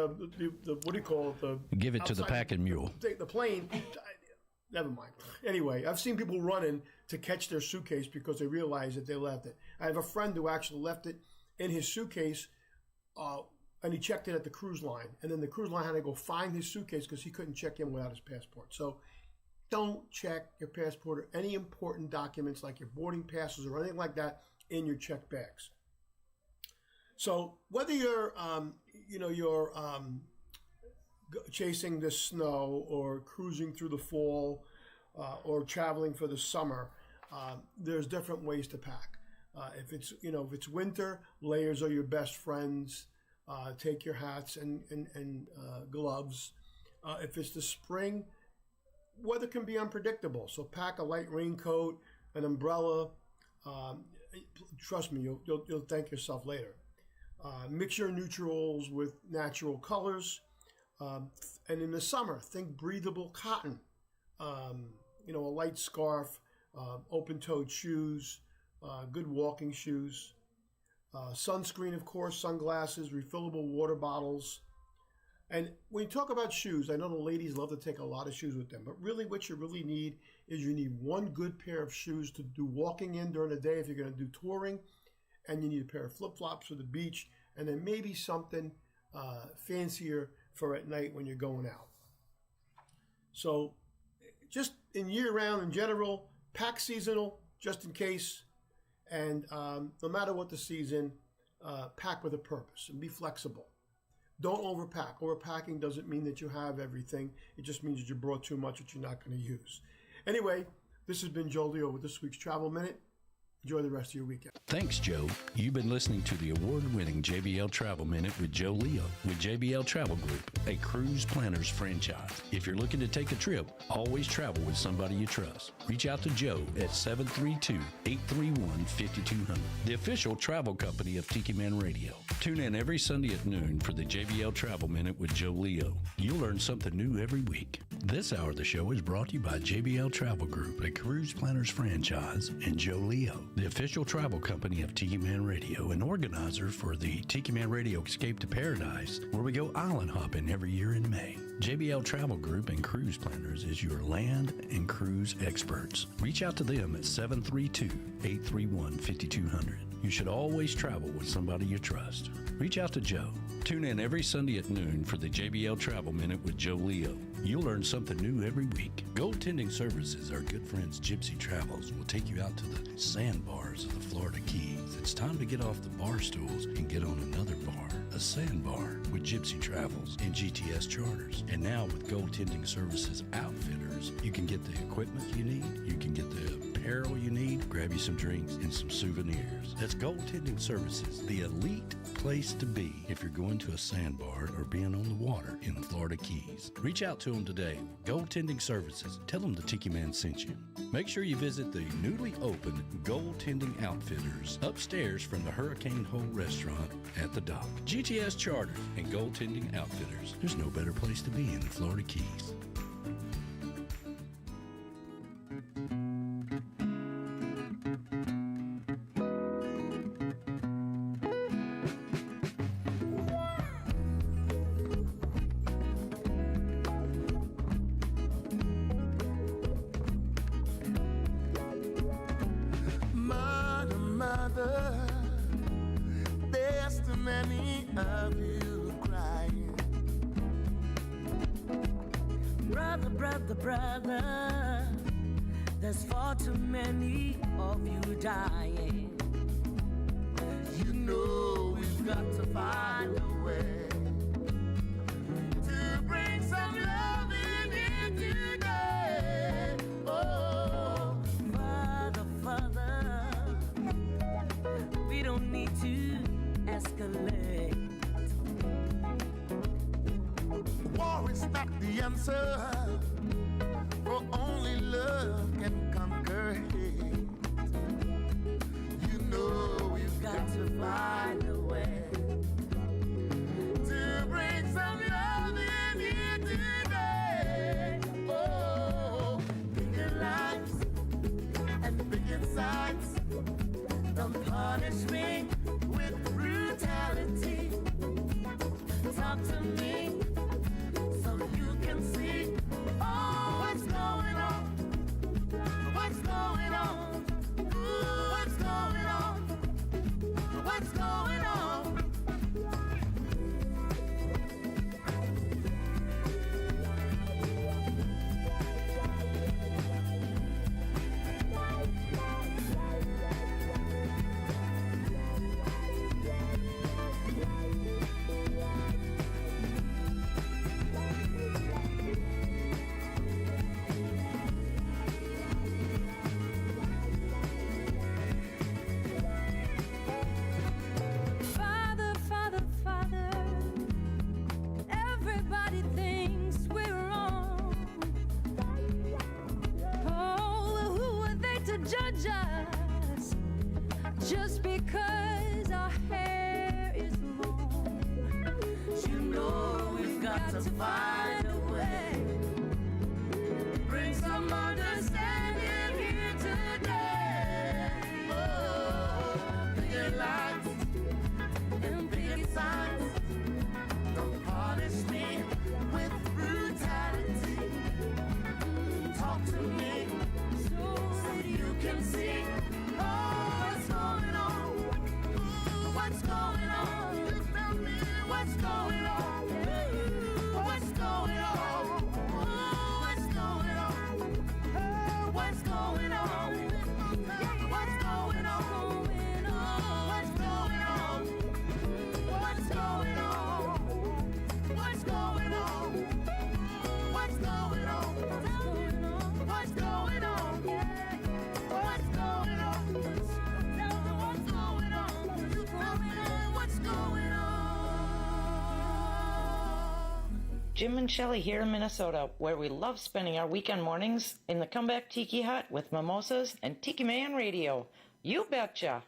what do you call it? Give it to the packing mule. The plane. Never mind. Anyway, I've seen people running to catch their suitcase because they realize that they left it. I have a friend who actually left it in his suitcase, and he checked it at the cruise line. And then the cruise line had to go find his suitcase because he couldn't check in without his passport. So don't check your passport or any important documents like your boarding passes or anything like that in your checked bags. So whether you're, chasing the snow or cruising through the fall or traveling for the summer, there's different ways to pack. If it's winter, layers are your best friends. Take your hats and gloves. If it's the spring, weather can be unpredictable. So pack a light raincoat, an umbrella. Trust me, you'll thank yourself later. Mix your neutrals with natural colors. And in the summer, think breathable cotton, a light scarf, open-toed shoes, good walking shoes, sunscreen, of course, sunglasses, refillable water bottles. And when you talk about shoes, I know the ladies love to take a lot of shoes with them, but really what you really need is you need one good pair of shoes to do walking in during the day if you're going to do touring, and you need a pair of flip-flops for the beach, and then maybe something fancier for at night when you're going out. So just in year-round in general, pack seasonal, just in case. And no matter what the season, pack with a purpose and be flexible. Don't overpack. Overpacking doesn't mean that you have everything. It just means that you brought too much that you're not going to use. Anyway, this has been Joe Leo with this week's Travel Minute. Enjoy the rest of your weekend. Thanks, Joe. You've been listening to the award-winning JBL Travel Minute with Joe Leo with JBL Travel Group, a cruise planners franchise. If you're looking to take a trip, always travel with somebody you trust. Reach out to Joe at 732-831-5200, the official travel company of Tiki Man Radio. Tune in every Sunday at noon for the JBL Travel Minute with Joe Leo. You'll learn something new every week. This hour of the show is brought to you by JBL Travel Group, a cruise planners franchise, and Joe Leo, the official travel company of Tiki Man Radio, an organizer for the Tiki Man Radio Escape to Paradise, where we go island hopping every year in May. JBL Travel Group and Cruise Planners is your land and cruise experts. Reach out to them at 732-831-5200. You should always travel with somebody you trust. Reach out to Joe. Tune in every Sunday at noon for the JBL Travel Minute with Joe Leo. You'll learn something new every week. Goaltending Services, our good friends Gypsy Travels, will take you out to the sandbars of the Florida Keys. It's time to get off the bar stools and get on another bar, a sandbar, with Gypsy Travels and GTS Charters. And now with Goaltending Services Outfitters, you can get the equipment you need, you can get the apparel you need, grab you some drinks and some souvenirs. That's Goaltending Services, the elite place to be if you're going to a sandbar or being on the water in the Florida Keys. Reach out to them today. Goaltending Services. Tell them the Tiki Man sent you. Make sure you visit the newly opened Goaltending Outfitters upstairs from the Hurricane Hole restaurant at the dock. GTS Charters and Goaltending Outfitters. There's no better place to be in the Florida Keys. There's too many of you crying. Brother, brother, brother, there's far too many of you dying. You know we've got to find a way to bring some love in here today. Oh, Father, Father, we don't need to escalate. War is not the answer, for only love can conquer hate. You know we've got to find a way to bring some love in here today. Oh, bigger lives and bigger sides. Don't punish me with brutality. Talk to me so you can see what's going on. What's going on? Ooh, what's going on? What's going on? Father, Father, Father, everybody thinks we're wrong. Oh, who are they to judge us just because our hair is long? You know we've got to find a way, bring some understanding here today. Oh, bigger lights and bigger signs. Don't punish me with brutality. Talk to me so you can see what's going on. What's going on? You tell me what's going on. What's going on? What's going on? What's going on? Jim and Shelley here in Minnesota, where we love spending our weekend mornings in the Comeback Tiki Hut with mimosas and Tiki Man Radio. You betcha!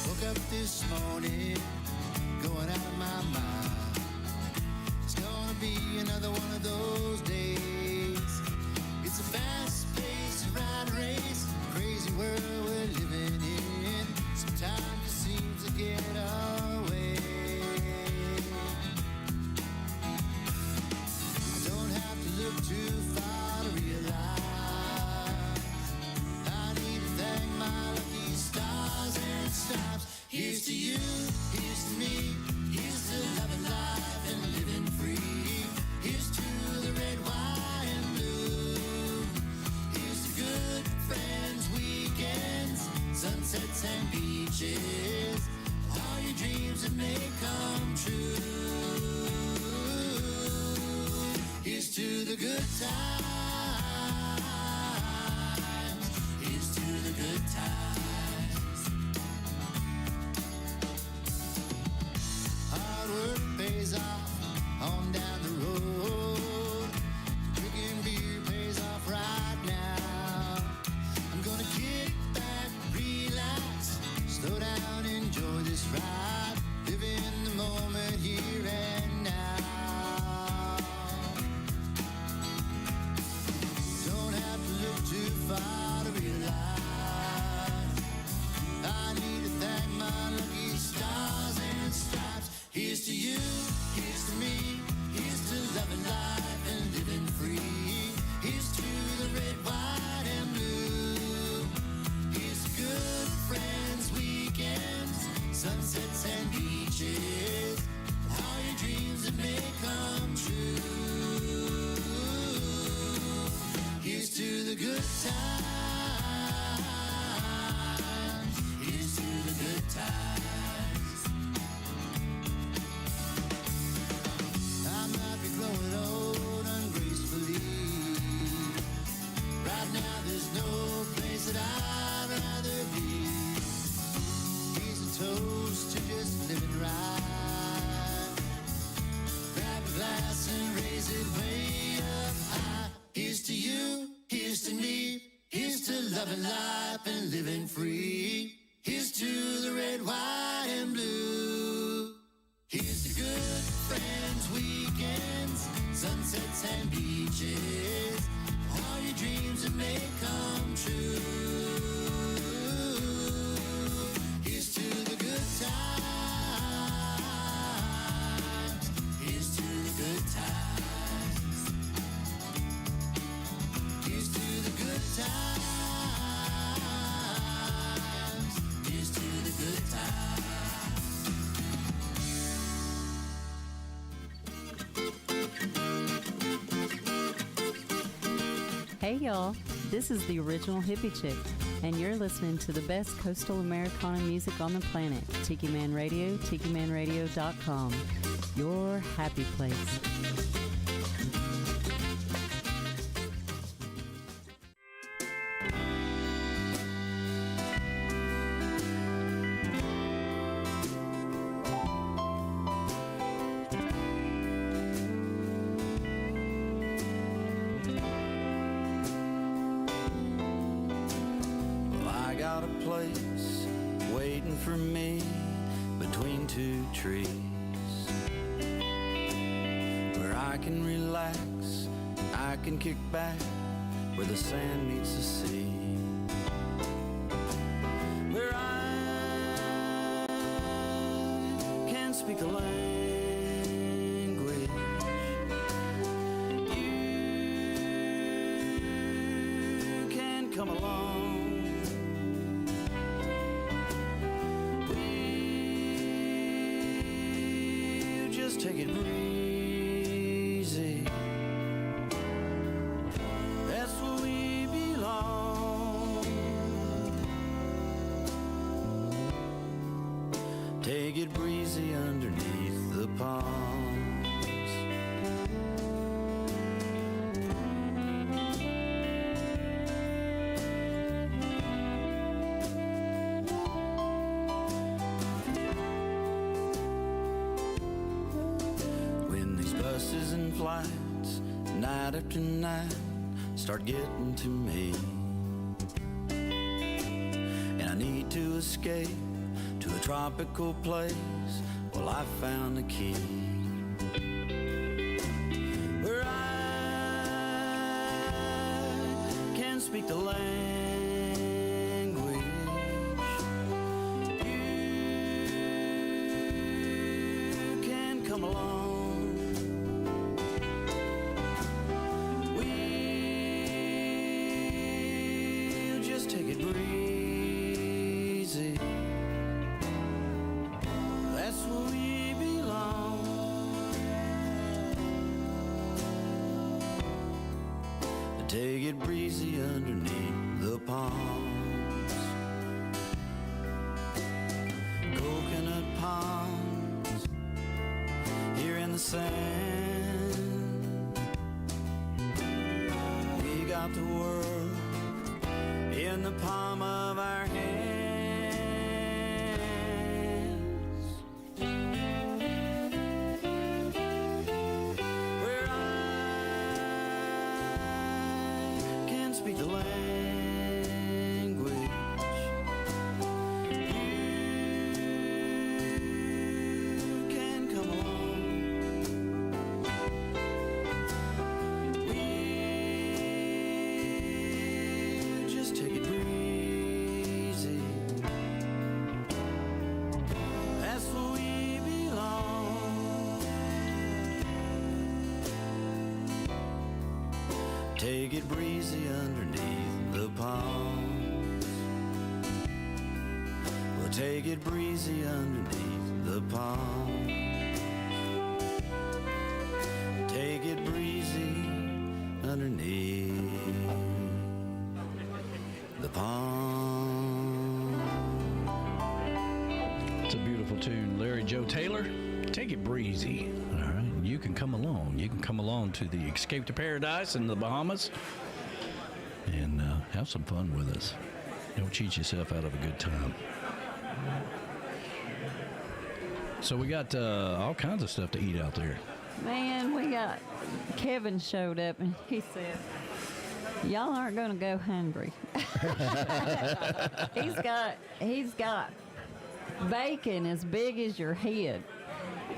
Woke up this morning, going out of my mind. It's gonna be another one of those days. It's a fast-paced ride race, crazy world we're living in. Sometimes it seems to get our way. I don't have to look too far to realize I need to thank my lucky stars and stripes. Here's to you, here's to me, here's to loving life and living free. Here's to the red, white, and blue. Here's to good friends, weekends, sunsets and beaches. All your dreams that may come true. Here's to the good times. Here's to the good times. Hard work pays off on down the road. Drinking beer pays off right now. I'm gonna kick back, relax, slow down, enjoy this ride. Live in the moment here and now. Don't have to look too far to realize I need to thank my lucky stars and stripes. Here's to you, here's to me, here's to loving life and living free. Here's to the red, white, and blue. Here's to good friends, weekends, sunsets and beaches. All your dreams that may come true. Here's to the good times. Here's to the good times. I might be growing old ungracefully. Right now there's no place that I'd rather be. Here's a toast to just living right. Grab a glass and raise it way up high. Here's to you, here's to me, here's to loving life and living free. Here's to the red, white, and blue. Here's to good friends, weekends, sunsets and beaches. All your dreams that may come true. Here's to the good times. Here's to the good times. Here's to the good times. Here's to the good times. Hey y'all, this is the original hippie chick, and you're listening to the best coastal Americana music on the planet. Tiki Man Radio, TikiManRadio.com. Your happy place. Well, I got a place waiting for me between two trees where I can relax, I can kick back where the sand meets the sea, where I can speak a language you can come along. We'll just take it easy. That's where we belong. Take it breezy underneath the palms. long flights, night after night, start getting to me. And I need to escape to a tropical place. Well, I found the key. Where I can speak the language. You can come along. We'll just take it breezy. That's where we belong. Take it breezy underneath the palms. Coconut palms here in the sand. We got the world in the palm of our hands. Where I can speak the language. You can come along. We'll just take it breezy. That's where we belong. Take it breezy underneath the palms. We'll take it breezy underneath the palms. Take it breezy underneath the palms. It's a beautiful tune. Larry Joe Taylor, take it breezy. All right. You can come along. You can come along to the Escape to Paradise in the Bahamas and have some fun with us. Don't cheat yourself out of a good time. So we got all kinds of stuff to eat out there. Man, we got Kevin showed up and he said, "Y'all aren't going to go hungry." He's got bacon as big as your head.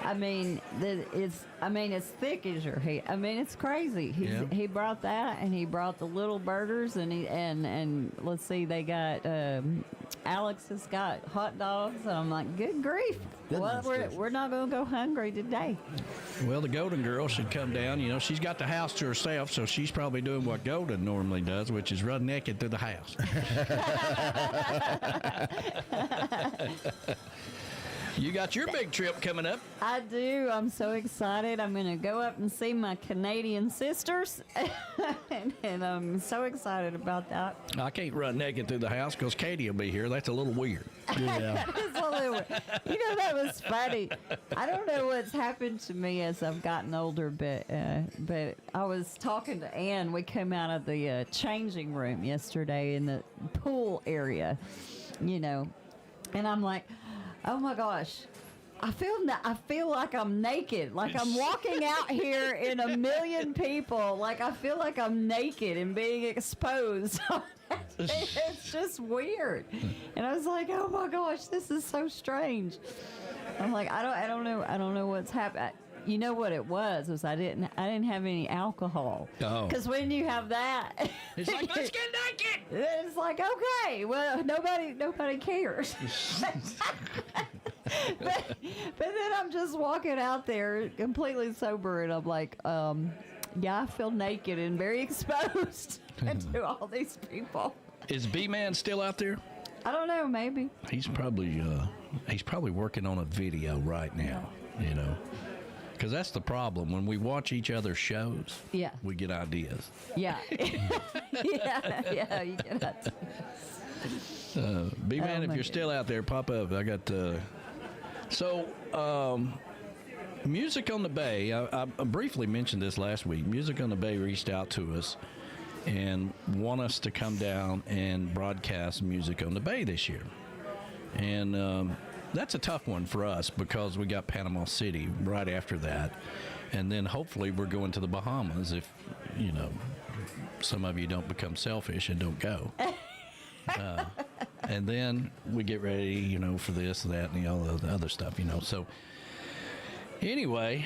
I mean, it's thick as your head. I mean, it's crazy. He brought that, and he brought the little burgers, and let's see, they got Alex has got hot dogs, and I'm like, good grief. Well, we're not going to go hungry today. Well, the Golden Girl should come down. You know, she's got the house to herself, so she's probably doing what Golden normally does, which is run naked through the house. You got your big trip coming up. I do. I'm so excited. I'm going to go up and see my Canadian sisters, and I'm so excited about that. I can't run naked through the house because Katie will be here. That's a little weird. Yeah. It's a little weird. You know, that was funny. I don't know what's happened to me as I've gotten older, but I was talking to Ann. We came out of the changing room yesterday in the pool area, you know, and I'm like, oh my gosh, I feel like I'm naked, like I'm walking out here in a million people, like I feel like I'm naked and being exposed. It's just weird. And I was like, oh my gosh, this is so strange. I'm like, I don't know what's happened. You know what it was I didn't have any alcohol. Oh. Because when you have that, it's like, let's get naked. It's like, okay, well, nobody cares. but then I'm just walking out there completely sober, and I'm like, yeah, I feel naked and very exposed to all these people. Is B-Man still out there? I don't know, maybe. He's probably working on a video right now, you know. Because that's the problem. When we watch each other's shows, we get ideas. Yeah. yeah, you get ideas. B-Man, if you're still out there, pop up. I got... Music on the Bay, I briefly mentioned this last week. Music on the Bay reached out to us and want us to come down and broadcast Music on the Bay this year. And that's a tough one for us because we got Panama City right after that. And then hopefully we're going to the Bahamas if, you know, some of you don't become selfish and don't go. And then we get ready, you know, for this, that, and all the other stuff, you know. So anyway,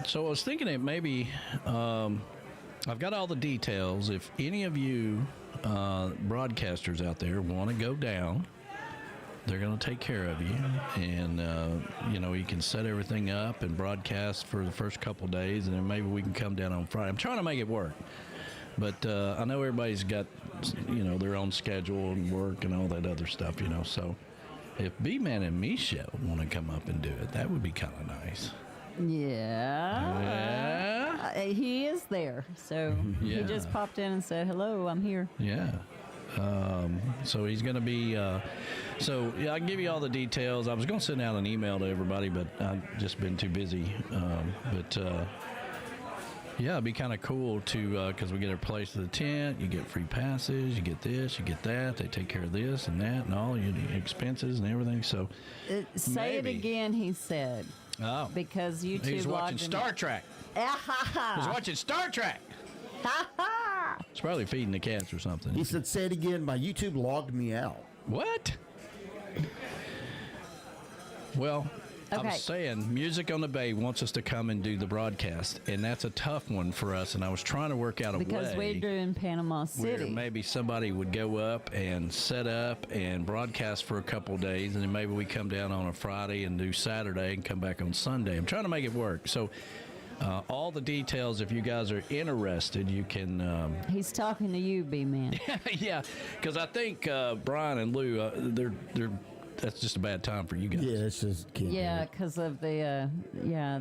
so I was thinking that maybe I've got all the details. If any of you broadcasters out there want to go down, they're going to take care of you. And, you know, you can set everything up and broadcast for the first couple days, and then maybe we can come down on Friday. I'm trying to make it work. But I know everybody's got, you know, their own schedule and work and all that other stuff, you know. So if B-Man and Misha want to come up and do it, that would be kind of nice. Yeah. He is there. So he just popped in and said, hello, I'm here. Yeah. So he's going to be, so yeah, I can give you all the details. I was going to send out an email to everybody, but I've just been too busy. Yeah, it'd be kind of cool to, because we get a place to the tent, you get free passes, you get this, you get that. They take care of this and that and all your expenses and everything. So say it again, he said. Oh. Because YouTube He's watching Star Trek. He's watching Star Trek. He's probably feeding the cats or something. He said, say it again, my YouTube logged me out. What? Well, okay. I'm saying Music on the Bay wants us to come and do the broadcast, and that's a tough one for us, and I was trying to work out a because way. we're doing Panama City. Where maybe somebody would go up and set up and broadcast for a couple days, and then maybe we come down on a Friday and do Saturday and come back on Sunday. I'm trying to make it work. So all the details, if you guys are interested, you can... He's talking to you, B-Man. Yeah, because I think Brian and Lou, they're that's just a bad time for you guys. Yeah, it's just can't. Yeah, because of the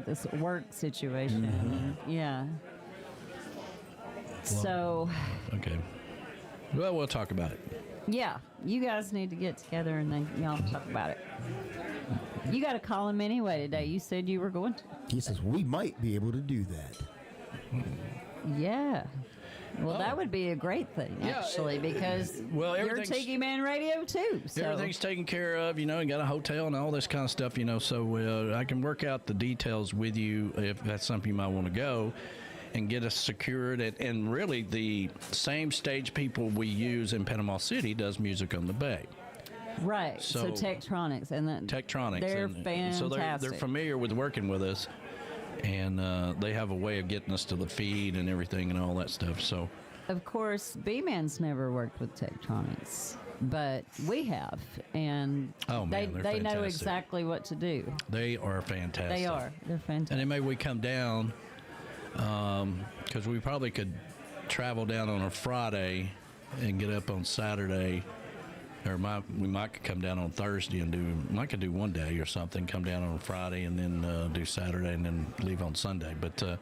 this work situation. Mm-hmm. Yeah. So. Okay. Well, we'll talk about it. Yeah, you guys need to get together and then y'all talk about it. You got to call him anyway today. You said you were going to. He says we might be able to do that. Yeah. Well, that would be a great thing, actually, because you're Tiki Man Radio, too. So. Everything's taken care of, you know, and got a hotel and all this kind of stuff, you know, so I can work out the details with you if that's something you might want to go and get us secured. And really, the same stage people we use in Panama City does Music on the Bay. Right, so Tektronix. And Tektronix. They're fantastic. So they're familiar with working with us. And they have a way of getting us to the feed and everything and all that stuff. So, of course, B-Man's never worked with Tektronix, but we have, and they know exactly what to do. They are fantastic. They are. They're fantastic. And then maybe we come down because we probably could travel down on a Friday and get up on Saturday. Or we might come down on Thursday and might could do one day or something, come down on Friday and then do Saturday and then leave on Sunday. But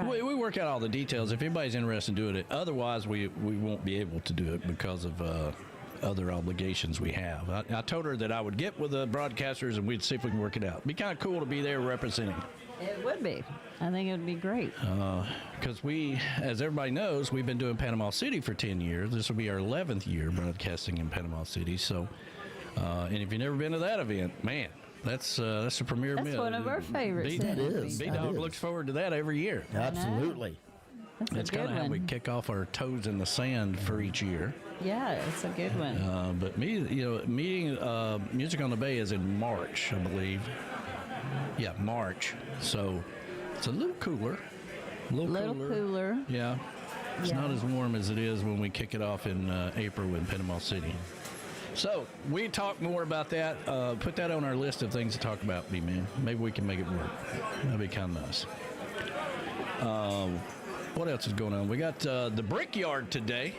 we work out all the details. If anybody's interested in doing it, otherwise we won't be able to do it because of other obligations we have. I told her that I would get with the broadcasters and we'd see if we can work it out. It'd be kind of cool to be there representing. It would be. I think it would be great. Because we, as everybody knows, we've been doing Panama City for 10 years. This will be our 11th year broadcasting in Panama City. So, and if you've never been to that event, man, that's the premier event. That's one of our favorites. That is. B-Dog looks forward to that every year. Absolutely. It's kind of how we kick off our toes in the sand for each year. Yeah, it's a good one. But meeting Music on the Bay is in March, I believe. Yeah, March. So it's a little cooler. A little cooler. Yeah. It's not as warm as it is when we kick it off in April in Panama City. So we talk more about that. Put that on our list of things to talk about, B-Man. Maybe we can make it work. That'd be kind of nice. What else is going on? We got the Brickyard today.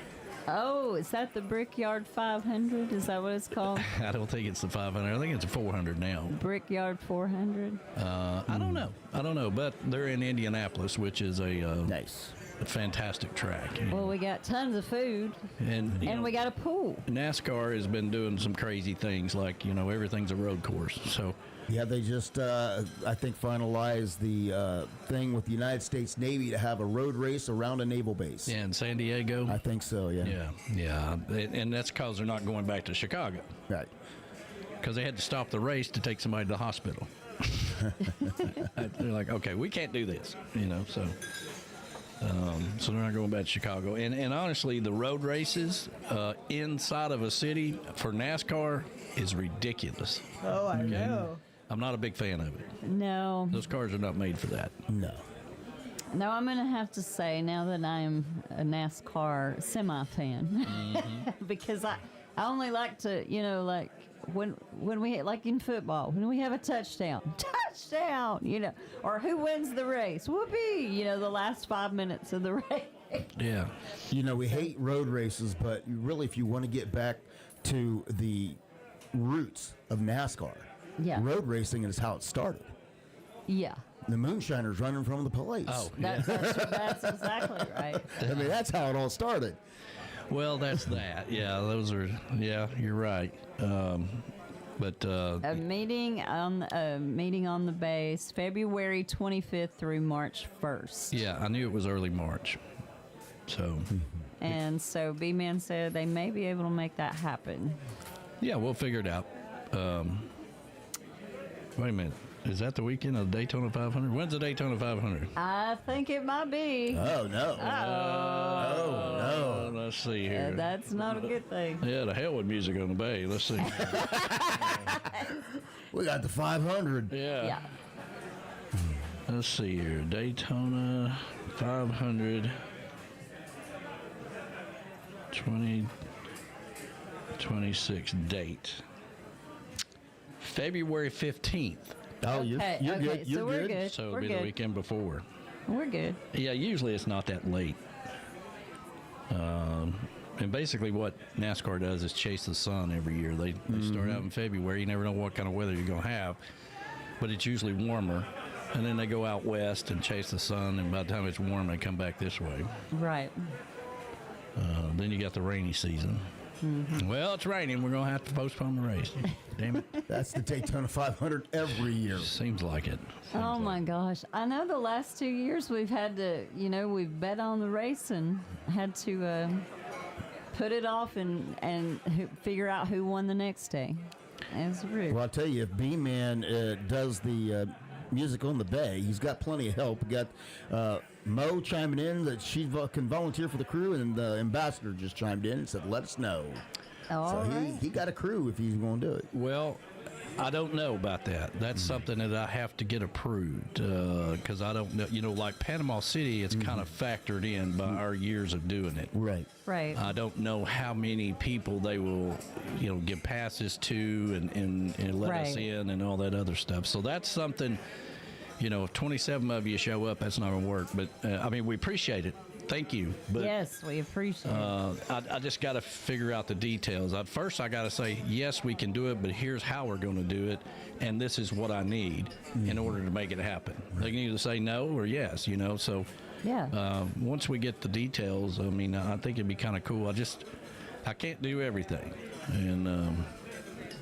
Oh, is that the Brickyard 500? Is that what it's called? I don't think it's the 500. I think it's a 400 now. Brickyard 400? I don't know. But they're in Indianapolis, which is a fantastic track. Well, we got tons of food, and we got a pool. NASCAR has been doing some crazy things, like, everything's a road course. So. Yeah, they just, I think, finalized the thing with the United States Navy to have a road race around a naval base. Yeah, in San Diego? I think so, yeah. Yeah. And that's because they're not going back to Chicago. Right. because they had to stop the race to take somebody to the hospital. They're like, okay, we can't do this, so they're not going back to Chicago. And honestly, the road races inside of a city for NASCAR is ridiculous. Oh, I know. I'm not a big fan of it. No. Those cars are not made for that. No. No, I'm going to have to say, now that I'm a NASCAR semi-fan, because I only like to, like when we, like in football, when we have a touchdown, or who wins the race, whoopee, the last 5 minutes of the race. Yeah. We hate road races, but really, if you want to get back to the roots of NASCAR, road racing is how it started. Yeah. The moonshiners running from the police. Oh, that's exactly right. I mean, that's how it all started. Well, that's that. Yeah, those are. Yeah, you're right. But a meeting on the base, February 25th through March 1st. Yeah, I knew it was early March. So. And so B-Man said they may be able to make that happen. Yeah, we'll figure it out. Wait a minute. Is that the weekend of Daytona 500? When's the Daytona 500? I think it might be. Oh, no. Oh, no. Let's see here. That's not a good thing. Yeah, the hell with music on the bay. Let's see. We got the 500. Yeah. Let's see here. Daytona 500. 2026 date. February 15th. Oh, you're good. You're so we're good. So it'll be the weekend before. We're good. Yeah, usually it's not that late. And basically what NASCAR does is chase the sun every year. They start out in February. You never know what kind of weather you're going to have, but it's usually warmer. And then they go out west and chase the sun, and by the time it's warm, they come back this way. Right. Then you got the rainy season. Well, it's raining. We're going to have to postpone the race. Damn it. That's the Daytona 500 every year. Seems like it. My gosh. I know the last 2 years we've had to, we've bet on the race and had to put it off and figure out who won the next day. That's rude. Well, I'll tell you, if B-Man does the music on the bay, he's got plenty of help. We got Mo chiming in that she can volunteer for the crew, and the ambassador just chimed in and said, let us know. He got a crew if he's going to do it. Well, I don't know about that. That's something that I have to get approved because I don't know. Like Panama City, it's kind of factored in by our years of doing it. Right. I don't know how many people they will, give passes to and let us in and all that other stuff. So that's something, if 27 of you show up, that's not going to work. But, we appreciate it. Thank you. But, yes, we appreciate it. I just got to figure out the details. First, I got to say, yes, we can do it, but here's how we're going to do it, and this is what I need in order to make it happen. They can either say no or yes, So once we get the details, I think it'd be kind of cool. I can't do everything, and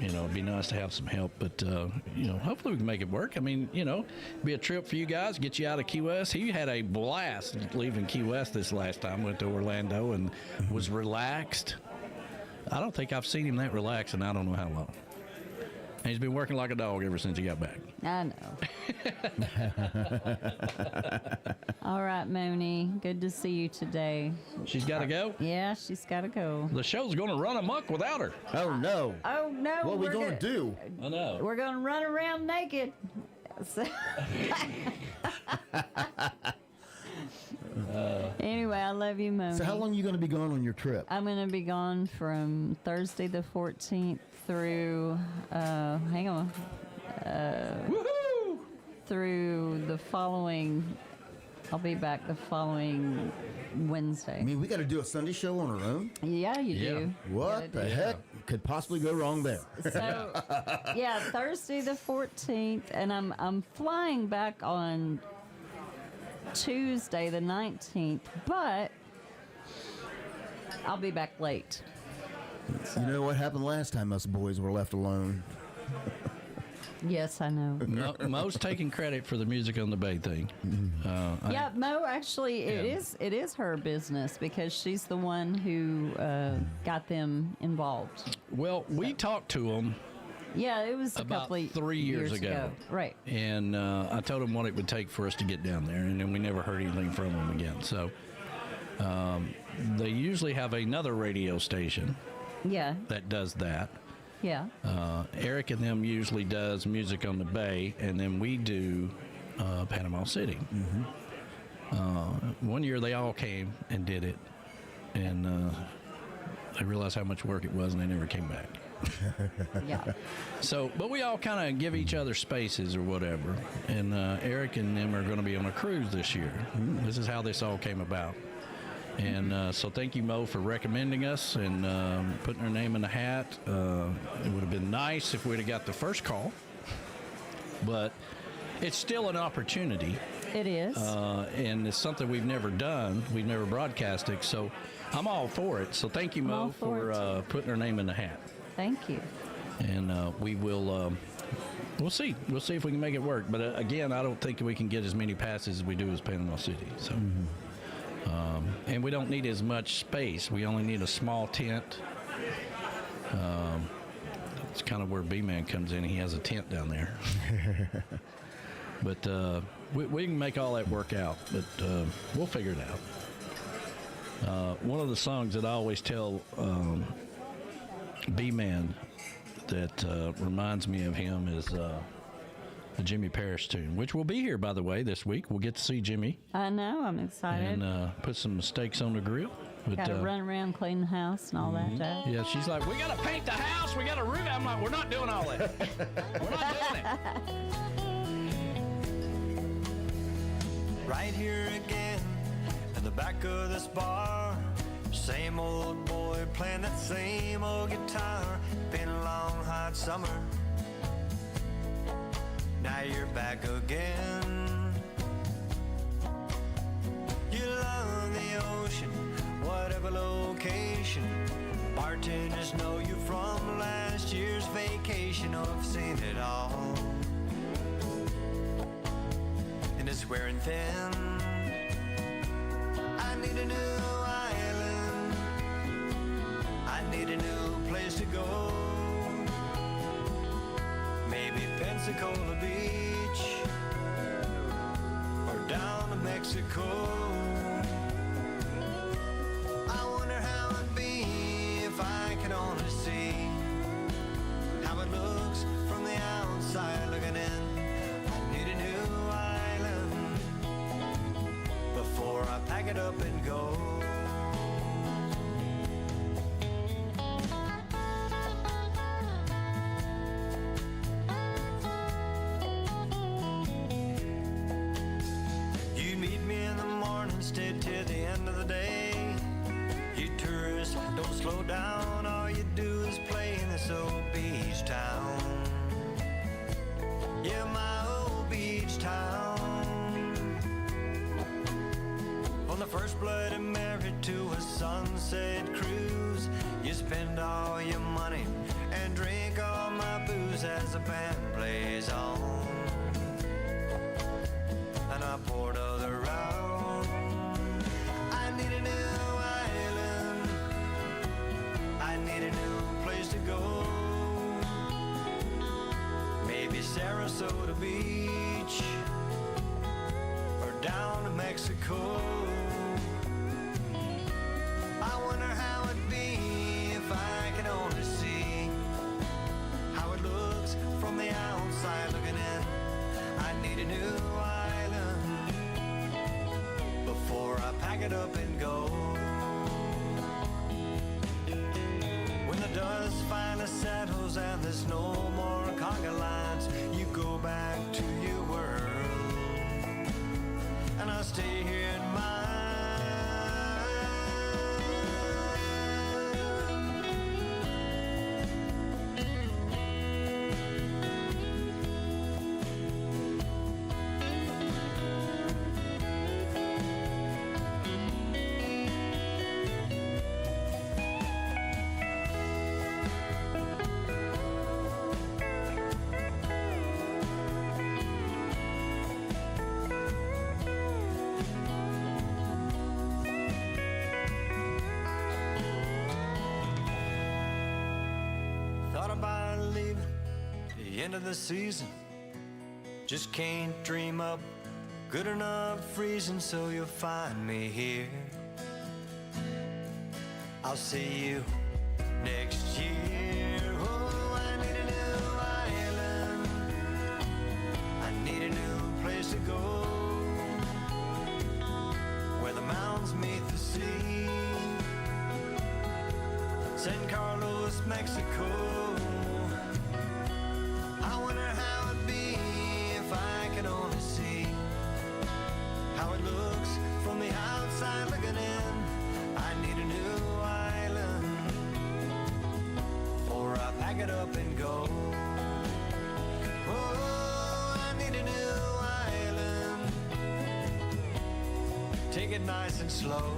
it'd be nice to have some help, but, hopefully we can make it work. Be a trip for you guys, get you out of Key West. He had a blast leaving Key West this last time, went to Orlando and was relaxed. I don't think I've seen him that relaxed in I don't know how long. And he's been working like a dog ever since he got back. I know. All right, Moni. Good to see you today. She's got to go? Yeah, she's got to go. The show's going to run amok without her. Oh, no. Oh, no. What are we going to do? I know. We're going to run around naked. Anyway, I love you, Moni. So how long are you going to be gone on your trip? I'm going to be gone from Thursday the 14th through, through the following, I'll be back the following Wednesday. We got to do a Sunday show on our own? Yeah, you do. What the heck could possibly go wrong there? So, Thursday the 14th, and I'm flying back on Tuesday the 19th, but I'll be back late. So. You know what happened last time us boys were left alone? Yes, I know. Mo's taking credit for the music on the bay thing. Mo, actually, it is her business because she's the one who got them involved. Well, we talked to them Yeah, it was about a couple of 3 years ago. Right. And I told them what it would take for us to get down there, and then we never heard anything from them again. So they usually have another radio station Yeah. that does that. Yeah. Eric and them usually does music on the Bay, and then we do Panama City. One year they all came and did it, and they realized how much work it was, and they never came back. Yeah. So, but we all kind of give each other spaces or whatever, and Eric and them are going to be on a cruise this year. This is how this all came about. And so thank you, Mo, for recommending us and putting our name in the hat. It would have been nice if we'd have got the first call, but it's still an opportunity. It is. And it's something we've never done. We've never broadcasted, so I'm all for it. So thank you, Mo, for putting our name in the hat. Thank you. And we will, we'll see. We'll see if we can make it work. But again, I don't think we can get as many passes as we do as Panama City. So. And we don't need as much space. We only need a small tent. It's kind of where B-Man comes in. He has a tent down there. But we can make all that work out. But we'll figure it out. One of the songs that I always tell B-Man that reminds me of him is the Jimmy Parrish tune, which will be here, by the way, this week. We'll get to see Jimmy. I know. I'm excited. And put some steaks on the grill. Got to run around, clean the house, and all that jazz. Yeah, she's like, we got to paint the house. We got to roof. I'm like, we're not doing all that. We're not doing it. Right here again, in the back of this bar. Same old boy playing that same old guitar. Been a long, hot summer. Now you're back again. You love the ocean, whatever location. Bartenders know you from last year's vacation. Oh, I've seen it all. And it's wearing thin. I need a new island. I need a new place to go. Maybe Pensacola Beach or down to Mexico. I wonder how it'd be if I could only see how it looks from the outside looking in. I need a new island before I pack it up and go. Stay till the end of the day. You tourists don't slow down. All you do is play in this old beach town. Yeah, my old beach town. On the first Bloody Mary to a sunset cruise. You spend all your money and drink all my booze as the band plays on. And I poured other round. I need a new island. I need a new place to go. Maybe Sarasota Beach or down to Mexico. I wonder how it'd be if I could only see how it looks from the outside looking in. I need a new island before I pack it up and go. When the dust finally settles and there's no more conga lines, you go back to your world, and I'll stay here in mine. the end of the season. Just can't dream up good enough reason, so you'll find me here. I'll see you next year. Oh, I need a new island. I need a new place to go, where the mountains meet the sea. San Carlos, Mexico. I wonder how it'd be if I could only see how it looks from the outside looking in. I need a new island, or I pack it up and go. Oh, I need a new island. Take it nice and slow.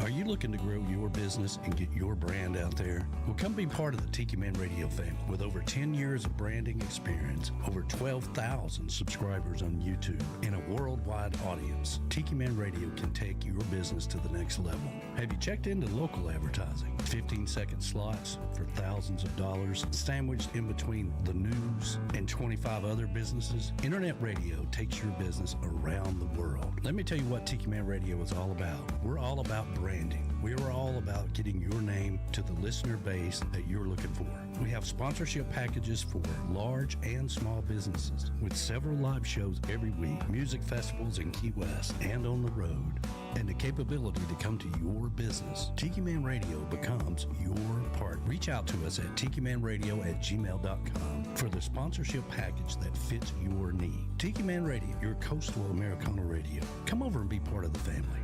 Are you looking to grow your business and get your brand out there? Well, come be part of the Tiki Man Radio family. With over 10 years of branding experience, over 12,000 subscribers on YouTube, and a worldwide audience, Tiki Man Radio can take your business to the next level. Have you checked into local advertising? 15-second slots for thousands of dollars, sandwiched in between the news and 25 other businesses? Internet radio takes your business around the world. Let me tell you what Tiki Man Radio is all about. We're all about branding. We are all about getting your name to the listener base that you're looking for. We have sponsorship packages for large and small businesses with several live shows every week, music festivals in Key West and on the road, and the capability to come to your business. Tiki Man Radio becomes your part. Reach out to us at tikimanradio@gmail.com for the sponsorship package that fits your need. Tiki Man Radio, your coastal Americana radio. Come over and be part of the family.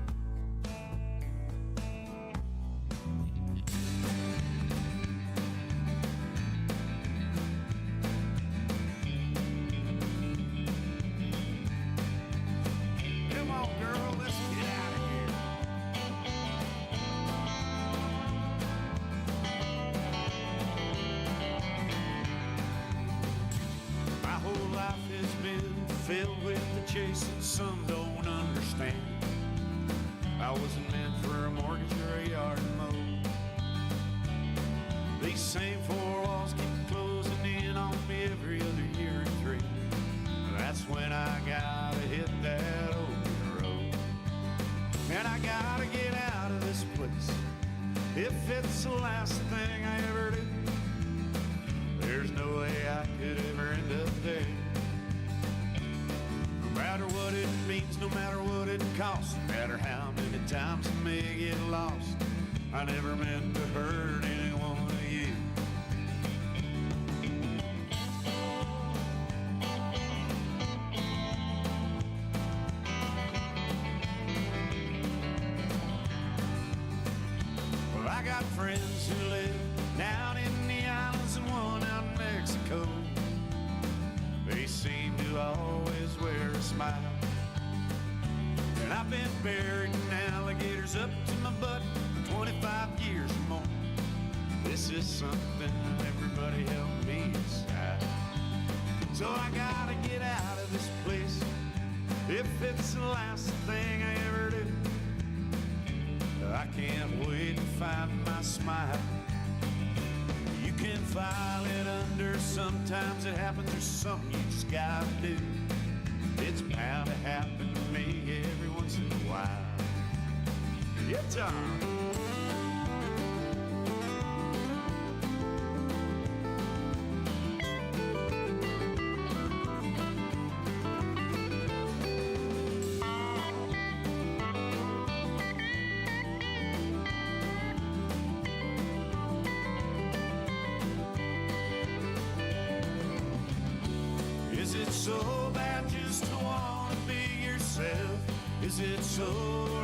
Is it so bad just to want to be yourself? Is it so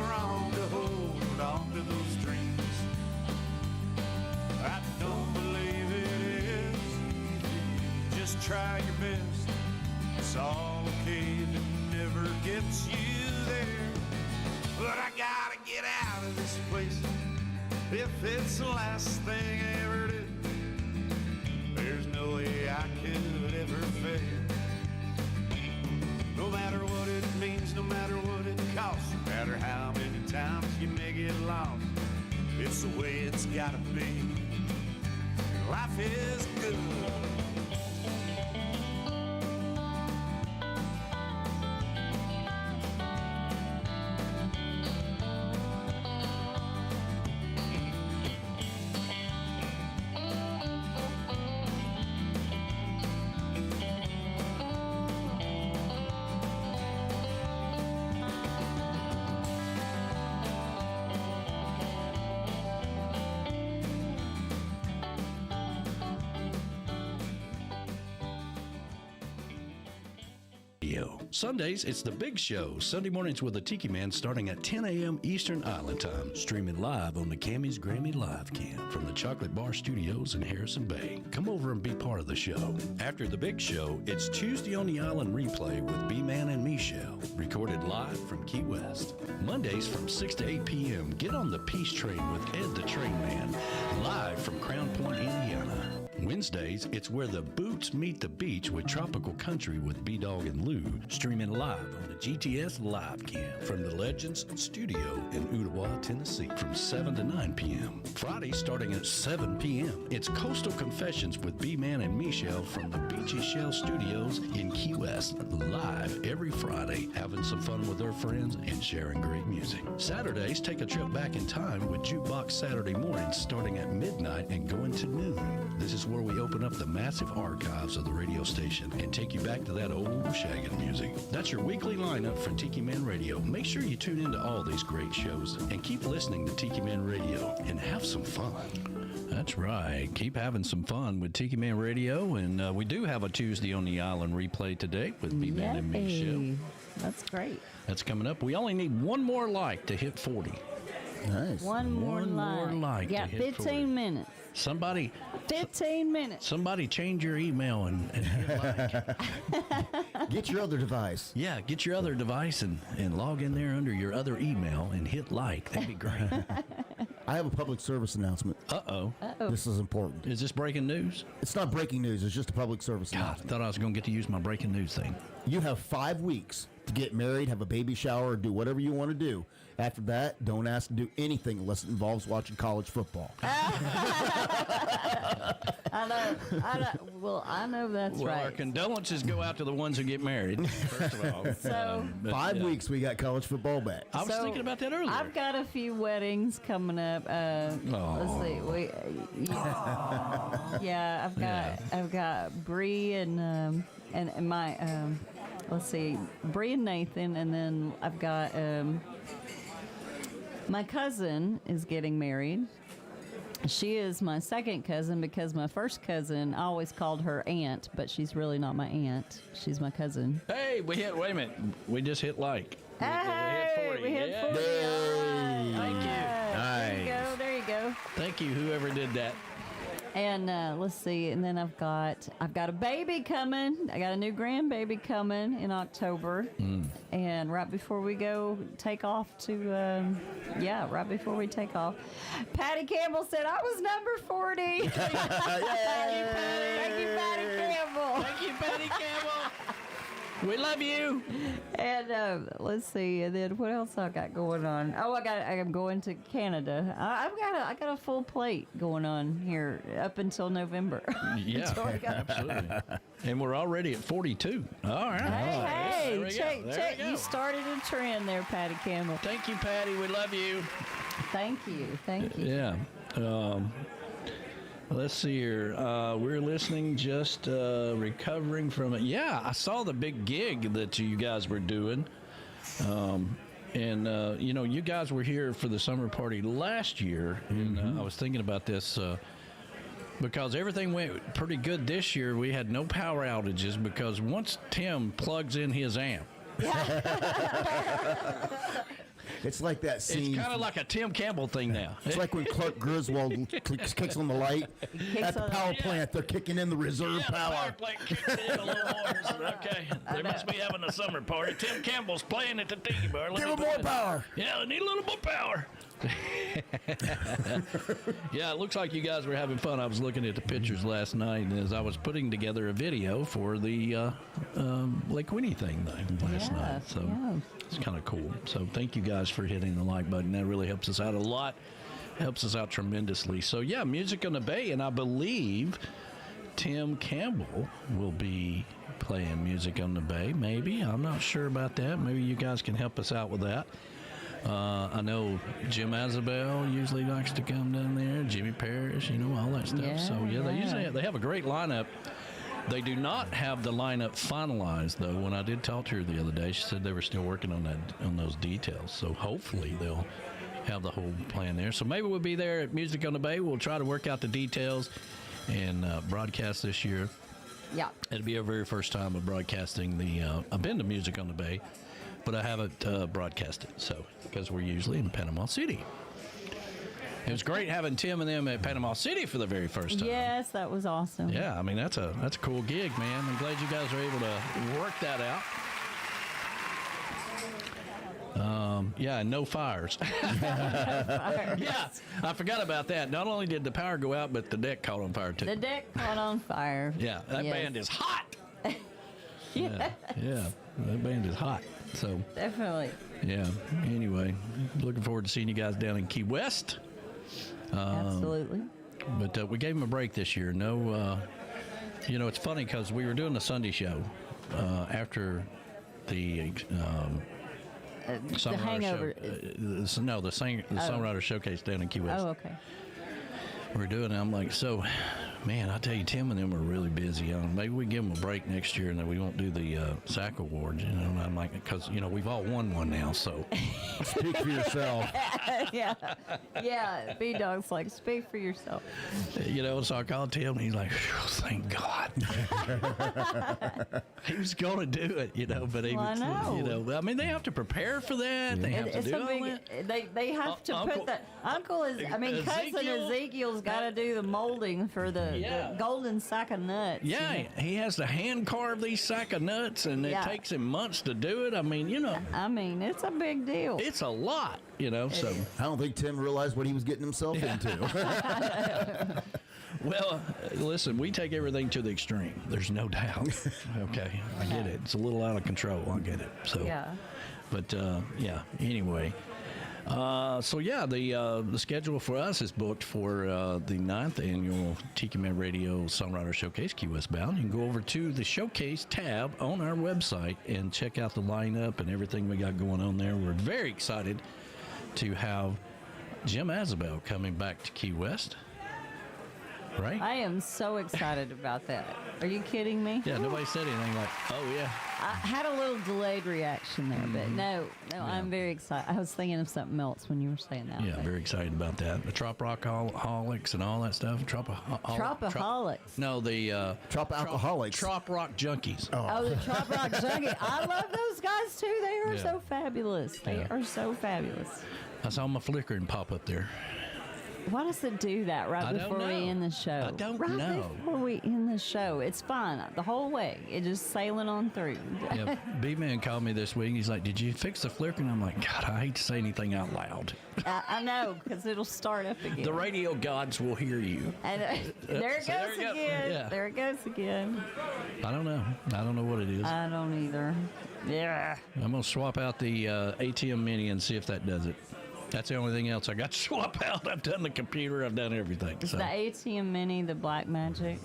wrong to hold on to those dreams? I don't believe it is. Just try your best. It's all okay if it never gets you there. But I gotta get out of this place if it's the last thing I ever did. There's no way I could ever fail. it's the way it's gotta be. Life is good. Sundays, it's The Big Show. Sunday mornings with the Tiki Man starting at 10 a.m. Eastern Island Time. Streaming live on the Camys Grammy Live Cam from the Chocolate Bar Studios in Harrison Bay. Come over and be part of the show. After The Big Show, it's Tuesday on the Island replay with B-Man and Michelle. Recorded live from Key West. Mondays from 6 to 8 p.m. Get on the Peace Train with Ed the Train Man. Live from Crown Point, Indiana. Wednesdays, it's Where the Boots Meet the Beach with Tropical Country with B-Dog and Lou, streaming live on the GTS Live Cam from the Legends Studio in Ottawa, Tennessee, from 7 to 9 p.m. Friday, starting at 7 p.m., it's Coastal Confessions with B-Man and Michelle from the Beachy Shell Studios in Key West, live every Friday, having some fun with their friends and sharing great music. Saturdays, take a trip back in time with Jukebox Saturday mornings, starting at midnight and going to noon. This is where we open up the massive archives of the radio station and take you back to that old shaggin' music. That's your weekly lineup for Tiki Man Radio. Make sure you tune into all these great shows and keep listening to Tiki Man Radio and have some fun. That's right. Keep having some fun with Tiki Man Radio. And we do have a Tuesday on the Island replay today with B-Man and Michelle. That's great. That's coming up. We only need one more like to hit 40. Nice. One more like. Yeah, 15 minutes. 15 minutes. Somebody change your email and hit like. Get your other device. Yeah, get your other device and log in there under your other email and hit like. That'd be great. I have a public service announcement. Uh-oh. This is important. Is this breaking news? It's not breaking news. It's just a public service announcement. I thought I was going to get to use my breaking news thing. You have 5 weeks to get married, have a baby shower, or do whatever you want to do. After that, don't ask to do anything unless it involves watching college football. I know. Well, I know that's right. Our condolences go out to the ones who get married, first of all. So, 5 weeks, we got college football back. I was thinking about that earlier. I've got a few weddings coming up. Let's see. I've got Bree and my let's see, Bree and Nathan, and then I've got my cousin is getting married. She is my second cousin because my first cousin, I always called her aunt, but she's really not my aunt. She's my cousin. Hey, wait a minute. We just hit like. Hey, we hit 40. Thank you. There you go. Thank you, whoever did that. And let's see, and then I've got a baby coming. I got a new grandbaby coming in October. And right before we take off, Patty Campbell said I was number 40. Thank you, Patty Campbell. Thank you, Patty Campbell. We love you. And let's see, and then what else I got going on? Oh, I'm going to Canada. I got a full plate going on here up until November. Yeah, absolutely. And we're already at 42. All right. Hey, check. You started a trend there, Patty Campbell. Thank you, Patty. We love you. Thank you. Yeah. Let's see here. We're listening, just recovering from it. Yeah, I saw the big gig that you guys were doing. You guys were here for the summer party last year, and I was thinking about this because everything went pretty good this year. We had no power outages because once Tim plugs in his amp, it's like that scene. It's kind of like a Tim Campbell thing now. It's like when Clark Griswold kicks on the light at the power plant. They're kicking in the reserve power. The power plant kicks in a little more. Okay, they must be having a summer party. Tim Campbell's playing at the tiki bar. Give them more power. Yeah, they need a little more power. Yeah, it looks like you guys were having fun. I was looking at the pictures last night as I was putting together a video for the Lake Winnie thing last night. So it's kind of cool. So thank you guys for hitting the like button. That really helps us out a lot. helps us out tremendously. So, yeah, Music on the Bay, and I believe Tim Campbell will be playing Music on the Bay, maybe. I'm not sure about that. Maybe you guys can help us out with that. I know Jim Azabel usually likes to come down there, Jimmy Parrish, all that stuff. Yeah, so, they have a great lineup. They do not have the lineup finalized, though. When I did talk to her the other day, she said they were still working on those details. So hopefully they'll have the whole plan there. So maybe we'll be there at Music on the Bay. We'll try to work out the details and broadcast this year. Yeah. It'll be our very first time of broadcasting I've been to Music on the Bay, but I haven't broadcast it. So because we're usually in Panama City. It was great having Tim and them at Panama City for the very first time. Yes, that was awesome. Yeah, I mean, that's a cool gig, man. I'm glad you guys were able to work that out. Yeah, and no fires. Yeah, I forgot about that. Not only did the power go out, but the deck caught on fire, too. The deck caught on fire. Yeah, that band is hot. Yes. Yeah, that band is hot. So Definitely. Yeah, anyway, looking forward to seeing you guys down in Key West. Absolutely. But we gave him a break this year. No, it's funny because we were doing the Sunday show after the Hangover. the Songwriter Showcase down in Key West. Oh, okay. We're doing it. I'm like, so, man, I tell you, Tim and them are really busy. Maybe we give them a break next year and then we won't do the SAC Awards. And I'm like, because, we've all won one now, so. Speak for yourself. Yeah. B-Dog's like, speak for yourself. So I called Tim and he's like, thank God. He was going to do it, but he was, I mean, they have to prepare for that. They have to do all that. They have to put that. Cousin Ezekiel's got to do the molding for the golden sack of nuts. Yeah, he has to hand carve these sack of nuts, and it takes him months to do it. I mean, it's a big deal. It's a lot, so. I don't think Tim realized what he was getting himself into. Well, listen, we take everything to the extreme. There's no doubt. Okay, I get it. It's a little out of control. I get it. So, but anyway. The schedule for us is booked for the 9th annual Tiki Man Radio Songwriter Showcase, Key West Bound. You can go over to the Showcase tab on our website and check out the lineup and everything we got going on there. We're very excited to have Jim Azabel coming back to Key West. Right? I am so excited about that. Are you kidding me? Yeah, nobody said anything like, oh, yeah. I had a little delayed reaction there, but no, I'm very excited. I was thinking of something else when you were saying that. Yeah, very excited about that. The Trop Rockaholics and all that stuff. Tropaholics. No, the Trop Alcoholics. Trop Rock Junkies. Oh, the Trop Rock Junkies. I love those guys, too. They are so fabulous. They are so fabulous. I saw my flickering pop up there. Why does it do that before we end the show? I don't know. Before we end the show. It's fine. The whole way. It's just sailing on through. Yeah, B-Man called me this week. He's like, did you fix the flicker? And I'm like, God, I hate to say anything out loud. I know, because it'll start up again. The radio gods will hear you. And there it goes again. Yeah. There it goes again. I don't know. I don't know what it is. I don't either. Yeah. I'm going to swap out the ATM Mini and see if that does it. That's the only thing else I got to swap out. I've done the computer. I've done everything. Is the ATM Mini the Black Magic?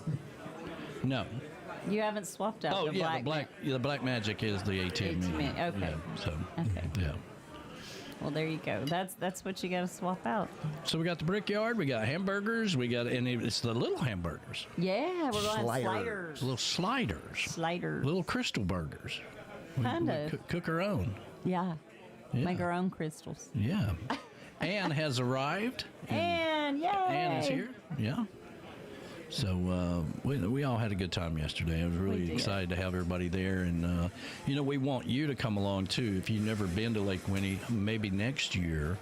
No. You haven't swapped out the Black the Black Magic is the ATM Mini. Okay. Yeah, yeah. Well, there you go. That's what you got to swap out. So we got the Brickyard. We got hamburgers. And it's the little hamburgers. Yeah, we're going sliders. Little sliders. Little crystal burgers. Kind of. Cook our own. Yeah. Make our own crystals. Yeah. Ann has arrived. Ann, yay! Ann is here. Yeah. So we all had a good time yesterday. I was really excited to have everybody there. And, we want you to come along, too. If you've never been to Lake Winnie, maybe next year,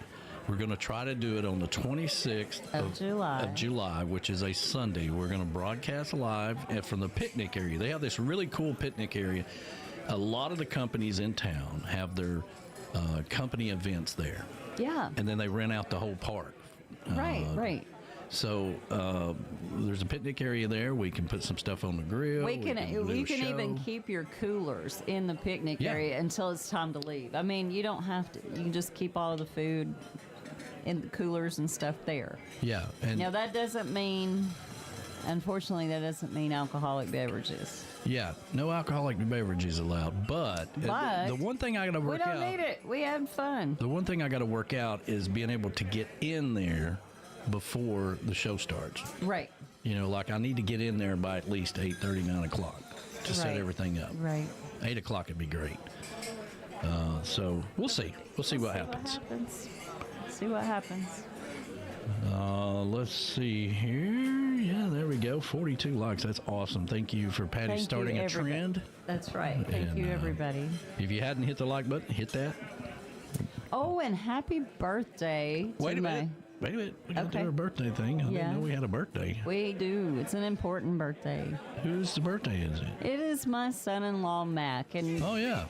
we're going to try to do it on the 26th of July, which is a Sunday. We're going to broadcast live from the picnic area. They have this really cool picnic area. A lot of the companies in town have their company events there. Yeah. And then they rent out the whole park. Right. So there's a picnic area there. We can put some stuff on the grill. You can even keep your coolers in the picnic area until it's time to leave. I mean, you don't have to. You can just keep all of the food in the coolers and stuff there. Yeah. And Now, that doesn't mean, unfortunately, that doesn't mean alcoholic beverages. yeah, no alcoholic beverages allowed. But the one thing I got to work out. We don't need it. We had fun. The one thing I got to work out is being able to get in there before the show starts. Right. You know, like I need to get in there by at least 8:30, 9 o'clock to set Right. everything up. Right. 8 o'clock would be great. So we'll see. We'll see what happens. See what happens. Let's see here. Yeah, there we go. 42 likes. That's awesome. Thank you for Patty Thank you, starting a everybody. trend. That's right. Thank And, you, everybody. If you hadn't hit the like button, hit that. Oh, and happy birthday to Wait a my... minute. Wait a minute. We got to Okay. do our birthday thing. I Yeah. didn't know we had a birthday. We do. It's an important birthday. Whose birthday is it? It is my son-in-law, Mac. And Oh, yeah.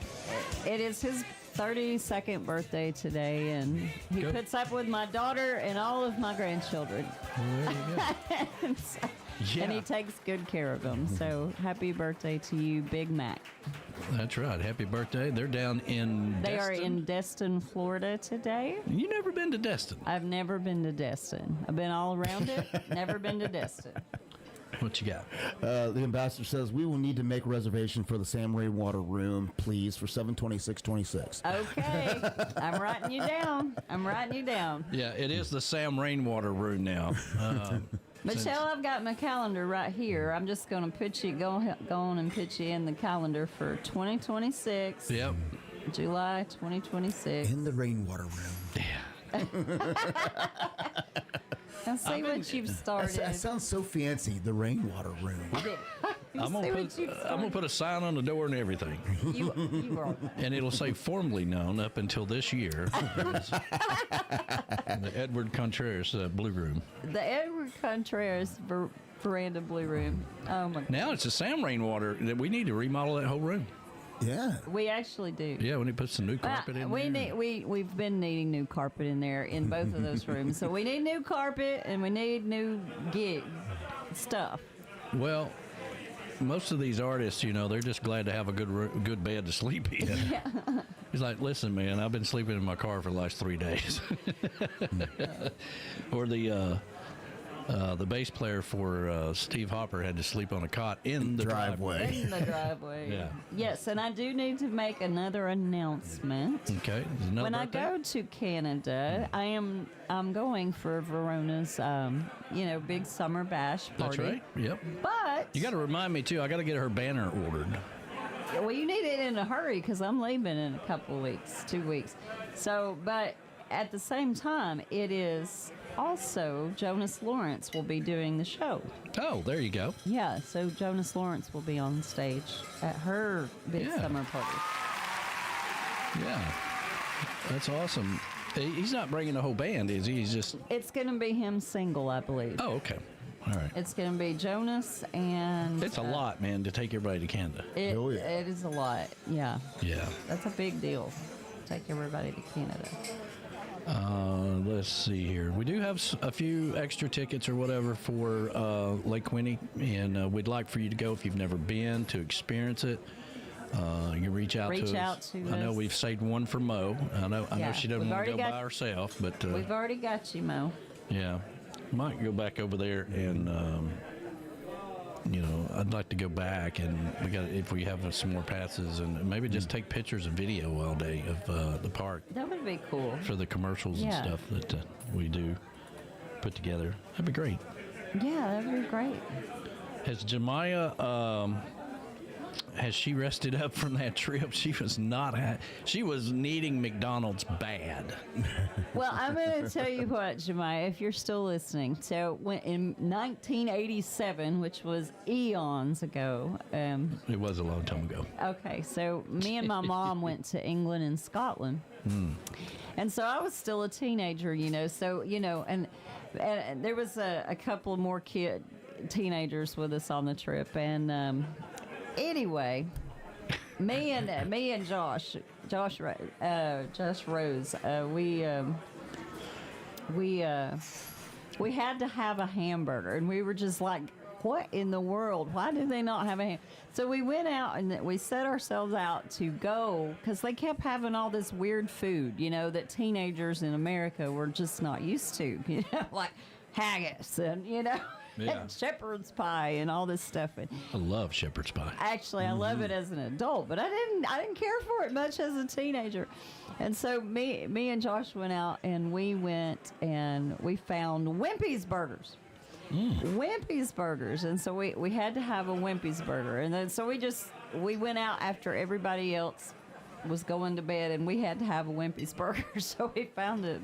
it is his 32nd birthday today, and he Go. puts up with my daughter and all of my grandchildren. Well, there you go. and, so- Yeah. and he takes good care of them. So happy birthday to you, Big Mac. That's right. Happy birthday. They're down in They are Destin. in Destin, Florida today. You never been to Destin? I've never been to Destin. I've been all around it, never been to Destin. What you got? The ambassador says we will need to make a reservation for the Sam Rainwater room, please, for 7/26/26. Okay, I'm writing you down. I'm writing you down. Yeah, it is the Sam Rainwater room now. Michelle, I've got my calendar right here. I'm just going to put you, go on and put you in the calendar for 2026. Yep. July 2026. In the Rainwater room. Now see what you've started. That sounds so fancy, the Rainwater room. I'm gonna put a sign on the door and everything. You are. And it'll say formerly known up until this year as the Edward Contreras Blue Room. The Edward Contreras Veranda Blue Room. Oh my God. Now it's the Sam Rainwater. We need to remodel that whole room. Yeah. We actually do. Yeah, we need to put some new carpet in there. We've been needing new carpet in there in both of those rooms. So we need new carpet and we need new gig stuff. Well, most of these artists, you know, they're just glad to have a good bed to sleep in. Yeah. He's like, listen, man, I've been sleeping in my car for the last 3 days. Or the bass player for Steve Hopper had to sleep on a cot in the driveway. In the driveway. Yeah. Yes, and I do need to make another announcement. Okay. Another When birthday? I go to Canada, I'm going for Verona's big summer bash party. That's right. Yep. But You got to remind me too. I got to get her banner ordered. well, you need it in a hurry because I'm leaving in a couple of weeks, 2 weeks. So, but at the same time, it is also Jonas Lawrence will be doing the show. Oh, there you go. Yeah, so Jonas Lawrence will be on stage at her big summer party. Yeah, that's awesome. He's not bringing the whole band, is he? He's just. It's going to be him single, I believe. Oh, okay. All right. It's going to be Jonas and... It's a lot, man, to take everybody to Canada. It is a lot, yeah. Yeah. That's a big deal. Take everybody to Canada. Let's see here. We do have a few extra tickets or whatever for Lake Winnie, and we'd like for you to go if you've never been to experience it. You can reach out to us. I know we've saved one for Mo. I know she doesn't want to go by herself, but we've already got you, Mo. Yeah, might go back over there and. I'd like to go back, and if we have some more passes, and maybe just take pictures and video all day of the park. That would be cool. For the commercials and stuff that we do put together. That'd be great. Yeah, that'd be great. Has Jemiah, has she rested up from that trip? She was not. She was needing McDonald's bad. Well, I'm going to tell you what, Jemiah, if you're still listening. So in 1987, which was eons ago. It was a long time ago. Okay, so me and my mom went to England and Scotland. And so I was still a teenager, So, and there was a couple more teenagers with us on the trip. And anyway, me and Josh Rose, we had to have a hamburger, and we were just like what in the world? Why do they not have a ham? So we went out and we set ourselves out to go because they kept having all this weird food, you know, that teenagers in America were just not used to, you know, like haggis and, you know, and shepherd's pie and all this stuff. And I love shepherd's pie. actually, I love it as an adult, but I didn't care for it much as a teenager. And so me and Josh went out and we found Wimpy's Burgers. Wimpy's Burgers. And so we had to have a Wimpy's Burger. And then so we went out after everybody else was going to bed and we had to have a Wimpy's Burger. So we found a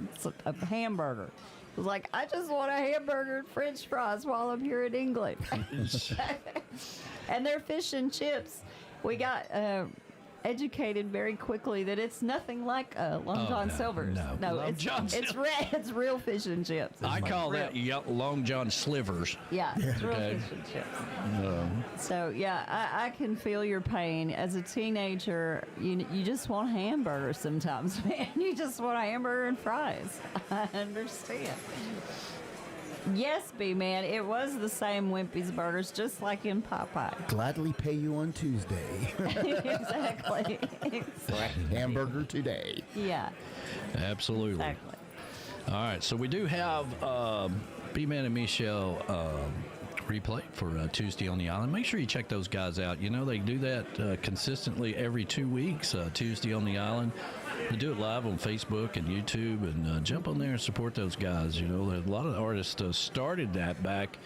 hamburger. It was like, I just want a hamburger and french fries while I'm here in England. And their fish and chips, we got educated very quickly that it's nothing like Long John Silver's. No, it's real fish and chips. I call that Long John slivers. Yeah, it's real fish and chips. So yeah, I can feel your pain. As a teenager, you just want hamburgers sometimes, man. You just want a hamburger and fries. I understand. Yes, B-Man, it was the same Wimpy's Burgers, just like in Popeye. Gladly pay you on Tuesday. Exactly. Hamburger today. Yeah. Absolutely. Exactly. All right, so we do have B-Man and Michelle replay for Tuesday on the Island. Make sure you check those guys out. You know, they do that consistently every 2 weeks, Tuesday on the Island. They do it live on Facebook and YouTube, and jump on there and support those guys. You know, a lot of artists started that back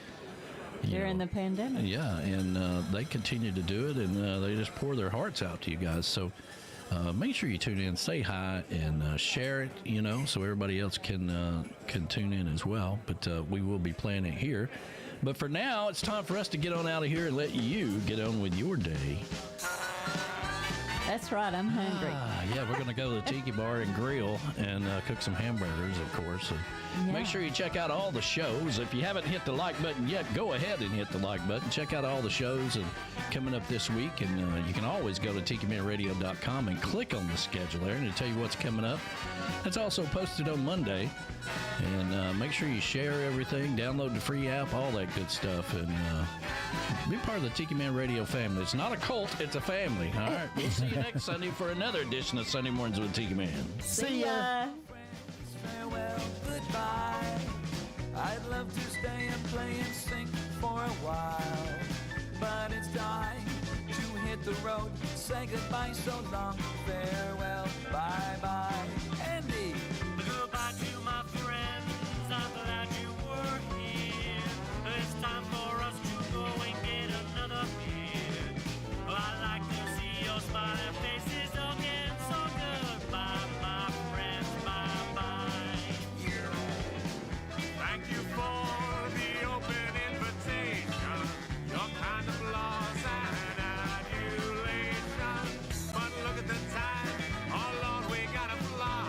during the pandemic. Yeah, and they continue to do it, and they just pour their hearts out to you guys. So make sure you tune in, say hi, and share it, you know, so everybody else can tune in as well. But we will be playing it here. But for now, it's time for us to get on out of here and let you get on with your day. That's right, I'm hungry. Yeah, we're going to go to the Tiki Bar and grill and cook some hamburgers, of course. And make sure you check out all the shows. If you haven't hit the like button yet, go ahead and hit the like button. Check out all the shows and coming up this week. And you can always go to TikiManRadio.com and click on the schedule there, and it'll tell you what's coming up. It's also posted on Monday. And make sure you share everything, download the free app, all that good stuff, and be part of the Tiki Man Radio family. It's not a cult, it's a family. All right, we'll see you next Sunday for another edition of Sunday Mornings with Tiki Man. See ya. Farewell, goodbye. I'd love to stay and play and sing for a while, but it's time to hit the road. Say goodbye, so long, farewell, bye-bye. Andy! Goodbye to my friends, I'm glad you were here. It's time for us to go and get another beer. I'd like to see your smiling faces again, so goodbye, my friends, bye-bye. Thank you for the open invitation, your kind of laws and adulation. But look at the time, oh Lord, we gotta fly.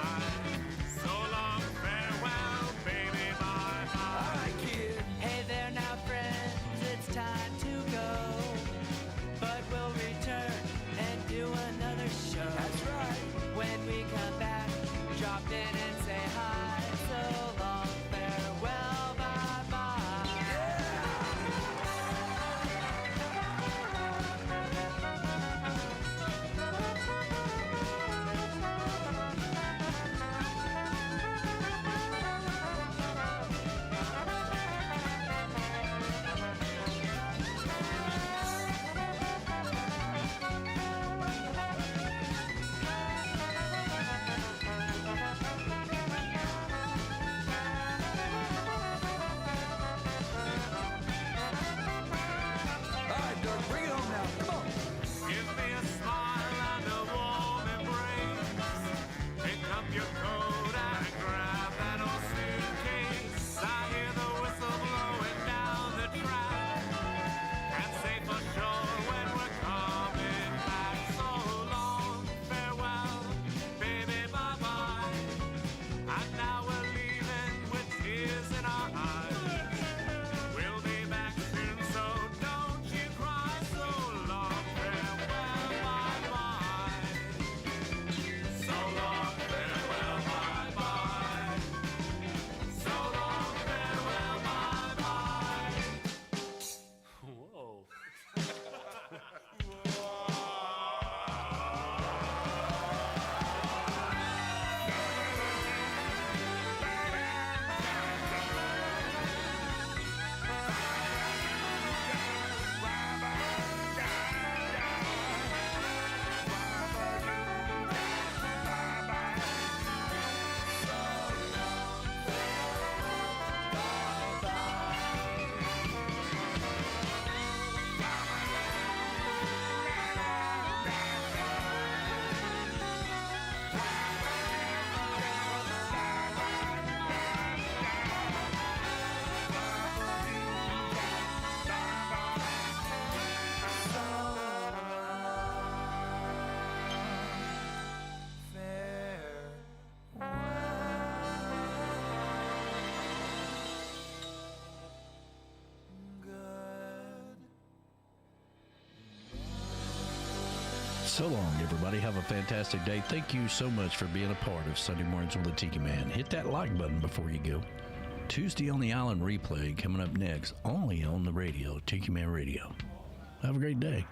So long, everybody. Have a fantastic day. Thank you so much for being a part of Sunday Mornings with the Tiki Man. Hit that like button before you go. Tuesday on the Island replay coming up next, only on the radio, Tiki Man Radio. Have a great day.